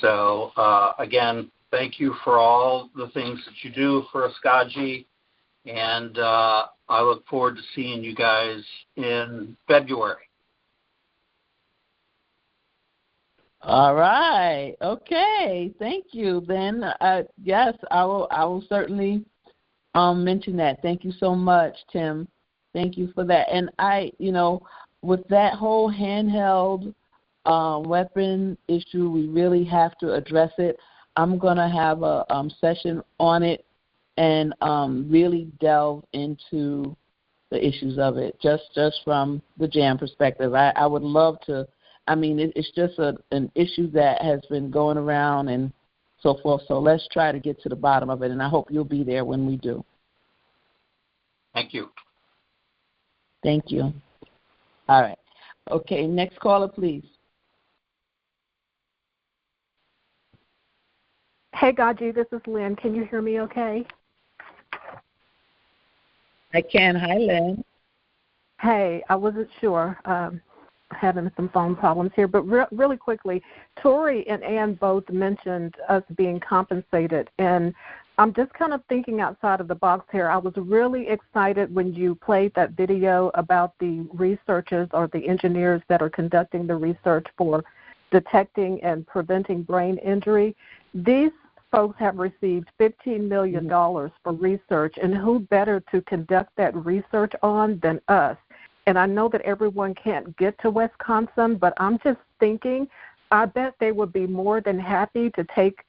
So, again, thank you for all the things that you do for Ascaji, and I look forward to seeing you guys in February. All right. Okay. Thank you. Then, yes, I will certainly mention that. Thank you so much, Tim. Thank you for that. And with that whole handheld weapon issue, we really have to address it. I'm going to have a session on it and really delve into the issues of it, just from the J.A.M. perspective. I would love to. I mean, it's just an issue that has been going around and so forth. So let's try to get to the bottom of it, and I hope you'll be there when we do. Thank you. Thank you. All right. Okay, next caller, please. Hey, GoGi, this is Lynn. Can you hear me okay? I can. Hi, Lynn. Hey, I wasn't sure. Having some phone problems here, but really quickly, Tori and Ann both mentioned us being compensated, and I'm just kind of thinking outside of the box here. I was really excited when you played that video about the researchers or the engineers that are conducting the research for detecting and preventing brain injury. These folks have received $15 million for research, and who better to conduct that research on than us? And I know that everyone can't get to Wisconsin, but I'm just thinking, I bet they would be more than happy to take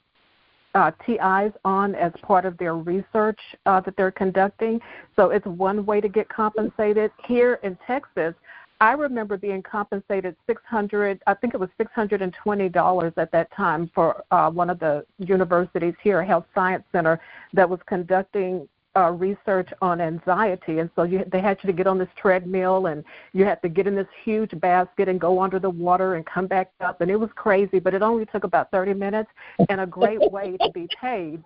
TIs on as part of their research that they're conducting. So it's one way to get compensated. Here in Texas, I remember being compensated $620 at that time for one of the universities here, Health Science Center, that was conducting research on anxiety. And so they had you to get on this treadmill, and you had to get in this huge basket and go under the water and come back up. And it was crazy, but it only took about 30 minutes and a great way to be paid.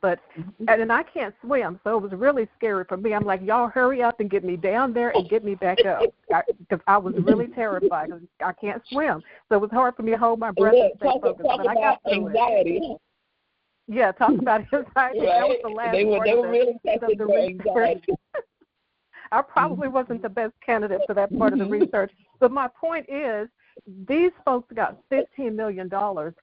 And I can't swim, so it was really scary for me. I'm like, y'all hurry up and get me down there and get me back up, because I was really terrified because I can't swim. So it was hard for me to hold my breath and stay focused. But I got through anxiety. it. Yeah, talk about anxiety. Right. That was the last they were really testing the for research. anxiety. I probably wasn't the best candidate for that part of the research. But my point is, these folks got $15 million.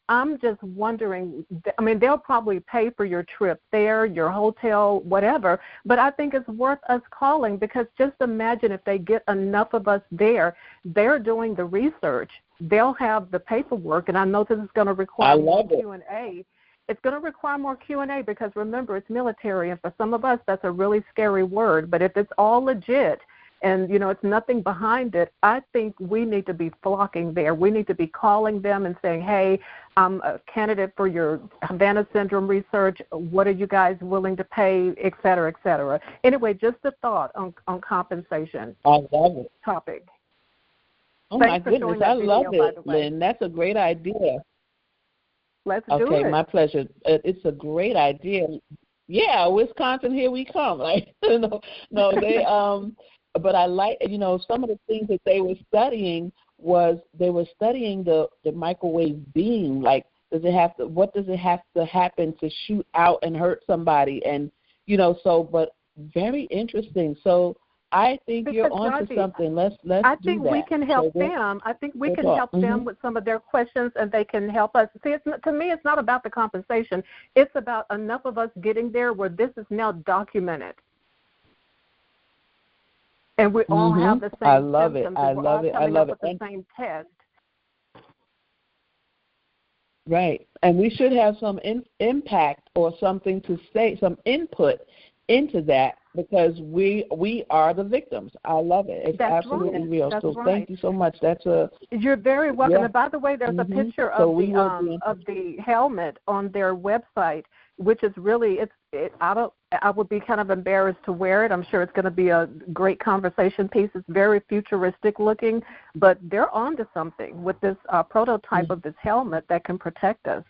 I'm just wondering, I mean, they'll probably pay for your trip there, your hotel, whatever, but I think it's worth us calling, because just imagine if they get enough of us there, they're doing the research, they'll have the paperwork, and I know this is going to require more Q&A. It's going to require more Q&A because, remember, it's military, and for some of us, that's a really scary word. But if it's all legit and, you know, it's nothing behind it, I think we need to be flocking there. We need to be calling them and saying, hey, I'm a candidate for your Havana Syndrome research. What are you guys willing to pay, et cetera, et cetera. Anyway, just a thought on compensation. I love it. Topic. Oh, Thanks my goodness. I love it, Lynn. That's a great idea. Let's do it. Okay, my pleasure. It's a great idea. Yeah, Wisconsin, here we come. Like, no, they. But I like, you know, some of the things that they were studying was they were studying the microwave beam. Like, what does it have to happen to shoot out and hurt somebody? And, you know, but very interesting. So I think you're onto something. Let's do that. I think we can help them. I think we can help them with some of their questions, and they can help us. See, to me, it's not about the compensation. It's about enough of us getting there where this is now documented. And we all have the same I love symptoms. It. I love it. I love it. The same test. Right. And we should have some impact or something to say, some input into that, because we are the victims. I love it. It's absolutely real. That's so thank you so much. You're very welcome. Yeah. And by the way, there's a picture of the helmet on their website, which is really I would be kind of embarrassed to wear it. I'm sure it's going to be a great conversation piece. It's very futuristic looking, but they're onto something with this prototype of this helmet that can protect us.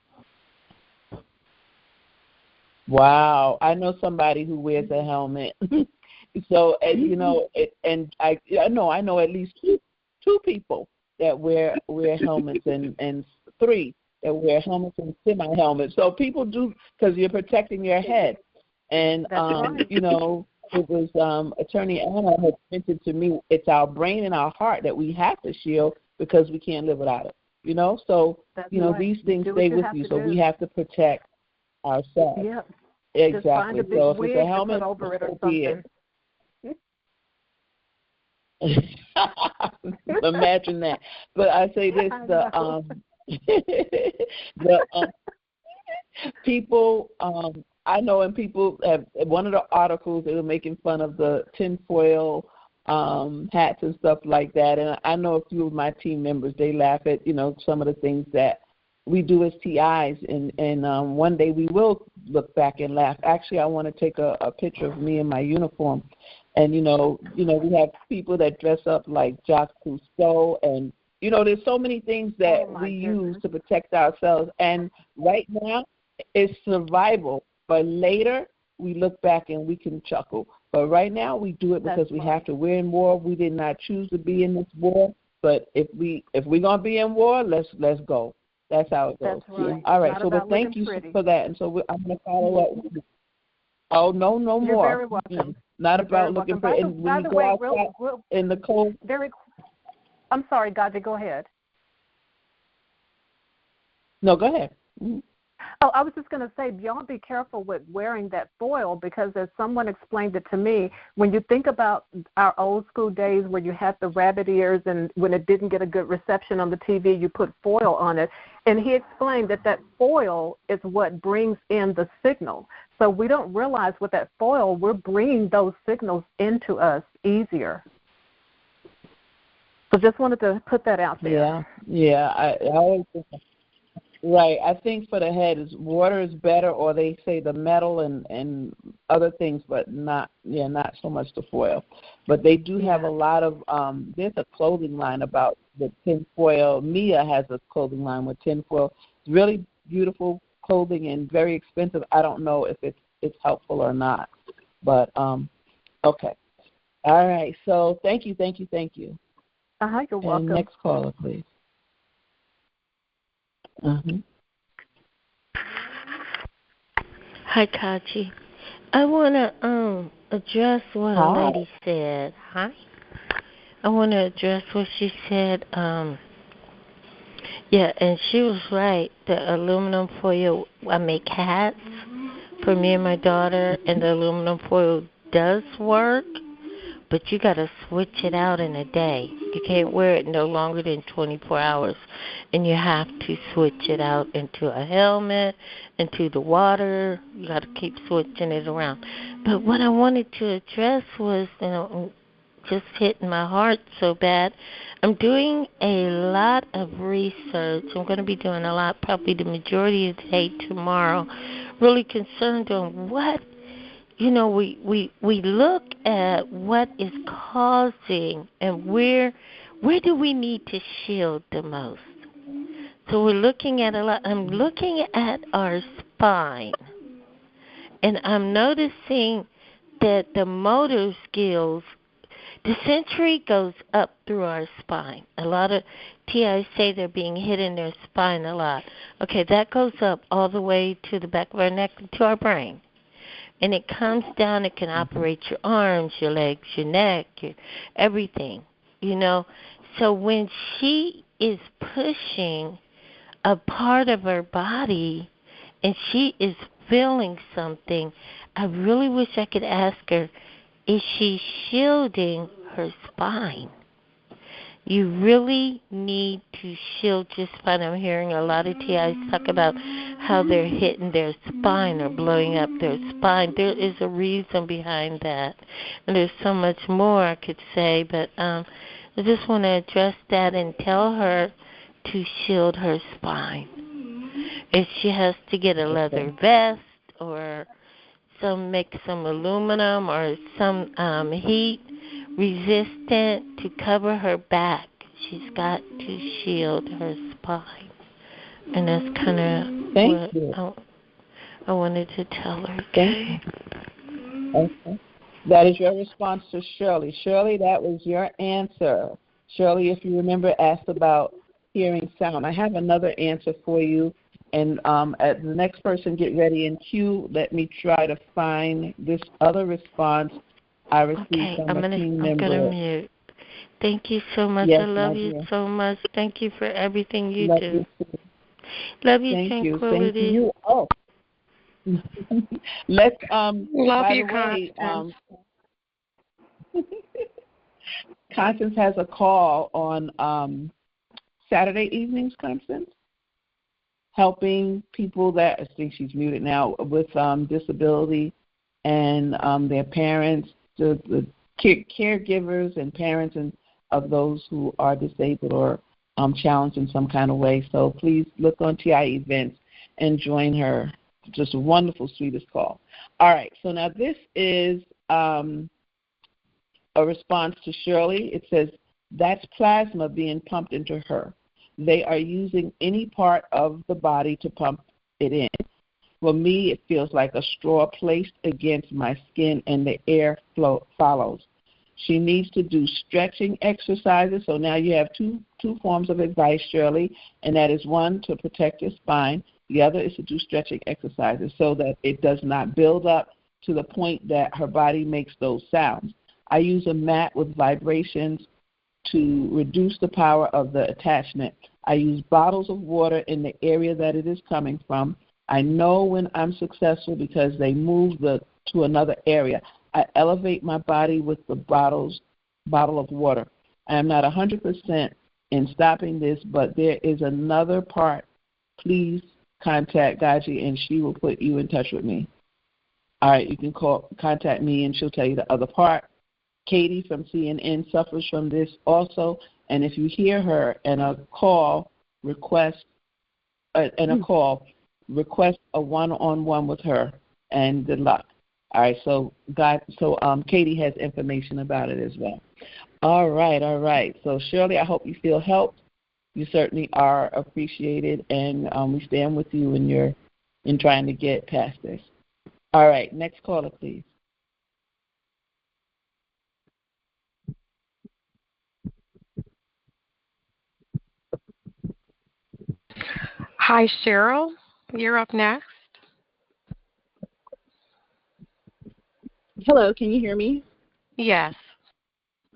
Wow, I know somebody who wears a helmet. So, you know, I know at least two people that wear helmets, and three that wear helmets and semi-helmets. So people do, because you're protecting your head. And you know, it was Attorney Anna had mentioned to me, it's our brain and our heart that we have to shield, because we can't live without it. You know, so you know these things stay with you, so we have to protect ourselves. Yeah. Exactly. So if it's a helmet, over it or something. Imagine that. But I say this: people. I know, and people have, one of the articles, they were making fun of the tinfoil hats and stuff like that. And I know a few of my team members, they laugh at, you know, some of the things that we do as TIs. And one day we will look back and laugh. Actually, I want to take a picture of me in my uniform. And, you know, we have people that dress up like Jacques Cousteau. And, you know, there's so many things that we use to protect ourselves. And right now, it's survival. But later, we look back and we can chuckle. But right now, we do it because we have to. We're in war. We did not choose to be in this war. But if we're gonna be in war, let's go. That's how it goes. That's right. All right. So thank you for that. And so I'm gonna follow up. Oh no more. You're very welcome. Not You're about looking for. And when you go outside in the cold. I'm sorry, Gaji. Go ahead. No, go ahead. Mm-hmm. Oh, I was just going to say, y'all be careful with wearing that foil, because as someone explained it to me, when you think about our old school days where you had the rabbit ears, and when it didn't get a good reception on the TV, you put foil on it. And he explained that foil is what brings in the signal. So we don't realize with that foil, we're bringing those signals into us easier. So just wanted to put that out there. Yeah. I always think, right. I think for the head is water is better, or they say the metal and other things, but not so much the foil. But they do have a lot of there's a clothing line about the tinfoil. Mia has a clothing line with tinfoil. It's really beautiful clothing and very expensive. I don't know if it's helpful or not. But okay. All right. So thank you. You're welcome. And next caller, please. Hi, Kachi. I want to address what a lady said. Hi. I want to address what she said. Yeah, and she was right. The aluminum foil, I make hats for me and my daughter, and the aluminum foil does work, but you got to switch it out in a day. You can't wear it no longer than 24 hours, and you have to switch it out into a helmet, into the water. You got to keep switching it around. But what I wanted to address was, just hitting my heart so bad. I'm doing a lot of research. I'm going to be doing a lot, probably the majority of the day tomorrow, really concerned on what, we look at what is causing and where do we need to shield the most. So we're looking at a lot. I'm looking at our spine, and I'm noticing that the motor skills, the sensory goes up through our spine. A lot of TIs say they're being hit in their spine a lot. Okay, that goes up all the way to the back of our neck to our brain. And it comes down, it can operate your arms, your legs, your neck, your everything, So when she is pushing a part of her body and she is feeling something, I really wish I could ask her, is she shielding her spine? You really need to shield your spine. I'm hearing a lot of TIs talk about how they're hitting their spine or blowing up their spine. There is a reason behind that. And there's so much more I could say, but I just want to address that and tell her to shield her spine. If she has to get a leather vest or make some aluminum or some heat resistant to cover her back, she's got to shield her spine. And that's kind of what I wanted to tell her. Okay. That is your response to Shirley. Shirley, that was your answer. Shirley, if you remember, asked about hearing sound. I have another answer for you. And as the next person get ready in queue, let me try to find this other response I received from a team member. I'm going to mute. Thank you so much. Yes, I love you so much. Thank you for everything you do. Love you, Tranquility. Thank you. Oh. Let's, love you, Constance. Constance has a call on Saturday evenings, Constance, helping people that, I think she's muted now, with disability and their parents, the caregivers and parents of those who are disabled or challenged in some kind of way. So please look on TI events and join her. Just a wonderful, sweetest call. All right, so now this is a response to Shirley. It says, that's plasma being pumped into her. They are using any part of the body to pump it in. For me, it feels like a straw placed against my skin and the air flow follows. She needs to do stretching exercises. So now you have two forms of advice, Shirley, and that is one, to protect your spine. The other is to do stretching exercises so that it does not build up to the point that her body makes those sounds. I use a mat with vibrations to reduce the power of the attachment. I use bottles of water in the area that it is coming from. I know when I'm successful because they move to another area. I elevate my body with the bottle of water. I am not 100% in stopping this, but there is another part. Please contact GoGi, and she will put you in touch with me. All right, you can contact me, and she'll tell you the other part. Katie from CNN suffers from this also. And if you hear her in a call, request a one-on-one with her, and good luck. All right, so Katie has information about it as well. All right. So Shirley, I hope you feel helped. You certainly are appreciated, and we stand with you in trying to get past this. All right, next caller, please. Hi, Cheryl. You're up next. Hello, can you hear me? Yes.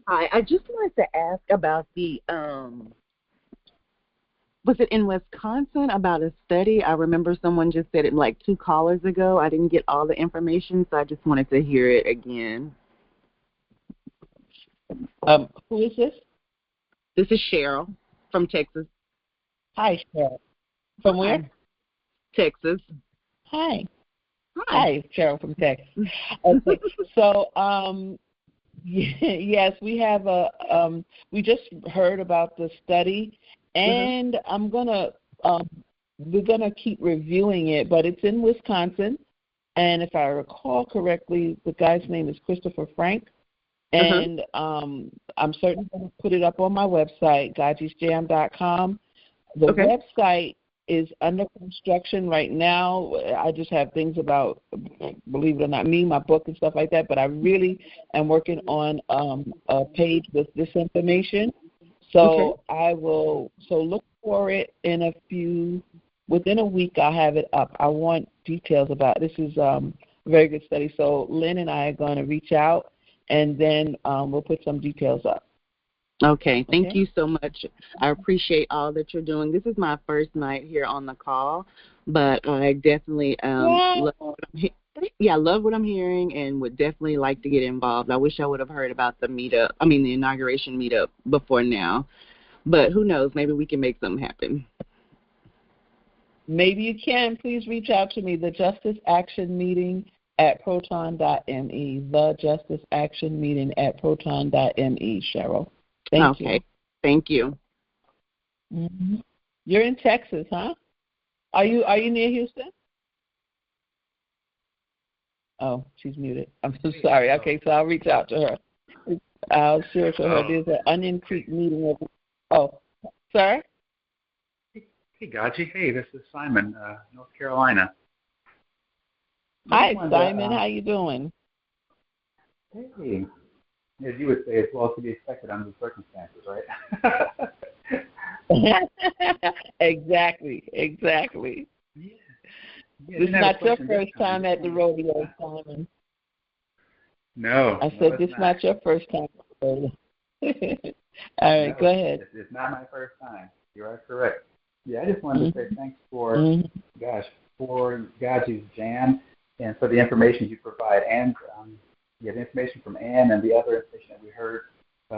Hi, I just wanted to ask about the, was it in Wisconsin about a study? I remember someone just said it like 2 callers ago. I didn't get all the information, so I just wanted to hear it again. Who is this? This is Cheryl from Texas. Hi, Cheryl. From where? Hi. Texas. Hi. Hi, Cheryl from Texas. Okay, so yes, we have we just heard about the study, and we're gonna keep reviewing it, but it's in Wisconsin, and if I recall correctly, the guy's name is Christopher Frank, and I'm certainly going to put it up on my website, GoGi'sJam.com. The website is under construction right now. I just have things about, believe it or not, my book and stuff like that, but I really am working on a page with this information. So I will, look for it within a week I'll have it up. I want details about it. This is a very good study. So Lynn and I are going to reach out, and then we'll put some details up. Okay, thank you so much. I appreciate all that you're doing. This is my first night here on the call, but I definitely love what I'm hearing and would definitely like to get involved. I wish I would have heard about the inauguration meetup before now, but who knows, maybe we can make something happen. Maybe you can. Please reach out to me, the Justice Action Meeting at proton.me, the Justice Action Meeting at proton.me, Cheryl. Thank you. Thank you. Mm-hmm. You're in Texas, huh? Are you near Houston? Oh, she's muted. I'm so sorry. Okay, so I'll reach out to her. I'll share to her. There's an Onion Creek meeting. Sir? Hey, Gaji. Hey, this is Simon, North Carolina. Hi, Simon. How you doing? Hey. As you would say, it's well to be expected under the circumstances, right? Exactly. Yeah, this is not your first time at the rodeo, Simon. No. I said this is not your first time at the rodeo. All right, go ahead. It's not my first time. You are correct. Yeah, I just wanted to say thanks for Gaji's J.A.M. and for the information you provide, and the information from Ann and the other information that we heard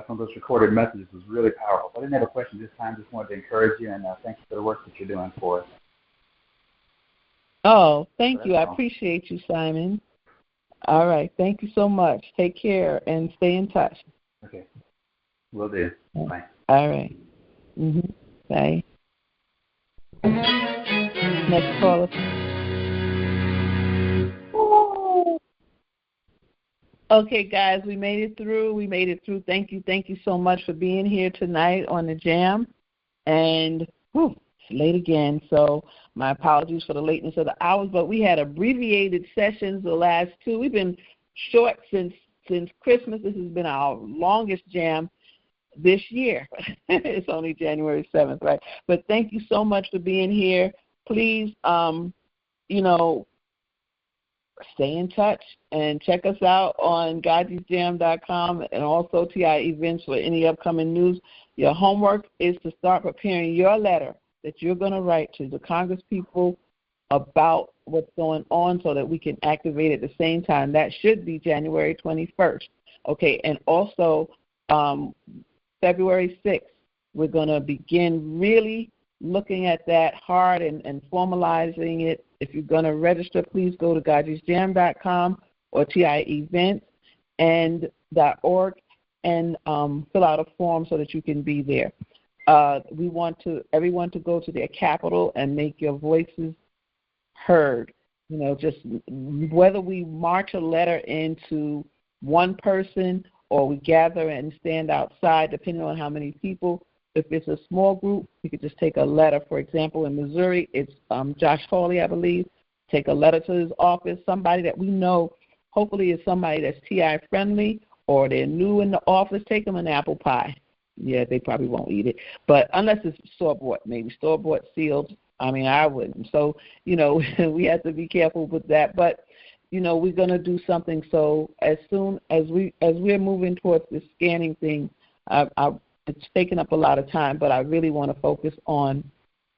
from those recorded messages was really powerful. I didn't have a question this time. Just wanted to encourage you and thank you for the work that you're doing for us. Oh, thank you. I appreciate you, Simon. All right. Thank you so much. Take care and stay in touch. Okay. Will do. Bye. All right. Bye. Next caller. Okay, guys, we made it through. Thank you so much for being here tonight on the Jam. And it's late again, so my apologies for the lateness of the hours, but we had abbreviated sessions the last 2. We've been short since Christmas. This has been our longest Jam this year. It's only January 7th, right? But thank you so much for being here. Please, stay in touch and check us out on GoGi'sJam.com and also TI Events for any upcoming news. Your homework is to start preparing your letter that you're going to write to the Congress people about what's going on so that we can activate at the same time. That should be January 21st. Okay, and also February 6th, we're going to begin really looking at that hard and formalizing it. If you're going to register, please go to GoGi'sJam.com or TI Events and.org and fill out a form so that you can be there. We want everyone to go to their capital and make your voices heard. Just whether we march a letter into one person or we gather and stand outside, depending on how many people. If it's a small group, you could just take a letter. For example, in Missouri, it's Josh Hawley, I believe. Take a letter to his office, somebody that we know, hopefully is somebody that's TI friendly or they're new in the office. Take them an apple pie. Yeah, they probably won't eat it. But unless it's store-bought, maybe store-bought sealed. I mean, I wouldn't. So, we have to be careful with that. But, we're going to do something. So as soon as we're moving towards this scanning thing, it's taken up a lot of time, but I really want to focus on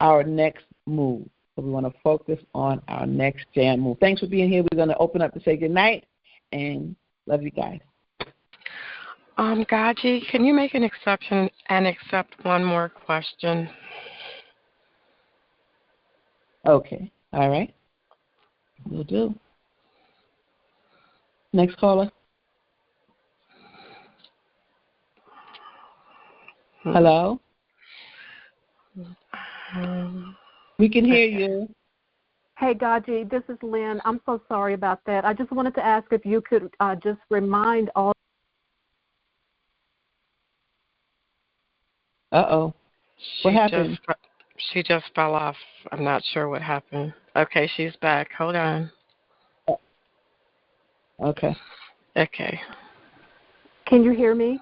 our next move. So we want to focus on our next J.A.M move. Thanks for being here. We're going to open up to say good night and love you guys. GoGi, can you make an exception and accept one more question? Okay. All right. Will do. Next caller. Hello? We can hear you. Hey, GoGi, this is Lynn. I'm so sorry about that. I just wanted to ask if you could just remind all. Uh-oh. What happened? She just fell off. I'm not sure what happened. Okay, she's back. Hold on. Okay. Okay. Can you hear me?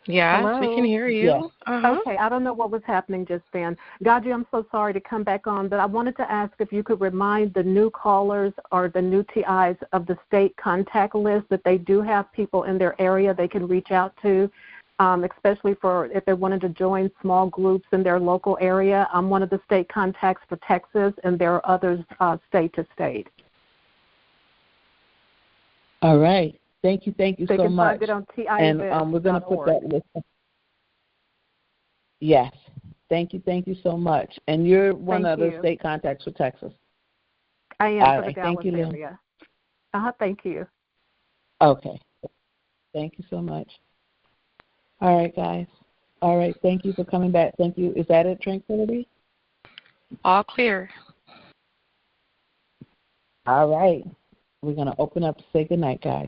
Yes, Hello? we can hear you. Yes. Uh-huh. Okay, I don't know what was happening just then. GoGi, I'm so sorry to come back on, but I wanted to ask if you could remind the new callers or the new TIs of the state contact list that they do have people in their area they can reach out to, especially for if they wanted to join small groups in their local area. I'm one of the state contacts for Texas, and there are others state to state. All right. Thank you They so can much. find it on And we're going to put that list. Yes. Thank you so much. And you're one of the state contacts for Texas. I am All for the right. Dallas Thank you, Lynn. area. Thank you. Okay. Thank you so much. All right, guys. All right. Thank you for coming back. Thank you. Is that it, Tranquility? All clear. All right. We're going to open up to say goodnight, guys.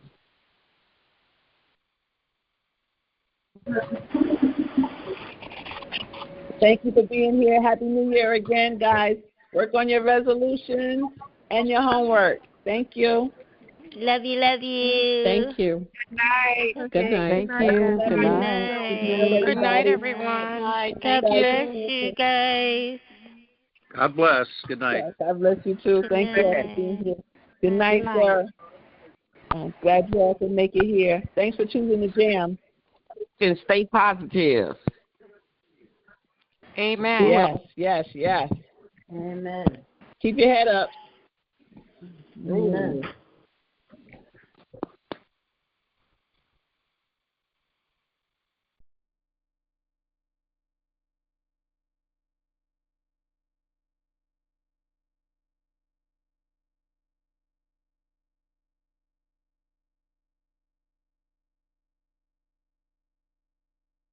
Thank you for being here. Happy New Year again, guys. Work on your resolutions and your homework. Thank you. Love you, love you. Thank you. Good night. Good night. Thank you. Good night. Good night, everyone. God bless you guys. God bless. Good night. God bless you, too. Thank you for being here. Good night, sir. I'm glad you all can make it here. Thanks for choosing the J.A.M. And stay positive. Amen. Yes. Amen. Keep your head up. Amen.